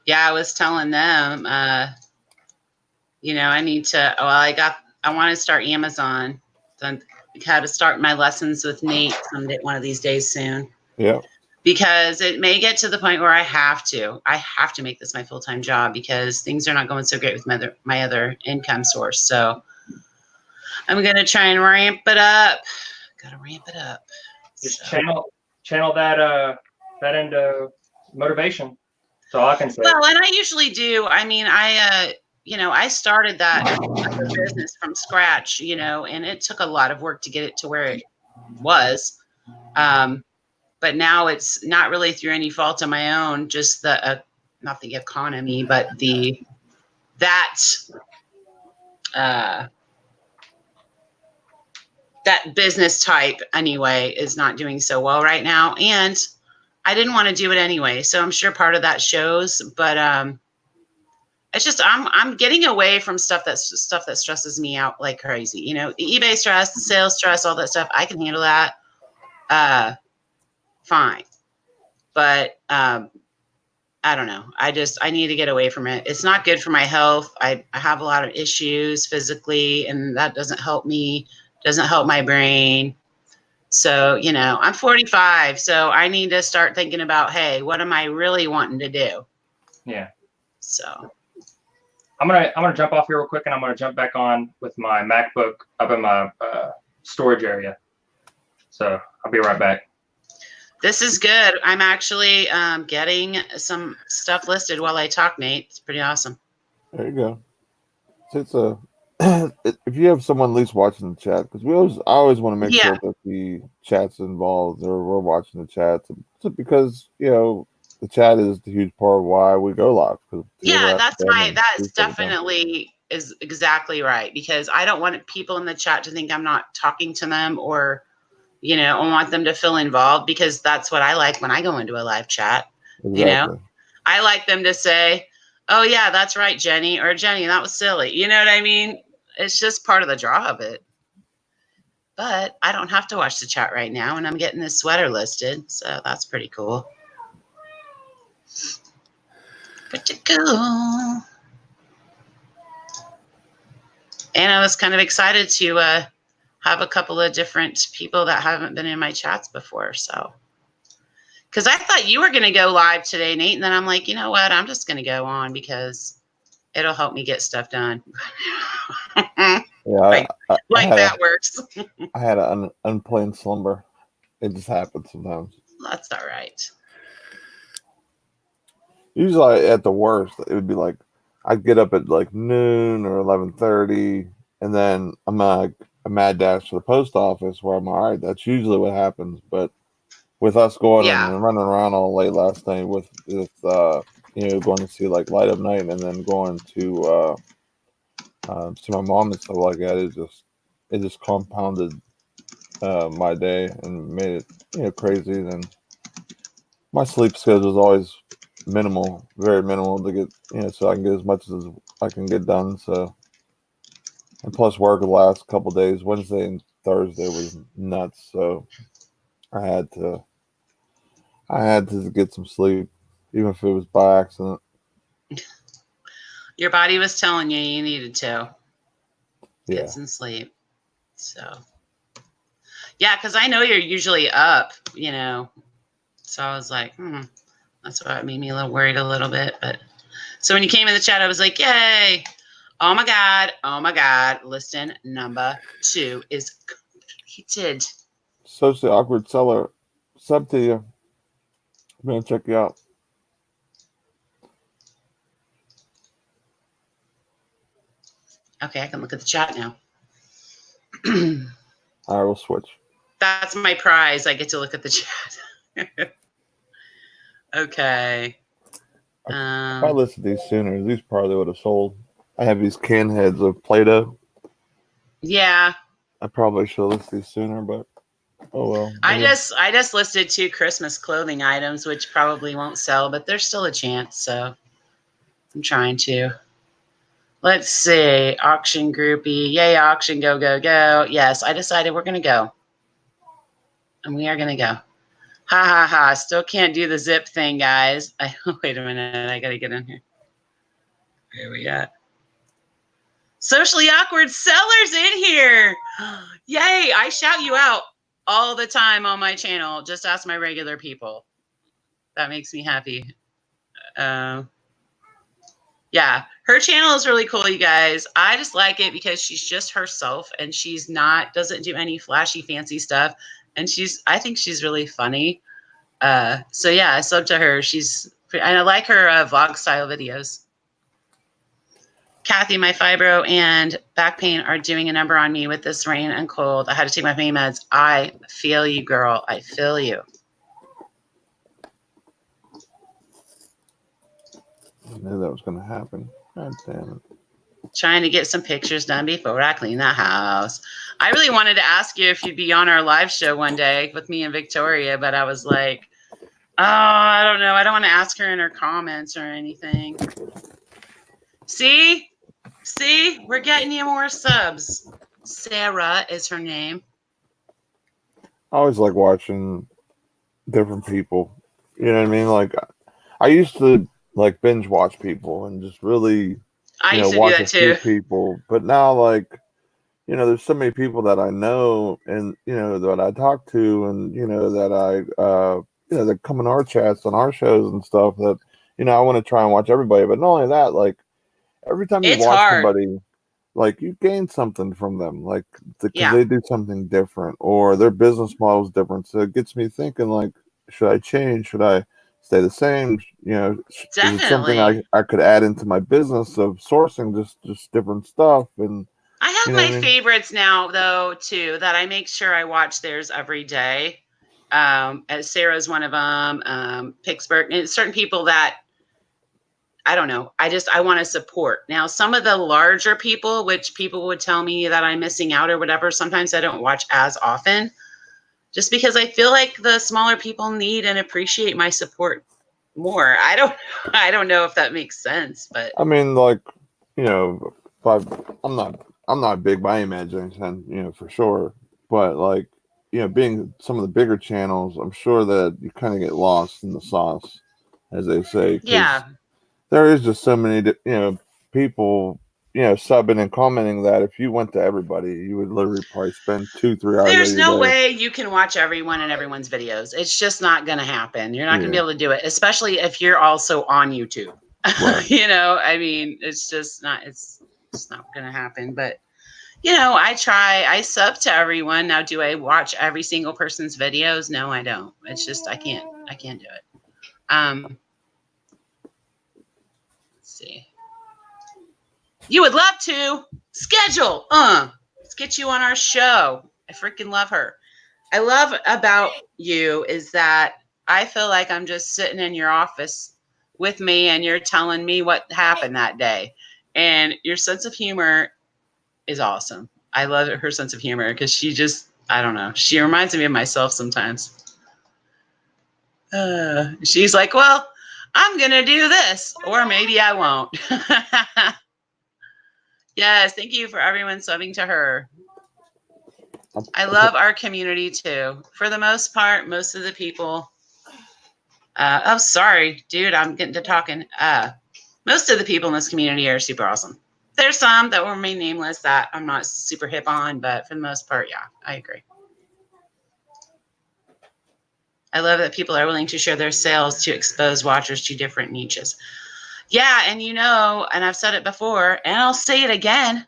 Yeah, I was telling them, I need to. Well, I want to start Amazon. So I had to start my lessons with Nate one of these days soon. Yeah. Because it may get to the point where I have to make this my full-time job, because things are not going so great with my other income source. So I'm going to try and ramp it up. Got to ramp it up. Just channel that into motivation. That's all I can say. Well, and I usually do. I mean, I started that other business from scratch, and it took a lot of work to get it to where it was. But now it's not really through any fault of my own, just not the economy, but that business type anyway is not doing so well right now. And I didn't want to do it anyway. So I'm sure part of that shows, but it's just, I'm getting away from stuff that stresses me out like crazy. The eBay stress, the sales stress, all that stuff. I can handle that. Fine. But I don't know. I need to get away from it. It's not good for my health. I have a lot of issues physically, and that doesn't help me, doesn't help my brain. So, I'm 45, so I need to start thinking about, hey, what am I really wanting to do? Yeah. So I'm gonna jump off here real quick, and I'm gonna jump back on with my MacBook up in my storage area. So I'll be right back. this is good. I'm actually getting some stuff listed while I talk, Nate. It's pretty awesome. There you go. So if you have someone at least watching the chat, because I always want to make sure that the chat's involved, or we're watching the chat, because the chat is the huge part of why we go live. Yeah, that's definitely is exactly right, because I don't want people in the chat to think I'm not talking to them, or I want them to feel involved, because that's what I like when I go into a live chat. Exactly. I like them to say, oh yeah, that's right, Jenny, or Jenny, that was silly. You know what I mean? It's just part of the draw of it. But I don't have to watch the chat right now, and I'm getting this sweater listed, so that's pretty cool. Pretty cool. And I was kind of excited to have a couple of different people that haven't been in my chats before. So, because I thought you were going to go live today, Nate. And then I'm like, you know what? I'm just going to go on because it'll help me get stuff done. Yeah, that works. I had an unplanned slumber. It just happens sometimes. That's all right. Usually, at the worst, it would be like I'd get up at like noon or 11:30, and then I'm a mad dash to the post office, where I'm all right. That's usually what happens. But with us going and running around all late last night with going to see like Light Up Night, and then going to my mom and stuff like that, it just compounded my day and made it crazy. And my sleep schedule is always minimal, very minimal, to get so I can get as much as I can get done. So, and plus work the last couple of days, Wednesday and Thursday was nuts. So I had to get some sleep, even if it was by accident. Your body was telling you needed to get Yeah. some sleep. So, yeah, because I know you're usually up, So I was like, that's what made me a little worried a little bit. But So when you came in the chat, I was like, yay. Oh my God. Oh my God. Listen, number 2 is completed. Socially awkward seller. Sub to you. I'm gonna check you out. Okay, I can look at the chat now. I will switch. That's my prize. I get to look at the chat. Okay. If I Um, listed these sooner, these probably would have sold. I have these can heads of Play-Doh. yeah. I probably should have listed these sooner, but oh well. I just listed 2 Christmas clothing items, which probably won't sell, but there's still a chance. So I'm trying to. Let's see. Auction groupie. Yay, auction. Go, go, go. Yes, I decided we're going to go. And we are going to go. Ha, ha, ha. Still can't do the zip thing, guys. Wait a minute. I got to get in here. Where are we at? Socially awkward sellers in here. Yay. I shout you out all the time on my channel. Just ask my regular people. That makes me happy. Yeah, her channel is really cool, you guys. I just like it because she's just herself and she's doesn't do any flashy fancy stuff. And I think she's really funny. So yeah, I sub to her. And I like her vlog style videos. Kathy, my fibro and back pain are doing a number on me with this rain and cold. I had to take my pain meds. I feel you, girl. I feel you. I knew that was going to happen. God damn it. Trying to get some pictures done before I clean the house. I really wanted to ask you if you'd be on our live show one day with me and Victoria, but I was like, oh, I don't know. I don't want to ask her in her comments or anything. See, we're getting you more subs. Sarah is her name. I always like watching different people. You know what I mean? Like, I used to like binge watch people and just really, I used to do watch that a few too. people. But now, like, there's so many people that I know and, that I talk to and, that that come in our chats on our shows and stuff that, I want to try and watch everybody. But not only that, like, every time you It's watch hard. somebody, like, you gain something from them, like, because Yeah. they do something different or their business model is different. So it gets me thinking, like, should I change? Should I stay the same? Is it something Definitely. I could add into my business of sourcing just different stuff? And I have you know my what I mean? favorites now, though, too, that I make sure I watch theirs every day. As Sarah's one of them, Pittsburgh, and certain people that I don't know. I want to support. Now, some of the larger people, which people would tell me that I'm missing out or whatever, sometimes I don't watch as often just because I feel like the smaller people need and appreciate my support more. I don't know if that makes sense, but I mean, like, but I'm not big by imagination, for sure. But like, being some of the bigger channels, I'm sure that you kind of get lost in the sauce, as they say, because yeah. there is just so many, people, subbing and commenting that if you went to everybody, you would literally probably spend 2-3 hours out There's of your no day. way you can watch everyone and everyone's videos. It's just not going to happen. You're not going to be able to do it, especially if you're also on YouTube. Right. I mean, it's not going to happen. But, I sub to everyone. Now, do I watch every single person's videos? No, I don't. It's just, I can't do it. Let's see. You would love to schedule. Let's get you on our show. I freaking love her. I love about you is that I feel like I'm just sitting in your office with me and you're telling me what happened that day. And your sense of humor is awesome. I love her sense of humor because she just, I don't know. She reminds me of myself sometimes. She's like, well, I'm going to do this, or maybe I won't. Yes, thank you for everyone subbing to her. I love our community too. For the most part, most of the people. Oh, sorry, dude, I'm getting to talking. Most of the people in this community are super awesome. There's some that will remain nameless that I'm not super hip on, but for the most part, yeah, I agree. I love that people are willing to share their sales to expose watchers to different niches. Yeah, and and I've said it before, and I'll say it again.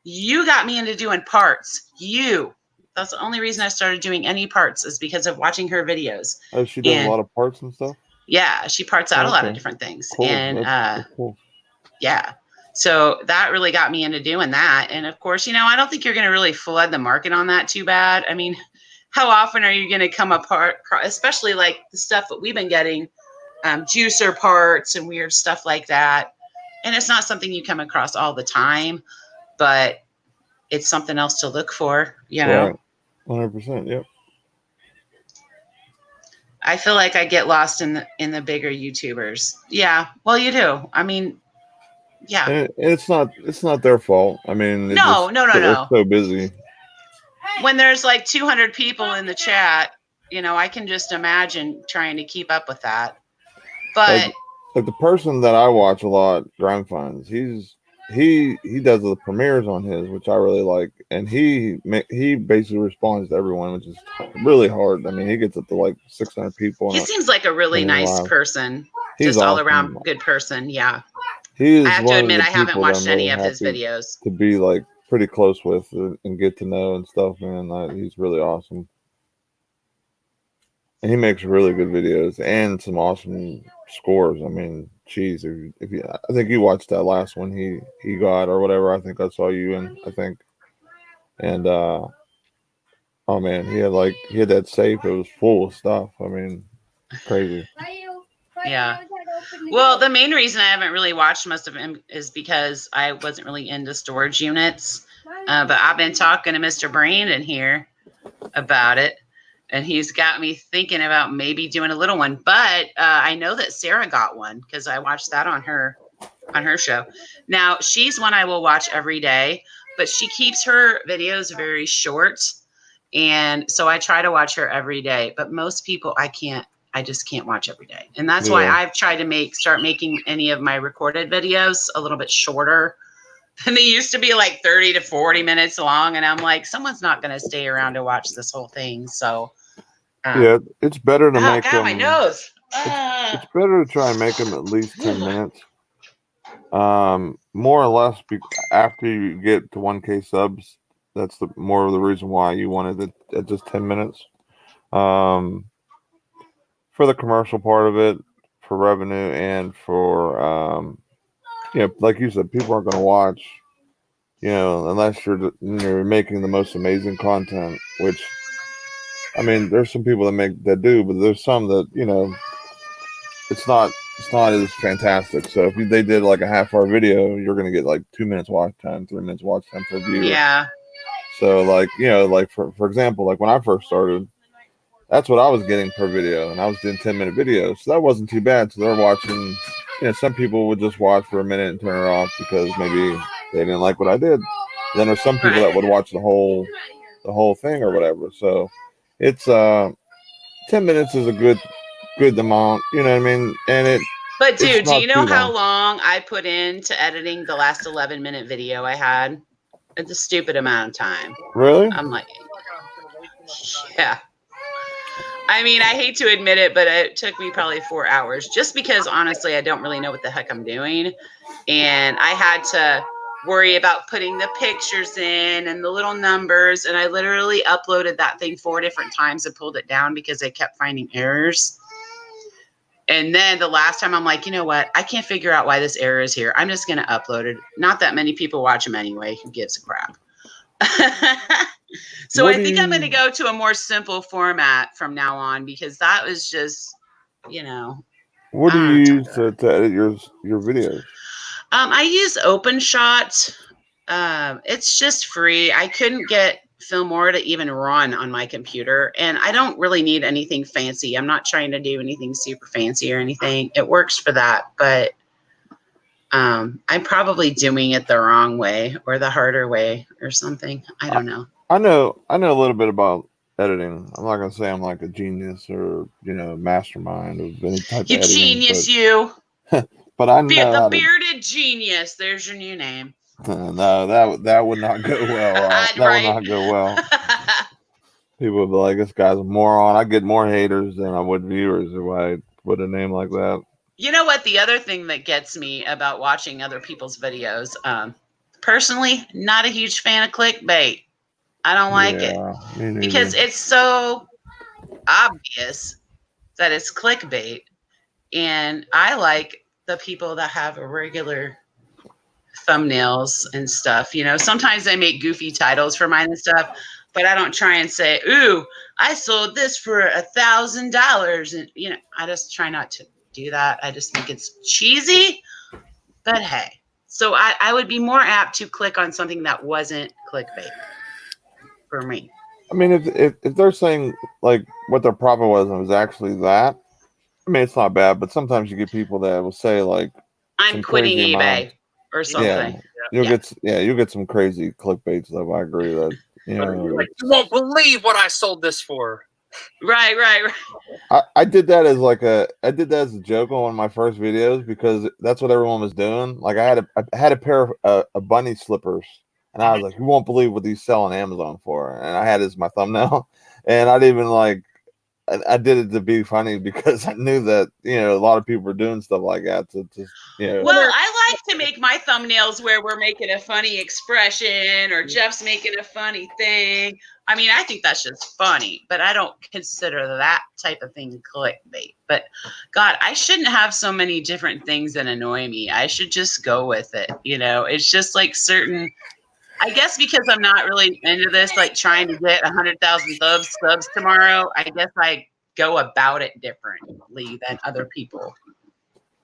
You got me into doing parts. That's the only reason I started doing any parts is because of watching her videos. Oh, she does a lot of parts and stuff? Yeah, she parts out a lot of Okay. different things. Cool. And That's cool. yeah. So that really got me into doing that. And of course, I don't think you're going to really flood the market on that too bad. I mean, how often are you going to come apart, especially like the stuff that we've been getting, juicer parts and weird stuff like that. And it's not something you come across all the time, but it's something else to look for, Right. 100%. Yep. I feel like I get lost in the bigger YouTubers. Yeah. Well, you do. I mean, yeah. And it's not their fault. I mean, No. they're so busy. When there's like 200 people in the chat, I can just imagine trying to keep up with that. But like the person that I watch a lot, Grind Finds, he does the premieres on his, which I really like, and he basically responds to everyone, which is really hard. I mean, he gets up to like 600 people. He seems like a really nice person. He's just all awesome. around good person. Yeah. He is. I have to admit, I haven't watched any of his videos. To be like pretty close with and get to know and stuff, man. He's really awesome. And he makes really good videos and some awesome scores. I mean, geez, if you, I think you watched that last one he got or whatever. I think I saw you in. I think, and oh man, he had that safe. It was full of stuff. I mean, crazy. Yeah. Well, the main reason I haven't really watched most of him is because I wasn't really into storage units. But I've been talking to Mr. Brandon here about it. And he's got me thinking about maybe doing a little one. But I know that Sarah got one because I watched that on her show. Now, she's one I will watch every day, but she keeps her videos very short. And so I try to watch her every day. But most people, I just can't watch every day. And that's why I've tried to start making any of my recorded videos a little bit shorter. And they used to be like 30 to 40 minutes long. And I'm like, someone's not going to stay around to watch this whole thing. So yeah, it's better to make them. My nose. It's better to try and make them at least 10 minutes. More or less after you get to 1K subs, that's more of the reason why you wanted it at just 10 minutes. For the commercial part of it, for revenue, and for like you said, people aren't going to watch, unless you're making the most amazing content. Which, I mean, there's some people that do, but there's some that it's not as fantastic. So if they did like a half-hour video, you're going to get like 2 minutes watch time, 3 minutes watch time per view. Yeah. So like for example, like when I first started, that's what I was getting per video, and I was doing 10-minute videos, so that wasn't too bad. So they're watching. Some people would just watch for a minute and turn it off because maybe they didn't like what I did. Then there's some people that would watch the whole thing or whatever. So it's 10 minutes is a good amount, you know what I mean? And But dude, do you know how long I put into editing the last 11-minute video I had? It's a stupid amount of time. Really? I'm like, yeah. I mean, I hate to admit it, but it took me probably 4 hours just because, honestly, I don't really know what the heck I'm doing. And I had to worry about putting the pictures in and the little numbers. And I literally uploaded that thing 4 different times and pulled it down because I kept finding errors. And then the last time I'm like, you know what? I can't figure out why this error is here. I'm just going to upload it. Not that many people watch them anyway. Who gives a crap? So I think I'm going to go to a more simple format from now on because that was just, What do you use to edit your videos? I use OpenShot. It's just free. I couldn't get Filmora to even run on my computer, and I don't really need anything fancy. I'm not trying to do anything super fancy or anything. It works for that, but I'm probably doing it the wrong way or the harder way or something. I don't know. I know a little bit about editing. I'm not gonna say I'm like a genius or mastermind of any type of editing. Genius, you. But I know the bearded genius. There's your new name. No, that would not go well. That would not go well. People would be like, "This guy's a moron." I get more haters than I would viewers if I put a name like that. You know what? The other thing that gets me about watching other people's videos, personally, not a huge fan of clickbait. I don't like it Yeah, me because neither. it's so obvious that it's clickbait. And I like the people that have a regular thumbnails and stuff. You know, sometimes I make goofy titles for mine and stuff, but I don't try and say, "Ooh, I sold this for $1,000," and you know, I just try not to do that. I just think it's cheesy. But hey, so I would be more apt to click on something that wasn't clickbait for me. I mean, if they're saying like what their profit was and it was actually that, I mean, it's not bad. But sometimes you get people that will say like I'm some quitting crazy eBay amounts. or Yeah, something. you'll Yeah. get some crazy clickbait stuff. I agree that Like, you won't believe what I sold this for. Right. I did that as a joke on one of my first videos because that's what everyone was doing. Like I had a pair of bunny slippers, and I was like, you won't believe what these sell on Amazon for, and I had it as my thumbnail, and I didn't even like. I did it to be funny because I knew that a lot of people were doing stuff like that to just Well, I like to make my thumbnails where we're making a funny expression or Jeff's making a funny thing. I mean, I think that's just funny, but I don't consider that type of thing clickbait. But God, I shouldn't have so many different things that annoy me. I should just go with it. You know, it's just like certain. I guess because I'm not really into this, like trying to get 100,000 subs tomorrow. I guess I go about it differently than other people.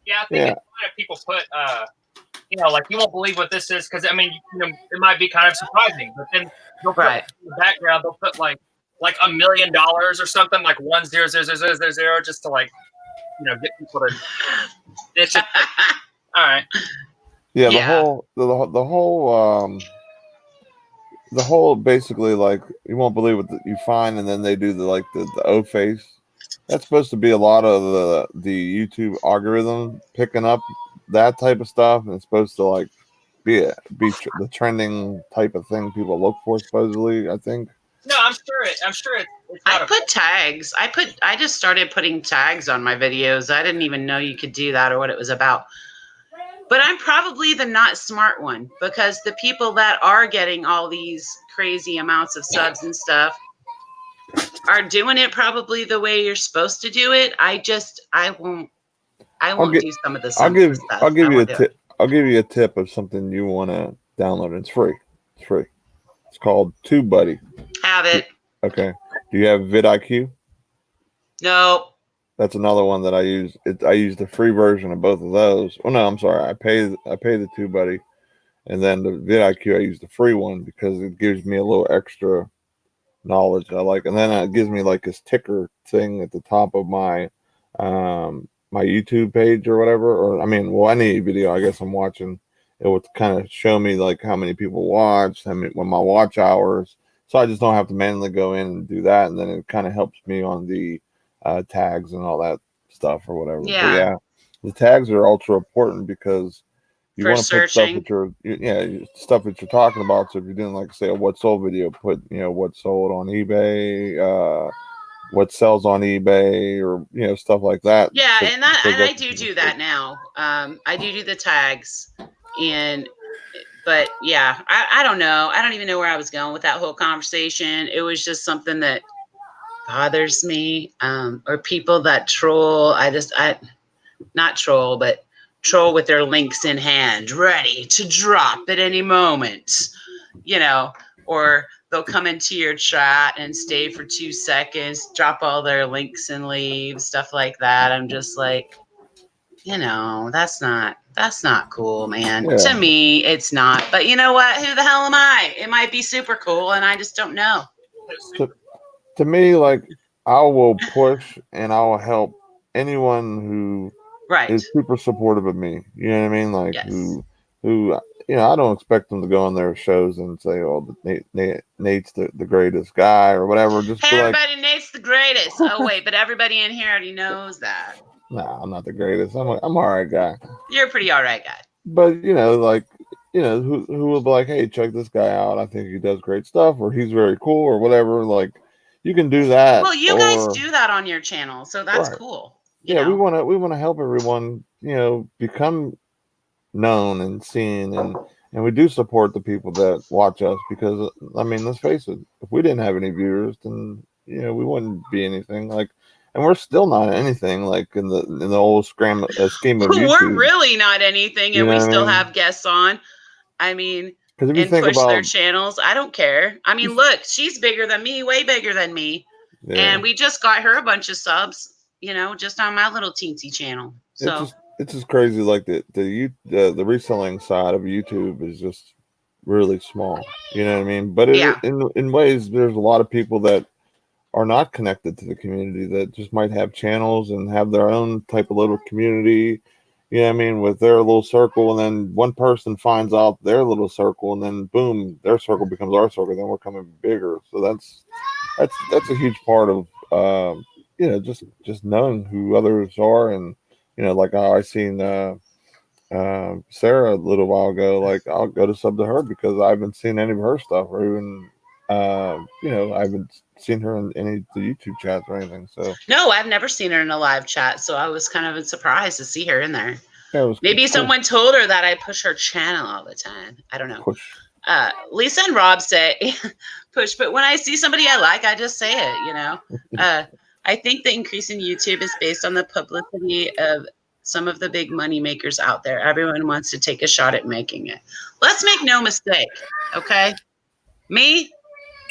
Yeah, I think it's fine if people put, like, you won't believe what this is, because, I mean, it might be kind of surprising, but then they'll put in the background, they'll put, like $1 million or something, like 1000000, just to, like, get people to, it's just, all right. Yeah, the whole basically like you won't believe what you find, and then they do the O face. That's supposed to be a lot of the YouTube algorithm picking up that type of stuff, and it's supposed to like be the trending type of thing people look for. Supposedly, I think. No, I'm sure it's I put tags. I just started putting tags on my videos. I didn't even know you could do that or what it was about. But I'm probably the not smart one because the people that are getting all these crazy amounts of subs and stuff are doing it probably the way you're supposed to do it. I won't do some of the simple stuff. I'll give you a tip. I'll give you a tip of something you want to download. It's free. It's free. It's called TubeBuddy. Have it. Okay. Do you have vidIQ? No. That's another one that I use. I use the free version of both of those. Oh no, I'm sorry. I pay the TubeBuddy, and then the vidIQ I use the free one because it gives me a little extra knowledge I like, and then it gives me like this ticker thing at the top of my my YouTube page or whatever. Or I mean, any video I guess I'm watching, it would kind of show me like how many people watch, when my watch hours. So I just don't have to manually go in and do that, and then it kind of helps me on the tags and all that stuff or whatever. Yeah. But yeah, the tags are ultra important because you want to put stuff stuff that you're talking about. So if you're doing like say a what sold video, put what sold on eBay, what sells on eBay, or stuff like that. Yeah, and I do that now. I do the tags, but yeah, I don't know. I don't even know where I was going with that whole conversation. It was just something that bothers me, or people that troll. Not troll, but troll with their links in hand, ready to drop at any moment, or they'll come into your chat and stay for 2 seconds, drop all their links and leave, stuff like that. I'm just like, that's not cool, man. Yeah. To me, it's not. But you know what? Who the hell am I? It might be super cool, and I just don't know. To me, like, I will push and I will help anyone who is super supportive of me. You know what I mean? Like, who I don't expect them to go on their shows and say, "Oh, Nate's the greatest guy" or whatever. Just hey, everybody, Nate's the greatest. Oh wait, but everybody in here already knows that. No, I'm not the greatest. I'm all right guy. You're a pretty all right guy. But who will be like, "Hey, check this guy out. I think he does great stuff," or "He's very cool," or whatever. Like, you can do that. Well, you guys do that on your channel, so that's cool. we want to help everyone, become known and seen, and we do support the people that watch us because, I mean, let's face it, if we didn't have any viewers, then we wouldn't be anything like, and we're still not anything like in the old scheme of YouTube. We're really not anything, and we still have guests on. I mean, because if you and think push about their channels, I don't care. I mean, look, she's bigger than me, way bigger than me, and we just got her a bunch of subs, just on my little teensy channel. So it's just crazy. Like the reselling side of YouTube is just really small. You know what I mean? But in ways, there's a lot of people that are not connected to the community that just might have channels and have their own type of little community. You know what I mean? With their little circle, and then one person finds out their little circle, and then boom, their circle becomes our circle. Then we're coming bigger. So that's a huge part of just knowing who others are, and like how I seen Sarah a little while ago. Like, I'll go to sub to her because I haven't seen any of her stuff, or even I haven't seen her in any of the YouTube chats or anything. So no, I've never seen her in a live chat, so I was kind of surprised to see her in there. Yeah, maybe cool. Someone told her that I push her channel all the time. I don't know. Push. Lisa and Rob say push, but when I see somebody I like, I just say it. I think the increase in YouTube is based on the publicity of some of the big money makers out there. Everyone wants to take a shot at making it. Let's make no mistake, okay? Me,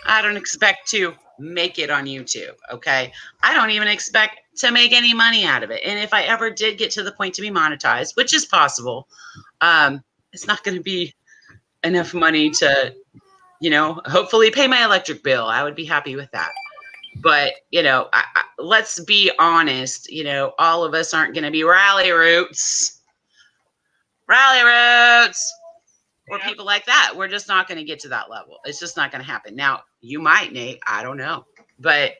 I don't expect to make it on YouTube, okay? I don't even expect to make any money out of it. And if I ever did get to the point to be monetized, which is possible, it's not going to be enough money to, hopefully pay my electric bill. I would be happy with that. But, let's be honest, all of us aren't going to be rally roots or people like that. We're just not going to get to that level. It's just not going to happen. Now, you might, Nate. I don't know. But,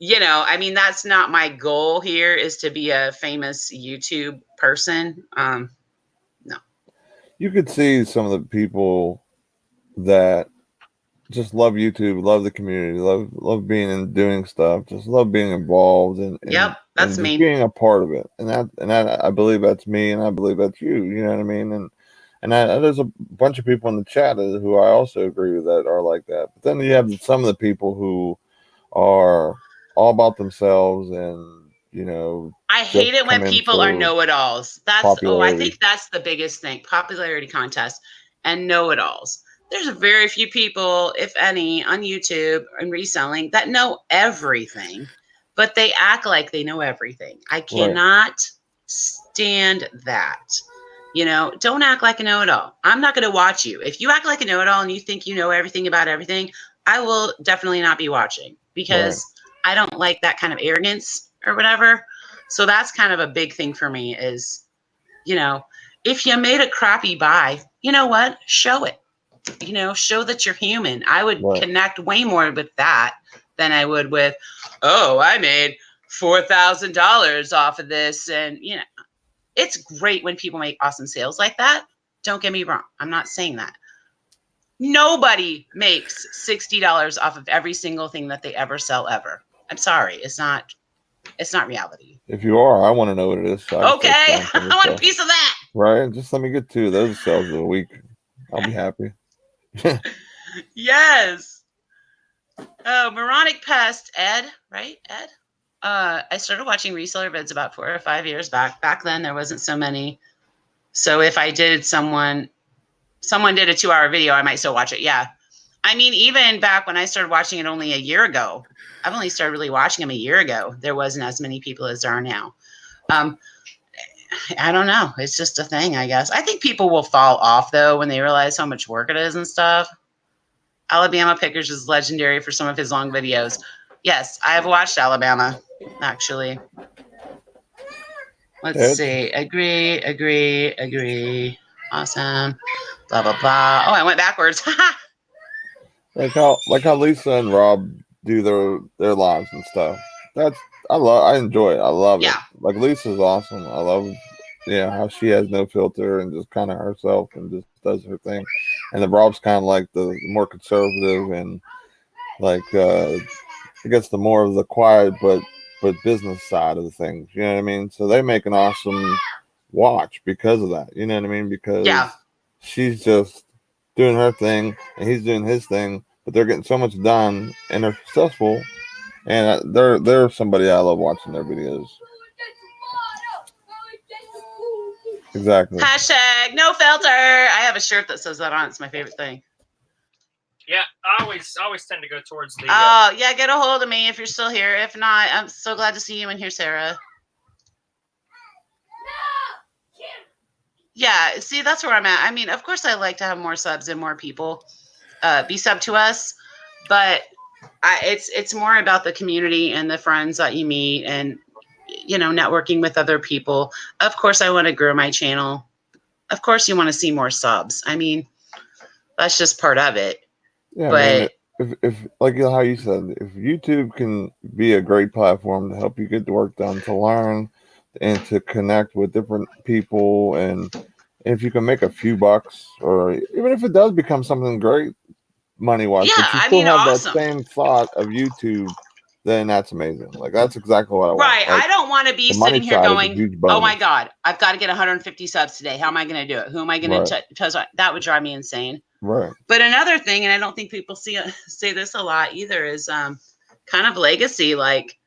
I mean, that's not my goal here, is to be a famous YouTube person. No. You could see some of the people that just love YouTube, love the community, love being and doing stuff, just love being involved, and that's me, being a part of it. And that I believe that's me, and I believe that's you. You know what I mean? And there's a bunch of people in the chat who I also agree with that are like that. But then you have some of the people who are all about themselves, and I hate it when people are know-it-alls. I think that's the biggest thing: popularity contest and know-it-alls. There's very few people, if any, on YouTube and reselling that know everything, but they act like they know everything. I cannot stand that. Don't act like a know-it-all. I'm not going to watch you. If you act like a know-it-all and you think you know everything about everything, I will definitely not be watching, because I don't like that kind of arrogance or whatever. So that's kind of a big thing for me is, if you made a crappy buy, you know what? Show it. Show that you're human. I would connect way more with that than I would with, I made $4,000 off of this. And, it's great when people make awesome sales like that. Don't get me wrong. I'm not saying that. Nobody makes $60 off of every single thing that they ever sell ever. I'm sorry. It's not reality. If you are, I want to know what it is. So okay. I want a piece of that. Right. Just let me get 2 of those sales a week. I'll be happy. Yes. Oh, Moronic Pest, Ed, right? Ed? I started watching reseller vids about 4 or 5 years back. Back then, there wasn't so many. So if I did someone did a 2-hour video, I might still watch it. Yeah. I mean, even back when I started watching it only a year ago, I've only started really watching them a year ago. There wasn't as many people as there are now. I don't know. It's just a thing, I guess. I think people will fall off, though, when they realize how much work it is and stuff. Alabama Pickers is legendary for some of his long videos. Yes, I have watched Alabama, actually. Let's see. Agree. Awesome. Blah, blah, blah. Oh, I went backwards. like how Lisa and Rob do their lives and stuff. I enjoy it. I love it. Like, Lisa's awesome. I love how she has no filter and just kind of herself and just does her thing. And the Rob's kind of like the more conservative and like I guess the more of the quiet but but business side of the things. You know what I mean? So they make an awesome watch because of that. You know what I mean? Because she's just doing her thing and he's doing his thing, but they're getting so much done and they're successful. And they're somebody I love watching their videos. Exactly. Hashtag no filter. I have a shirt that says that on. It's my favorite thing. Yeah, I always tend to go towards the. Oh yeah, get a hold of me if you're still here. If not, I'm so glad to see you in here, Sarah. Yeah, see, that's where I'm at. I mean, of course, I like to have more subs and more people be sub to us, but it's more about the community and the friends that you meet and, you know, networking with other people. Of course, I want to grow my channel. Of course, you want to see more subs. I mean, that's just part of it. Yeah, but if like how you said, if YouTube can be a great platform to help you get the work done, to learn and to connect with different people, and if you can make a few bucks, or even if it does become something great money-wise, yeah, but you I still mean, have awesome. that same thought of YouTube, then that's amazing. Like, that's exactly what I want. Right. Like, I don't want to be the money sitting here side is a going, huge oh my bonus. God, I've got to get 150 subs today. How am I going to do it? Who am I going to touch? That would drive me insane. Right. But another thing, and I don't think people say this a lot either, is kind of legacy. Like,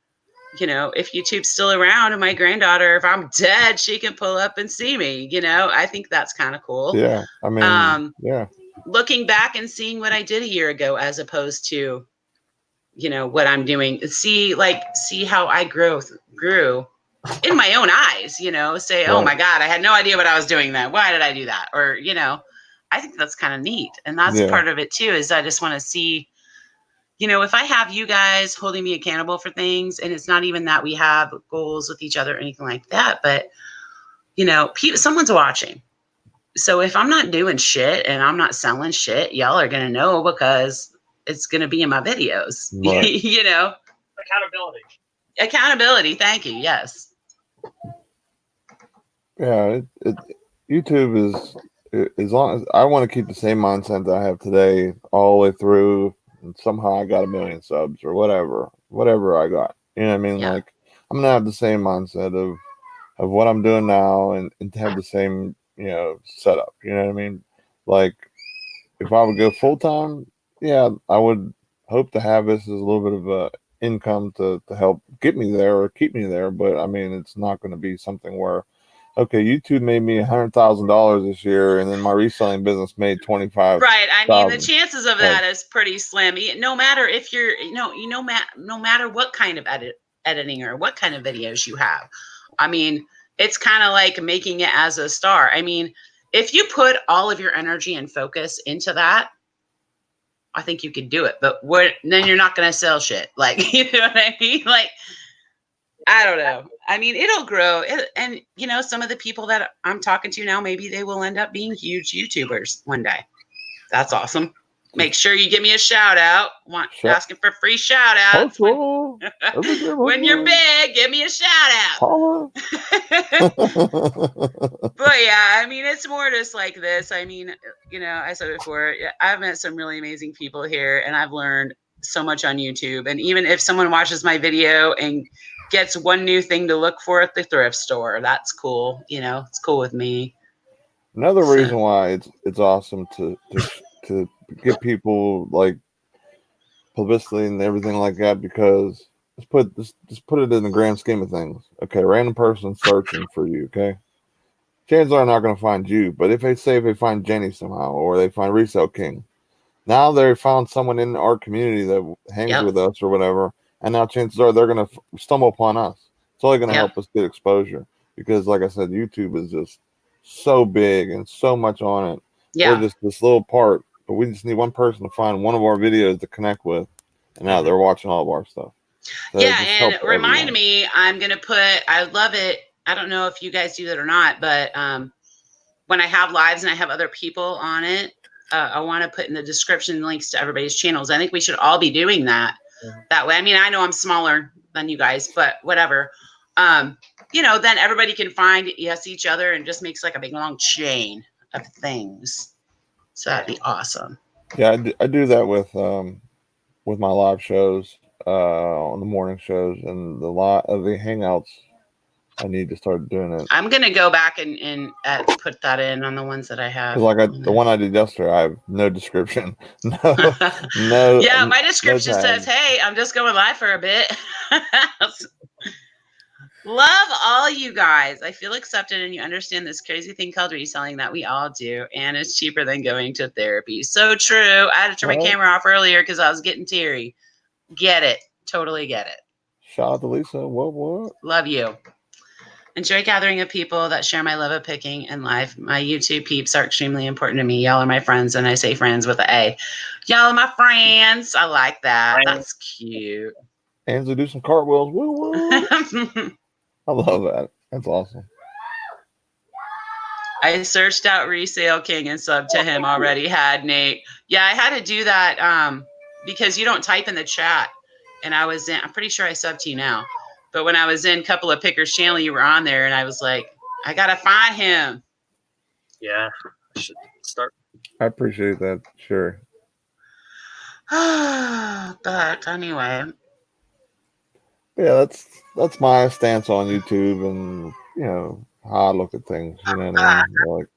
you know, if YouTube's still around and my granddaughter, if I'm dead, she can pull up and see me. You know, I think that's kind of cool. Yeah. I mean, yeah. Looking back and seeing what I did a year ago, as opposed to, you know, what I'm doing. See how I grew in my own eyes, you know, say, oh my God, I had no idea what I was doing then. Why did I do that? Or, you know, I think that's kind of neat. And that's part of it too, is I just want to see, you know, if I have you guys holding me accountable for things, and it's not even that we have goals with each other or anything like that, but, you know, someone's watching. So if I'm not doing shit and I'm not selling shit, y'all are going to know, because it's going to be in my videos, Right. You know, accountability. Thank you. Yes. Yeah. YouTube is, as long as I want to keep the same mindset that I have today all the way through, and somehow I got 1 million subs or whatever I got. You know what I mean? Yeah. Like, I'm gonna have the same mindset of what I'm doing now, and to have the same, you know, setup. You know what I mean? Like, if I would go full time, yeah, I would hope to have this as a little bit of a income to help get me there or keep me there. But I mean, it's not going to be something where, okay, YouTube made me $100,000 this year, and then my reselling business made 25. Right. I mean, the chances of that is pretty slim. No matter if you're, no matter what kind of editing or what kind of videos you have. I mean, it's kind of like making it as a star. I mean, if you put all of your energy and focus into that, I think you could do it. But then you're not going to sell shit. Like, you know what I mean? Like, I don't know. I mean, it'll grow. And, you know, some of the people that I'm talking to now, maybe they will end up being huge YouTubers one day. That's awesome. Make sure you give me a shout out. Asking for free shout outs. When you're big, give me a shout out. But yeah, I mean, it's more just like this. I mean, you know, I said before, I've met some really amazing people here, and I've learned so much on YouTube. And even if someone watches my video and gets one new thing to look for at the thrift store, that's cool. You know, it's cool with me. Another reason why it's awesome to get people like publicity and everything like that, because just put it in the grand scheme of things. Okay, random person searching for you. Okay, chances are not going to find you, but if they find Jenny somehow, or they find Resale King, now they found someone in our community that hangs with us or whatever, and now chances are they're going to stumble upon us. It's only going to help us get exposure, because, like I said, YouTube is just so big and so much on it. We're just this little part, but we just need one person to find one of our videos to connect with, and now they're watching all of our stuff. So and remind me, I'm going to put, I love it. I don't know if you guys do that or not, but when I have lives and I have other people on it, I want to put in the description links to everybody's channels. I think we should all be doing that. That way. I mean, I know I'm smaller than you guys, but whatever. You know, then everybody can find each other, and just makes like a big long chain of things. So that'd be awesome. Yeah, I do that with my live shows. on the morning shows, and the lot of the hangouts. I need to start doing it. I'm gonna go back and put that in on the ones that I have. Because the one I did yesterday, I have no description. No, Yeah, my description no says, "Hey, I'm just going live for a bit." Love all you guys. I feel accepted, and you understand this crazy thing called reselling that we all do, and it's cheaper than going to therapy. So true. I had to turn my camera off earlier because I was getting teary. Get it. Totally get it. Shout out to Lisa. What? Love you. Enjoy gathering of people that share my love of picking and life. My YouTube peeps are extremely important to me. Y'all are my friends, and I say friends with an A. Y'all are my friends. I like that. That's cute. Hands will do some cartwheels. Woo. I love that. That's awesome. I searched out Resale King and subbed to him already. Had Nate. Yeah, I had to do that because you don't type in the chat. And I'm pretty sure I subbed to you now. But when I was in a couple of Pickers channel, you were on there, and I was like, I gotta find him. Yeah, I should start. I appreciate that. Sure. But anyway. Yeah, that's my stance on YouTube, and how I look at things. You know what I mean? Like,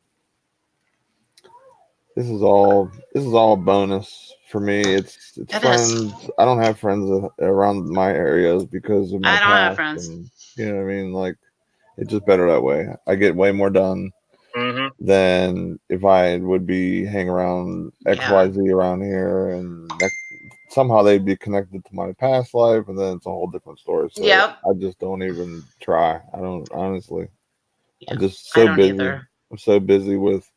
this is all a bonus for me. It's friends. I don't have friends around my areas because of my I don't have friends. And, you know what I mean? Like, it's just better that way. I get way more done than if I would be hanging around XYZ around here, and somehow they'd be connected to my past life, and then it's a whole different story. So I just don't even try. I don't, honestly. Yeah, I'm just so busy. Either. I'm so busy with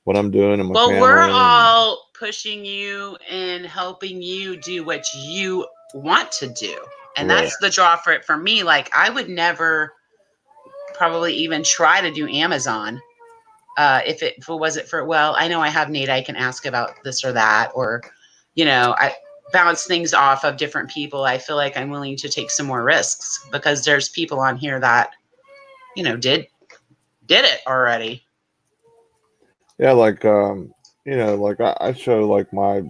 what I'm doing and my family. We're all pushing you and helping you do what you want to do. And that's the draw for it for me. Like, I would never probably even try to do Amazon if it wasn't for, well, I know I have Nate I can ask about this or that, or, I bounce things off of different people. I feel like I'm willing to take some more risks because there's people on here that, did it already. Yeah, like like I show like my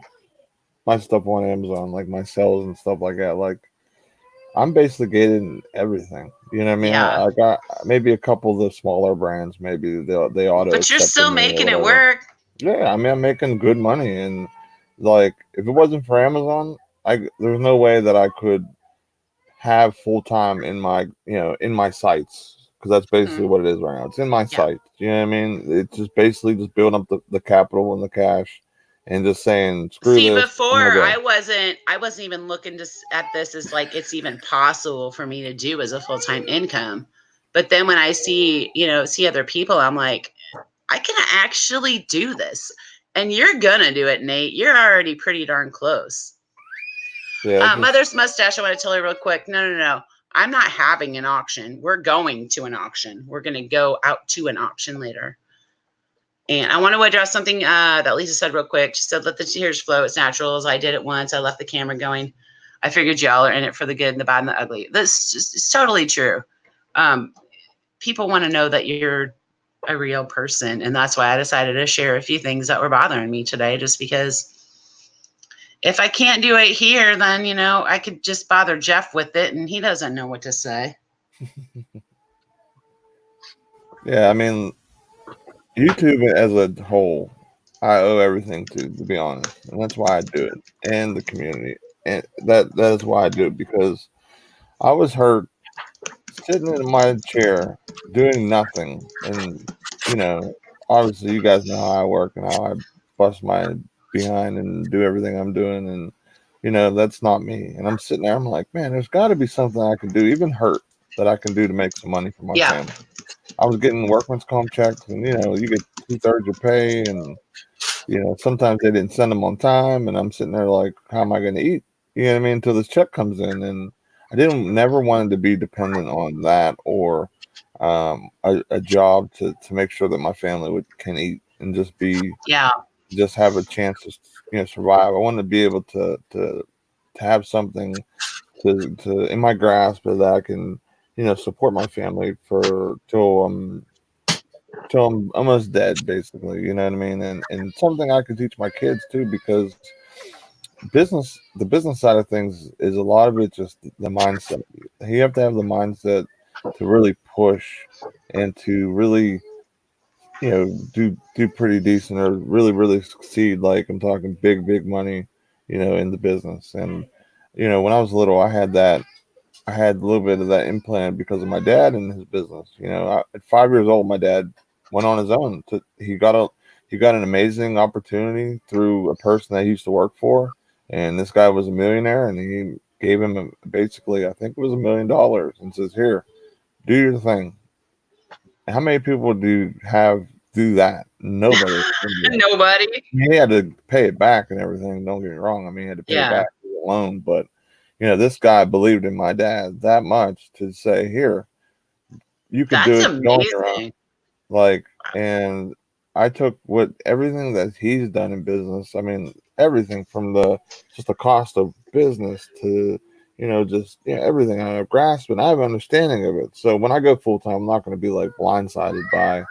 stuff on Amazon, like my sales and stuff like that. Like, I'm basically getting everything. You know what I mean? Yeah. I got maybe a couple of the smaller brands, maybe they auto. But you're still making it work. Yeah, I mean, I'm making good money, and like, if it wasn't for Amazon, there's no way that I could have full time in my in my sites. Because that's basically what it is right now. It's in my site. You know what I mean? It's just basically just building up the capital and the cash, and just saying, screw this. See, before I wasn't even looking at this as like it's even possible for me to do as a full-time income. But then when I see other people, I'm like, I can actually do this. And you're gonna do it, Nate. You're already pretty darn close. Yeah. Mother's mustache, I want to tell you real quick. No. I'm not having an auction. We're going to an auction. We're going to go out to an auction later. And I want to address something that Lisa said real quick. She said, let the tears flow. It's natural. As I did it once. I left the camera going. I figured y'all are in it for the good and the bad and the ugly. This is totally true. People want to know that you're a real person. And that's why I decided to share a few things that were bothering me today, just because if I can't do it here, then, I could just bother Jeff with it, and he doesn't know what to say. Yeah, I mean, YouTube as a whole, I owe everything to be honest. And that's why I do it, and the community. And that is why I do it, because I was hurt sitting in my chair doing nothing. And, obviously you guys know how I work and how I bust my behind and do everything I'm doing, and that's not me. And I'm sitting there, I'm like, man, there's got to be something I can do, even hurt, that I can do to make some money for my family. I was getting workman's comp checks, and you get 2/3 your pay, and sometimes they didn't send them on time, and I'm sitting there like, how am I going to eat? You know what I mean? Until this check comes in. And I never wanted to be dependent on that, or a job to make sure that my family can eat and just have a chance to survive. I want to be able to have something to in my grasp that I can support my family till I'm almost dead, basically. You know what I mean? And something I can teach my kids too, because the business side of things is a lot of it just the mindset. You have to have the mindset to really push and to really, do pretty decent or really succeed. Like I'm talking big money, in the business. And when I was little, I had a little bit of that implant because of my dad and his business. At 5 years old, my dad went on his own. He got an amazing opportunity through a person that he used to work for, and this guy was a millionaire, and he gave him basically, I think it was $1 million, and says, "Here, do your thing." How many people do that? Nobody. Nobody. He had to pay it back and everything. Don't get me wrong. I mean, he had to pay it back the loan, but this guy believed in my dad that much to say, "Here, you can do That's it." Go on your own. amazing. Like, and I took everything that he's done in business. I mean, everything from just the cost of business to, everything. I have grasp and I have understanding of it. So when I go full time, I'm not going to be like blindsided by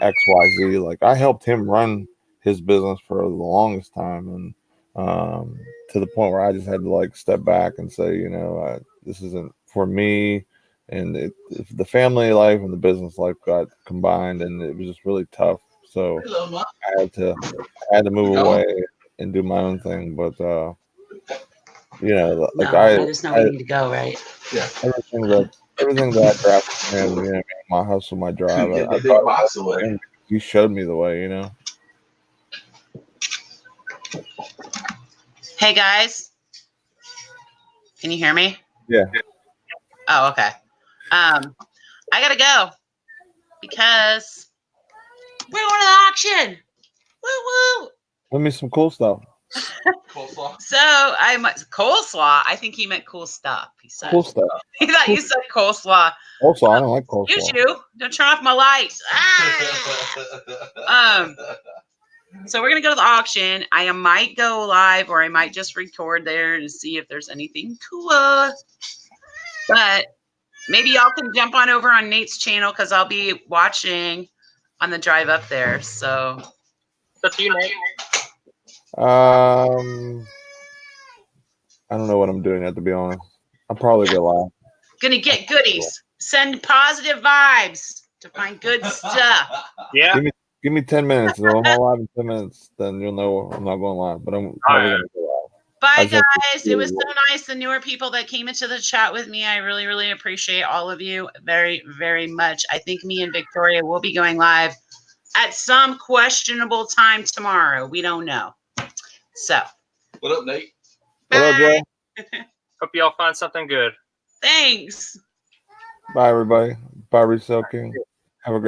XYZ. Like I helped him run his business for the longest time, and to the point where I just had to like step back and say, this isn't for me. And the family life and the business life got combined, and it was just really tough. So I had to move away and do my own thing. But like I just know we need to go, right? Yeah. Everything that I grabbed from him, my hustle, my drive. He showed me the way, Hey guys, can you hear me? Yeah. Oh, okay. I gotta go because we're going to the auction. Woo woo! Let me some cool stuff. Coleslaw. So coleslaw. I think he meant cool stuff. He said cool stuff. He thought you said coleslaw. Also, I don't like coleslaw. You don't turn off my lights. So we're gonna go to the auction. I might go live, or I might just record there and see if there's anything cool. But maybe y'all can jump on over on Nate's channel because I'll be watching on the drive up there. So that's you, Nate. I don't know what I'm doing yet, to be honest. I'll probably go live. Gonna get goodies. Send positive vibes to find good stuff. Yeah. Give me 10 minutes. If I'm not live in 10 minutes, then you'll know I'm not going live. But I'm probably going to go live. Bye, guys. It was so nice. The newer people that came into the chat with me, I really, really appreciate all of you very, very much. I think me and Victoria will be going live at some questionable time tomorrow. We don't know. So. What up, Nate? What up, Joe? Hope y'all find something good. Thanks. Bye, everybody. Bye, Resoaking. Have a great